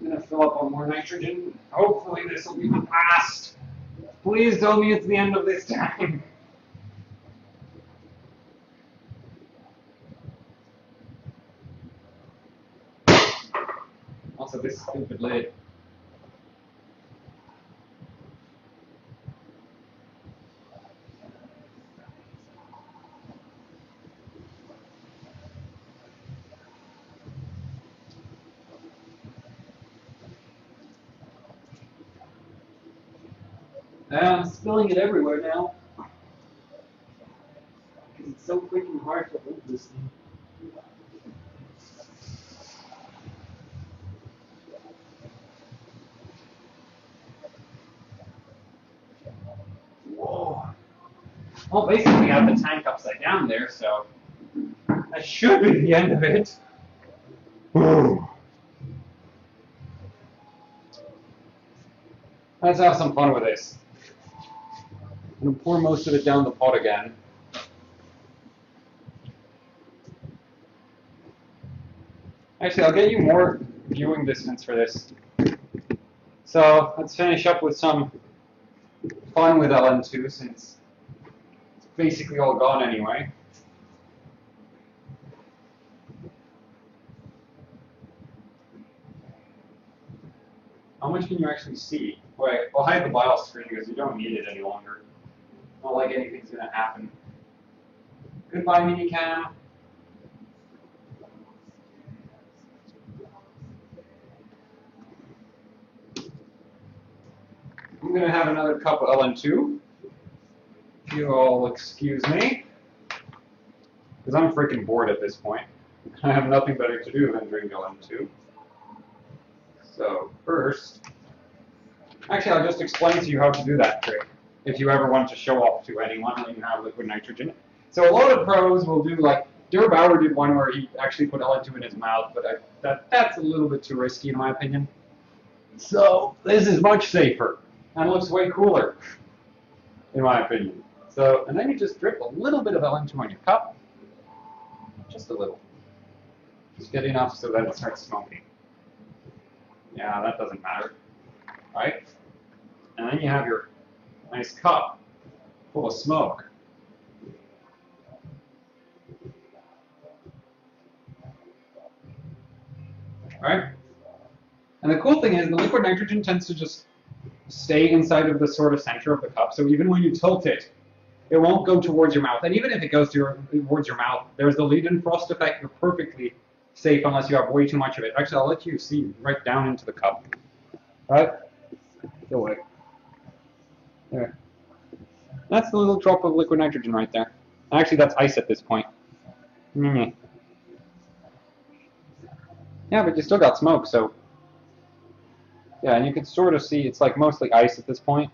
gonna fill up on more nitrogen. Hopefully this will be the last. Please tell me it's the end of this time. Also, this stupid lid. I'm spilling it everywhere now. Because it's so freaking hard to hold this thing. Whoa. Well, basically I have the tank upside down there, so that should be the end of it. Let's have some fun with this. I'm gonna pour most of it down the pot again. Actually, I'll get you more viewing distance for this. So let's finish up with some fun with LN2 since it's basically all gone anyway. How much can you actually see? Wait, I'll hide the BIOS screen because you don't need it any longer. Not like anything's gonna happen. Goodbye, minicam. I'm gonna have another cup of LN2. If you all excuse me, because I'm freaking bored at this point. I have nothing better to do than drink LN2. So first, actually I'll just explain to you how to do that trick if you ever want to show off to anyone when you have liquid nitrogen. So a lot of pros will do like, Dur Bauer did one where he actually put LN2 in his mouth, but that's a little bit too risky in my opinion. So this is much safer and looks way cooler in my opinion. So, and then you just drip a little bit of LN2 on your cup, just a little. Just get enough so that it starts smoking. Yeah, that doesn't matter, right? And then you have your nice cup full of smoke. Right? And the cool thing is the liquid nitrogen tends to just stay inside of the sort of center of the cup, so even when you tilt it, it won't go towards your mouth. And even if it goes towards your mouth, there's the lead-in frost effect. You're perfectly safe unless you have way too much of it. Actually, I'll let you see right down into the cup. Right? Go away. There. That's the little drop of liquid nitrogen right there. Actually, that's ice at this point. Yeah, but you still got smoke, so... Yeah, and you can sort of see it's like mostly ice at this point.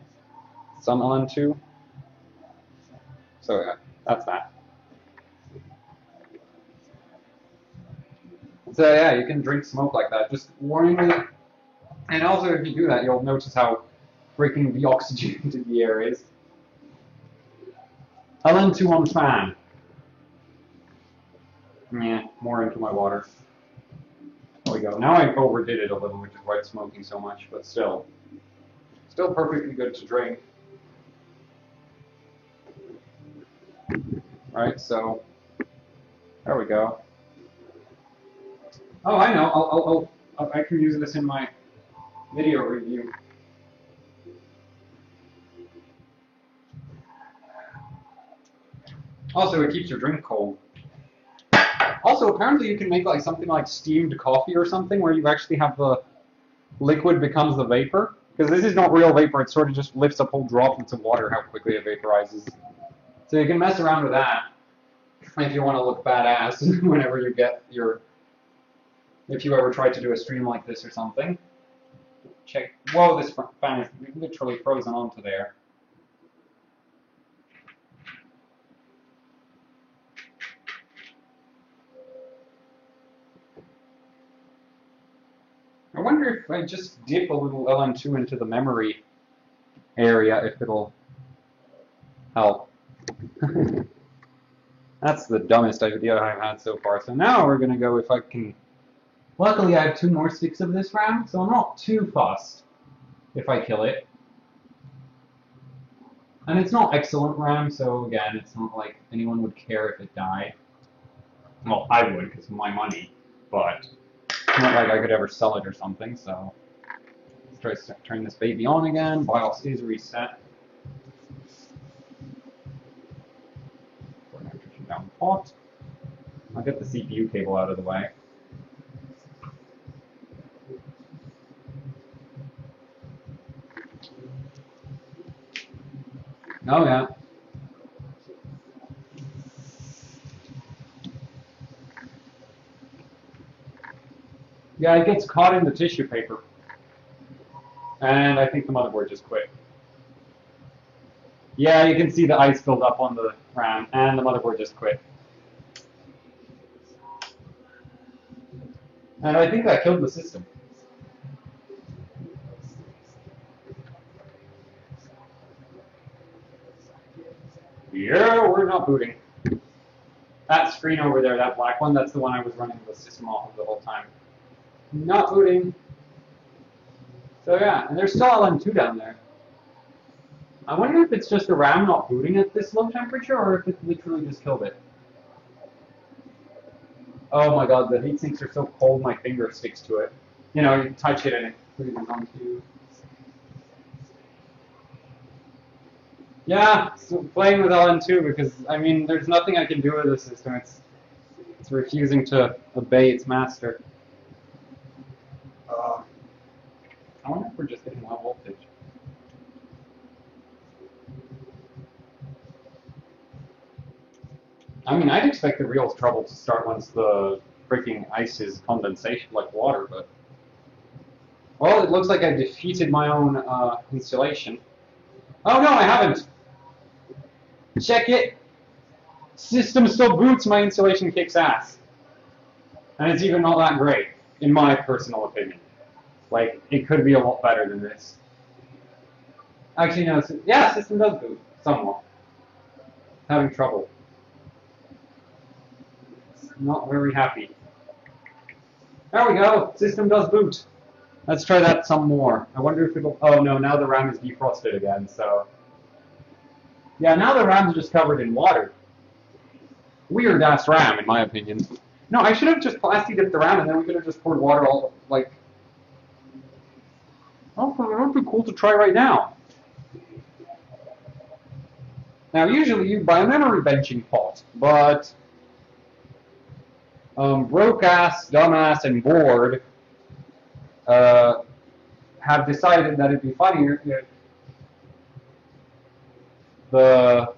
Some LN2. So yeah, that's that. So yeah, you can drink smoke like that, just warmly. And also if you do that, you'll notice how freaking deoxygenated the air is. LN2 on fan. Yeah, more into my water. There we go. Now I overdid it a little, which is why it's smoking so much, but still perfectly good to drink. Right, so there we go. Oh, I know. I can use this in my video review. Also, it keeps your drink cold. Also, apparently you can make like something like steamed coffee or something where you actually have the liquid becomes the vapor. Because this is not real vapor, it sort of just lifts up whole droplets of water how quickly it vaporizes. So you can mess around with that if you want to look badass whenever you get your... If you ever try to do a stream like this or something. Check... Whoa, this fan is literally frozen onto there. I wonder if I just dip a little LN2 into the memory area, if it'll help. That's the dumbest idea I've had so far. So now we're going to go if I can... Luckily I have 2 more sticks of this RAM, so I'm not too fussed if I kill it. And it's not excellent RAM, so again, it's not like anyone would care if it died. Well, I would, because of my money, but... It's not like I could ever sell it or something, so let's try to turn this baby on again. BIOS is reset. Pour nitrogen down the pot. I'll get the CPU cable out of the way. Oh yeah. Yeah, it gets caught in the tissue paper. And I think the motherboard just quit. Yeah, you can see the ice build up on the RAM, and the motherboard just quit. And I think that killed the system. Yeah, we're not booting. That screen over there, that black one, that's the one I was running the system off of the whole time. Not booting. So yeah, and there's still LN2 down there. I wonder if it's just the RAM not booting at this low temperature, or if it literally just killed it. Oh my god, the heat sinks are so cold my finger sticks to it. You know, you touch it and it freezes onto you. Yeah, so playing with LN2 because, I mean, there's nothing I can do with the system. It's refusing to obey its master. I wonder if we're just getting low voltage. I mean, I'd expect the real trouble to start once the freaking ice is condensation like water, but... Well, it looks like I defeated my own installation. Oh no, I haven't! Check it! System still boots, my installation kicks ass. And it's even not that great, in my personal opinion. Like, it could be a lot better than this. Actually, no, yeah, system does boot, somewhat. Having trouble. Not very happy. There we go, system does boot. Let's try that some more. I wonder if it'll, oh no, now the RAM is defrosted again, so. Yeah, now the RAM's just covered in water. Weird ass RAM, in my opinion. No, I should have just plastic dipped the RAM and then we could have just poured water all, like. Oh, that would be cool to try right now. Now, usually you buy a memory benching pot, but broke ass, dumbass, and bored have decided that it'd be funnier if the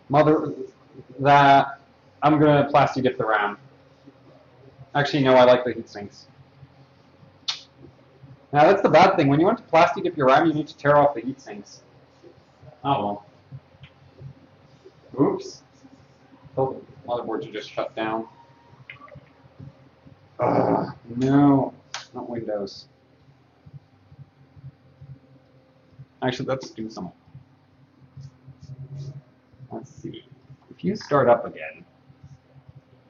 mother that I'm gonna plastic dip the RAM. Actually, no, I like the heat sinks. Now that's the bad thing. When you want to plastic dip your RAM, you need to tear off the heat sinks. Oh well. Oops. Oh, the motherboard should just shut down. No, not Windows. Actually, let's do some. Let's see. If you start up again,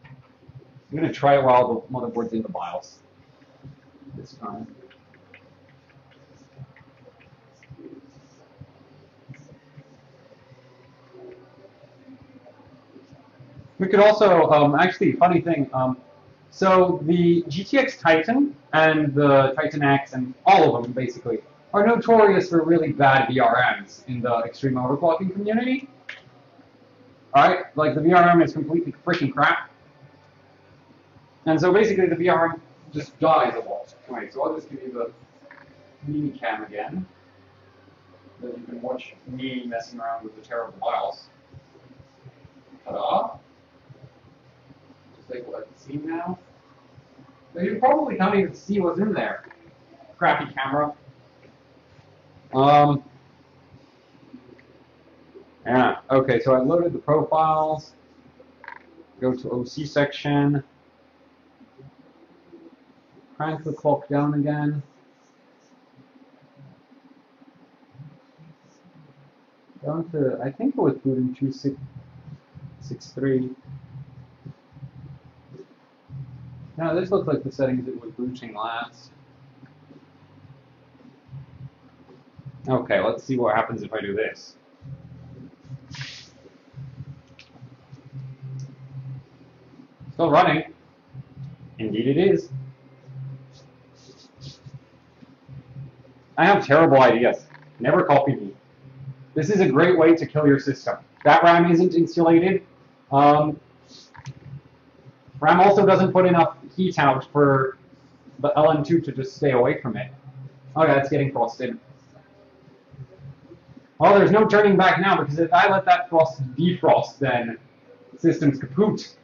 I'm going to try it while the motherboard's in the BIOS this time. We could also, actually, funny thing, so the GTX Titan and the Titan X and all of them, basically, are notorious for really bad VRMs in the extreme overclocking community. Alright, like the VRM is completely freaking crap. And so basically the VRM just dies a lot. Anyway, so I'll just give you the mini cam again. So you can watch me messing around with the terrible BIOS. Ta-da! Disable that scene now. So you probably can't even see what's in there. Crappy camera. Yeah, okay, so I loaded the profiles. Go to OC section. Crank the clock down again. Down to, I think it was booting 2663. Now this looks like the settings it was booting last. Okay, let's see what happens if I do this. Still running. Indeed it is. I have terrible ideas. Never copy me. This is a great way to kill your system. That RAM isn't insulated. RAM also doesn't put enough heat out for the LN2 to just stay away from it. Oh yeah, it's getting frosted. Well, there's no turning back now because if I let that frost defrost, then the system's kaput.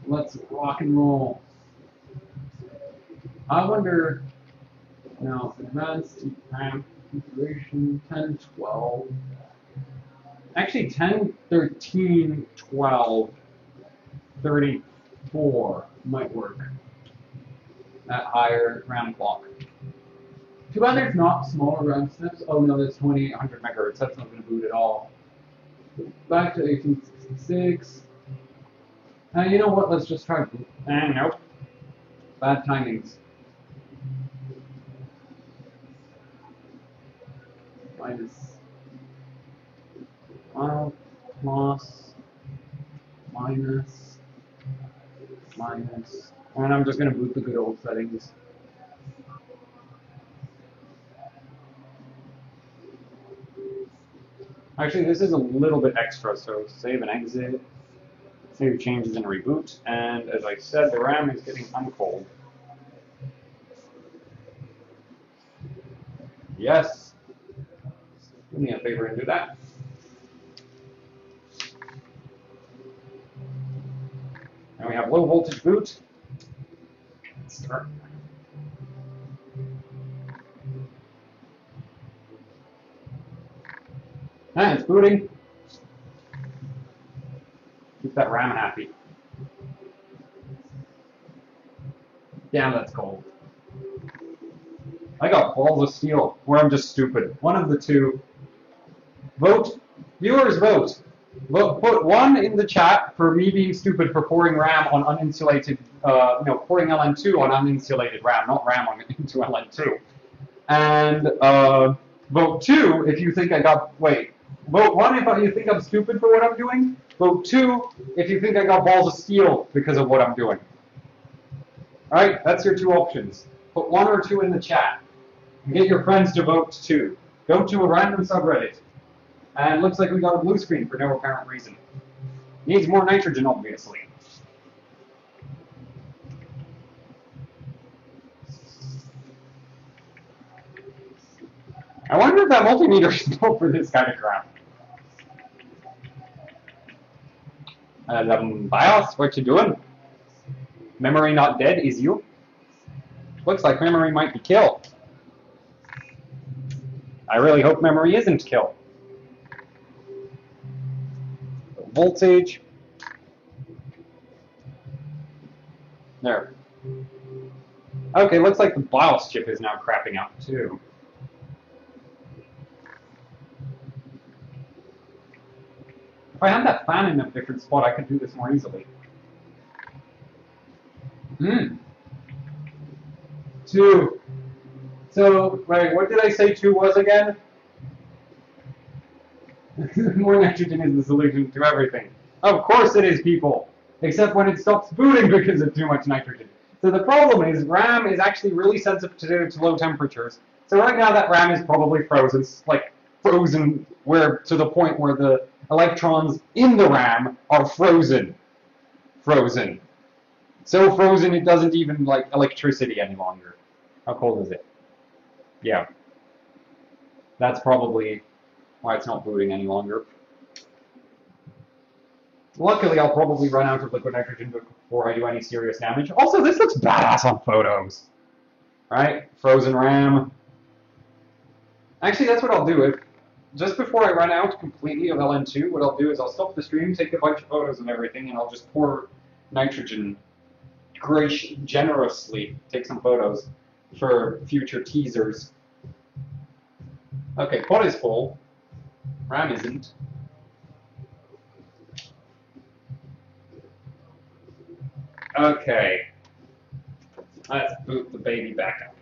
Let's rock and roll. I wonder, now, advanced RAM configuration 1012. Actually, 10, 13, 12, 34 might work at higher RAM clock. Too bad there's not smaller RAM snips. Oh no, that's 2800 megahertz. That's not going to boot at all. Back to 1866. You know what? Let's just try boot. Nope. Bad timings. Minus 12 plus minus minus. And I'm just going to boot the good old settings. Actually, this is a little bit extra, so save and exit, save changes and reboot, and as I said, the RAM is getting uncold. Yes. Do me a favor and do that. And we have low voltage boot. Let's start. Ah, it's booting. Keep that RAM happy. Damn, that's cold. I got balls of steel, or I'm just stupid. One of the two. Vote. Viewers, vote. Put one in the chat for me being stupid for pouring RAM on uninsulated, pouring LN2 on uninsulated RAM, not RAM into LN2. And vote 2 if you think I got, vote 1 if you think I'm stupid for what I'm doing. Vote 2 if you think I got balls of steel because of what I'm doing. Alright, that's your 2 options. Put 1 or 2 in the chat. And get your friends to vote too. Go to a random subreddit. And it looks like we got a blue screen for no apparent reason. Needs more nitrogen, obviously. I wonder if that multimeter is built for this kind of crap. BIOS, what you doing? Memory not dead, is you? Looks like memory might be killed. I really hope memory isn't killed. Voltage. There. Okay, looks like the BIOS chip is now crapping out too. If I had that fan in a different spot, I could do this more easily. 2. So, right, what did I say 2 was again? More nitrogen is the solution to everything. Of course it is, people. Except when it stops booting because of too much nitrogen. So the problem is RAM is actually really sensitive to low temperatures. So right now that RAM is probably frozen, like frozen to the point where the electrons in the RAM are frozen. Frozen. So frozen it doesn't even like electricity any longer. How cold is it? Yeah. That's probably why it's not booting any longer. Luckily, I'll probably run out of liquid nitrogen before I do any serious damage. Also, this looks badass on photos. Right? Frozen RAM. Actually, that's what I'll do. Just before I run out completely of LN2, what I'll do is I'll stop the stream, take a bunch of photos and everything, and I'll just pour nitrogen generously, take some photos for future teasers. Okay, pod is full. RAM isn't. Okay. Let's boot the baby back up.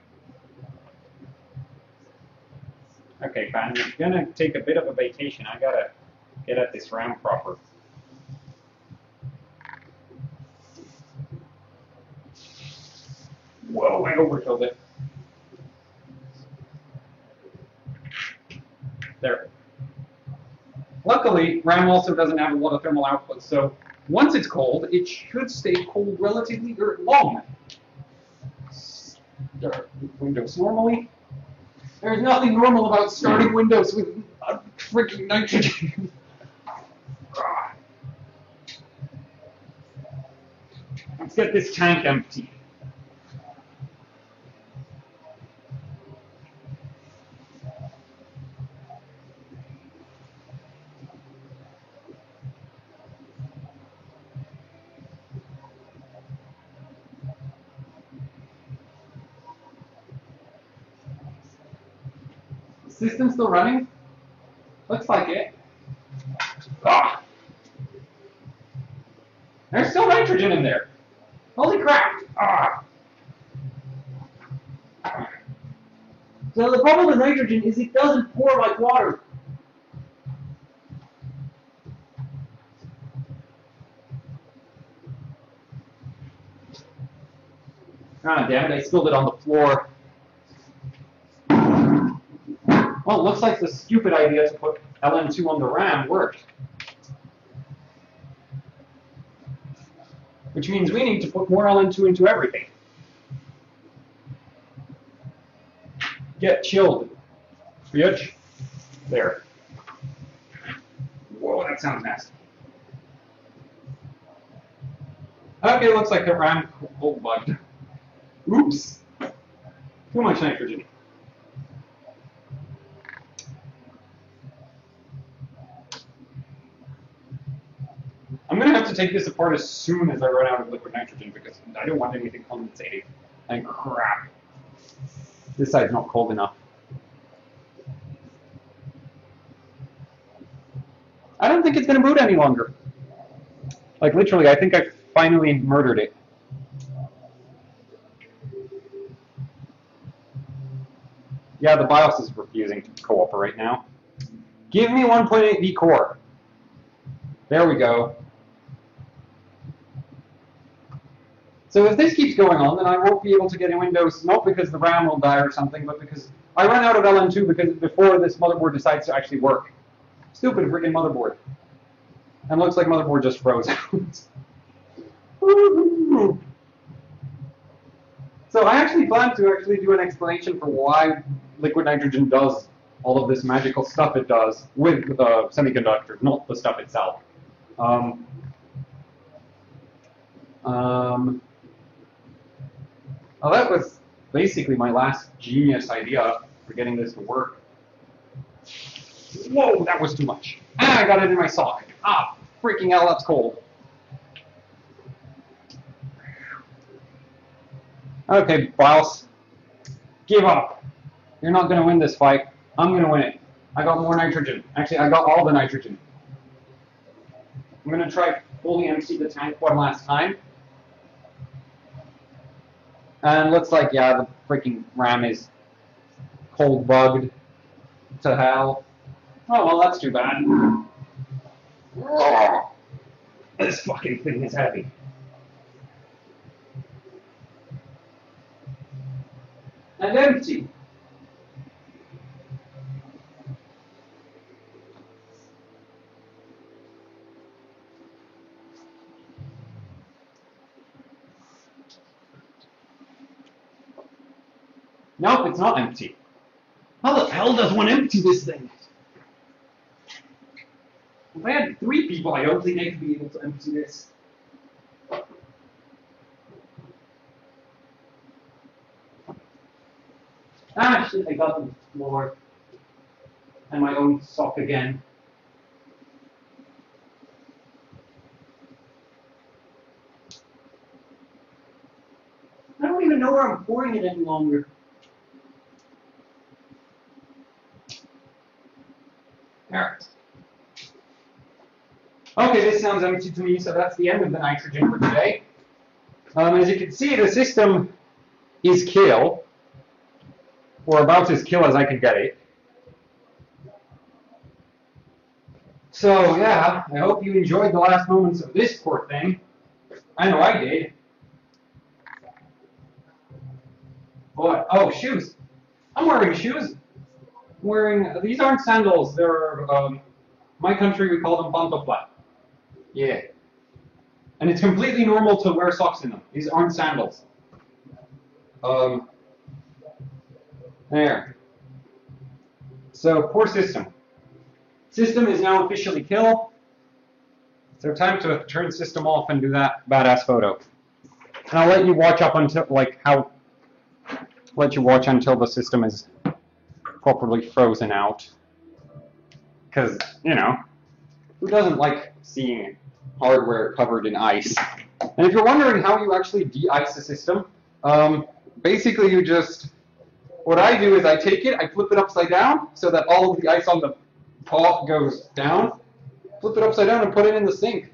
Okay, fine. I'm gonna take a bit of a vacation. I gotta get at this RAM proper. Whoa, I overkilled it. There. Luckily, RAM also doesn't have a lot of thermal output, so once it's cold, it should stay cold relatively long. Start Windows normally. There's nothing normal about starting Windows with freaking nitrogen. Let's get this tank empty. System still running? Looks like it. Ah! There's still nitrogen in there. Holy crap! Ah! So the problem with nitrogen is it doesn't pour like water. Ah, damn it, I spilled it on the floor. Well, it looks like the stupid idea to put LN2 on the RAM worked. Which means we need to put more LN2 into everything. Get chilled. Bitch. There. Whoa, that sounds nasty. Okay, looks like the RAM cold bugged. Oops. Too much nitrogen. I'm going to have to take this apart as soon as I run out of liquid nitrogen because I don't want anything condensating. And crap. This side's not cold enough. I don't think it's going to boot any longer. Like literally, I think I finally murdered it. Yeah, the BIOS is refusing to cooperate now. Give me 1.8V core. There we go. So if this keeps going on, then I won't be able to get in Windows, not because the RAM will die or something, but because I run out of LN2 because before this motherboard decides to actually work. Stupid freaking motherboard. And looks like motherboard just froze out. So I actually plan to actually do an explanation for why liquid nitrogen does all of this magical stuff it does with semiconductors, not the stuff itself. Well, that was basically my last genius idea for getting this to work. Whoa, that was too much. Ah, I got it in my sock. Ah, freaking hell, that's cold. Okay, BIOS, give up. You're not going to win this fight. I'm going to win it. I got more nitrogen. Actually, I got all the nitrogen. I'm going to try fully empty the tank one last time. And looks like, yeah, the freaking RAM is cold bugged to hell. Oh, well, that's too bad. Oh, this fucking thing is heavy. And empty. Nope, it's not empty. How the hell does one empty this thing? If I had 3 people, I don't think I'd be able to empty this. Ah, shit, I got the floor. And my own sock again. I don't even know where I'm pouring it any longer. Alright. Okay, this sounds empty to me, so that's the end of the nitrogen for today. As you can see, the system is kill, or about as kill as I can get it. So, yeah, I hope you enjoyed the last moments of this poor thing. I know I did. What? Oh, shoes. I'm wearing shoes. These aren't sandals, they're, my country we call them pantofla. Yeah. And it's completely normal to wear socks in them. These aren't sandals. There. So, poor system. System is now officially kill. So time to turn system off and do that badass photo. And I'll let you watch up until, let you watch until the system is properly frozen out. Because, you know, who doesn't like seeing hardware covered in ice? And if you're wondering how you actually de-ice a system, basically you just what I do is I take it, I flip it upside down so that all of the ice on the pot goes down. Flip it upside down and put it in the sink.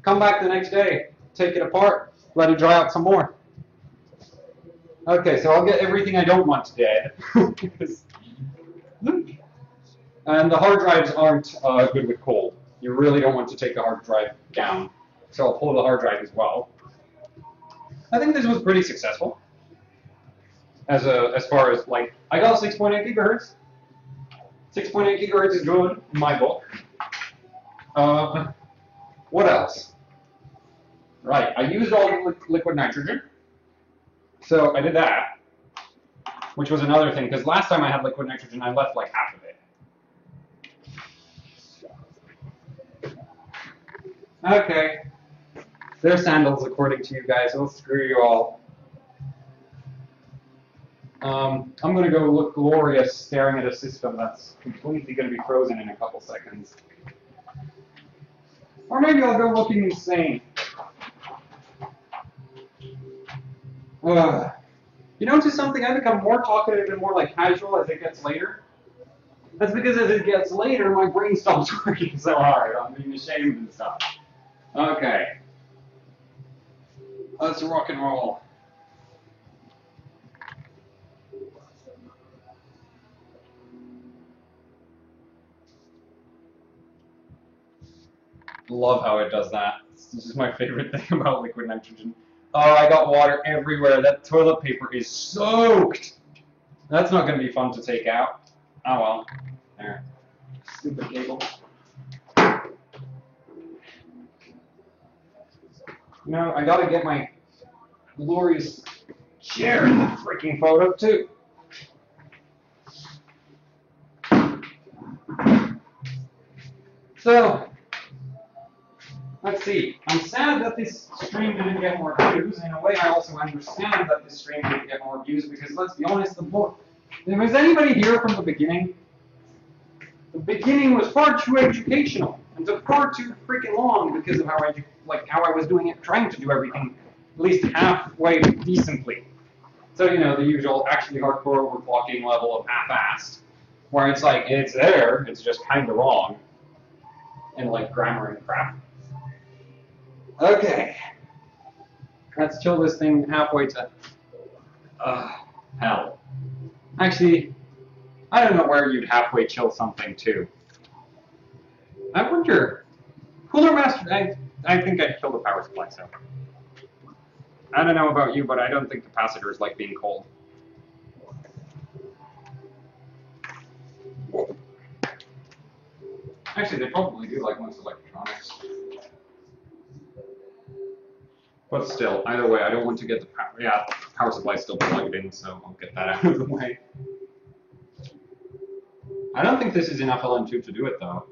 Come back the next day, take it apart, let it dry out some more. Okay, so I'll get everything I don't want dead. And the hard drives aren't good with cold. You really don't want to take the hard drive down. So I'll pull the hard drive as well. I think this was pretty successful. As far as, like, I got 6.8 gigahertz. 6.8 gigahertz is good in my book. What else? Right, I used all the liquid nitrogen. So I did that, which was another thing, because last time I had liquid nitrogen, I left like half of it. Okay. They're sandals, according to you guys, so screw you all. I'm going to go look glorious staring at a system that's completely going to be frozen in a couple seconds. Or maybe I'll go looking insane. You notice something? I become more talkative and more like casual as it gets later. That's because as it gets later, my brain stops working so hard. I'm being ashamed and stuff. Okay. Let's rock and roll. Love how it does that. This is my favorite thing about liquid nitrogen. Oh, I got water everywhere. That toilet paper is soaked. That's not going to be fun to take out. Oh well. There. Stupid cable. No, I gotta get my glorious chair in the freaking photo too. So, let's see. I'm sad that this stream didn't get more views. In a way, I also understand that this stream didn't get more views because, let's be honest, was anybody here from the beginning? The beginning was far too educational and took far too freaking long because of how I was doing it, trying to do everything at least halfway decently. So, you know, the usual actually hardcore overclocking level of half-assed, where it's like, it's there, it's just kind of wrong, and like grammar and crap. Okay, let's chill this thing halfway to hell. Actually, I don't know where you'd halfway chill something to. I wonder. Cooler Master, I think I'd kill the power supply, so. I don't know about you, but I don't think capacitors like being cold. Actually, they probably do like most electronics. But still, either way, I don't want to get the power. Yeah, power supply is still plugged in, so I'll get that out of the way. I don't think this is enough LN2 to do it, though.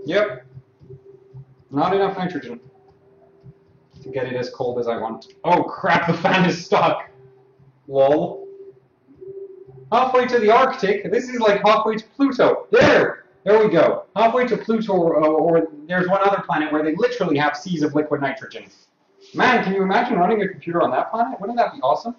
Yep. Not enough nitrogen to get it as cold as I want. Oh crap, the fan is stuck. Lol. Halfway to the Arctic. This is like halfway to Pluto. There we go. Halfway to Pluto, or there's one other planet where they literally have seas of liquid nitrogen. Man, can you imagine running a computer on that planet? Wouldn't that be awesome?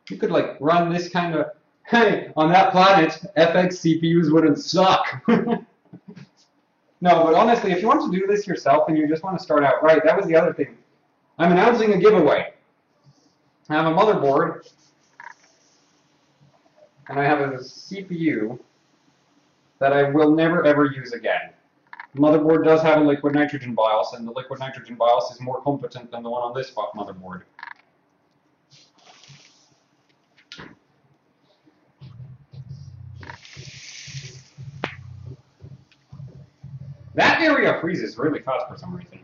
You could like run this kind of, hey, on that planet, FX CPUs wouldn't suck. No, but honestly, if you want to do this yourself and you just want to start out right, that was the other thing. I'm announcing a giveaway. I have a motherboard, and I have a CPU that I will never ever use again. The motherboard does have a liquid nitrogen BIOS, and the liquid nitrogen BIOS is more competent than the one on this motherboard. That area freezes really fast for some reason.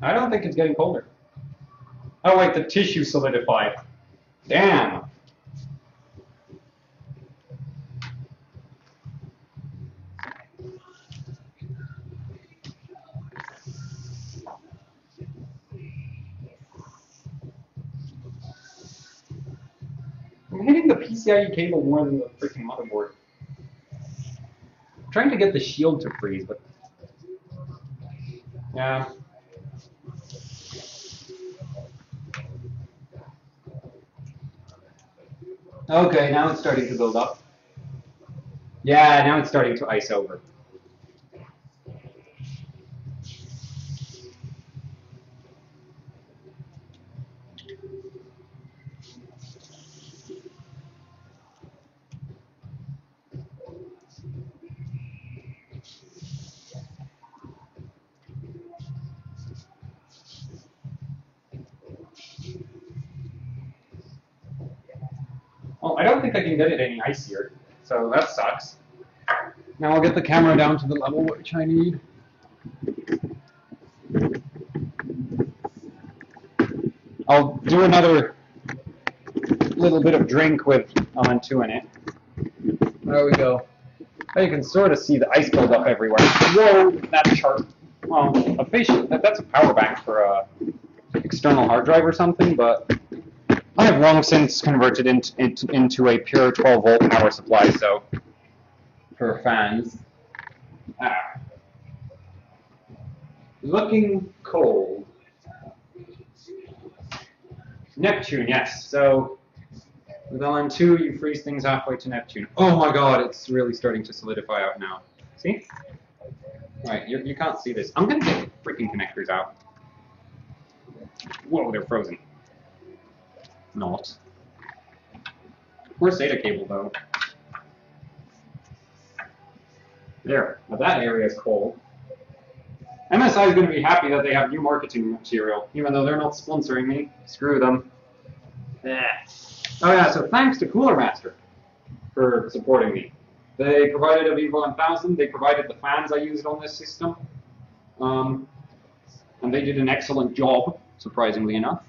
I don't think it's getting colder. Oh wait, the tissue solidified. Damn. PCIe cable more than the freaking motherboard. I'm trying to get the shield to freeze, but yeah. Okay, now it's starting to build up. Yeah, now it's starting to ice over. Well, I don't think I can get it any icier, so that sucks. Now I'll get the camera down to the level which I need. I'll do another little bit of drink with LN2 in it. There we go. Now you can sort of see the ice build up everywhere. Whoa, that chart. Well, that's a power bank for a external hard drive or something, but I have long since converted into a pure 12-volt power supply, so for fans. Looking cold. Neptune, yes. So with LN2, you freeze things halfway to Neptune. Oh my god, it's really starting to solidify out now. See? Right, you can't see this. I'm gonna get the freaking connectors out. Whoa, they're frozen. Not. Poor SATA cable, though. There, now that area is cold. MSI is going to be happy that they have new marketing material, even though they're not sponsoring me. Screw them. Oh yeah, so thanks to Cooler Master for supporting me. They provided a Vivo 1000, they provided the fans I used on this system, and they did an excellent job, surprisingly enough.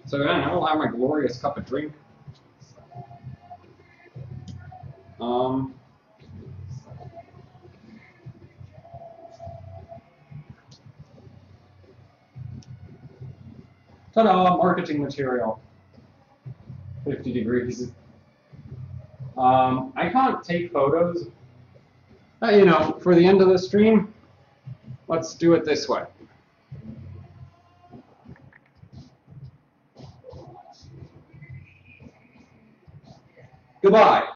So yeah, now I'll have my glorious cup of drink. Ta-da! Marketing material. 50 degrees. I can't take photos. You know, for the end of the stream, let's do it this way. Goodbye.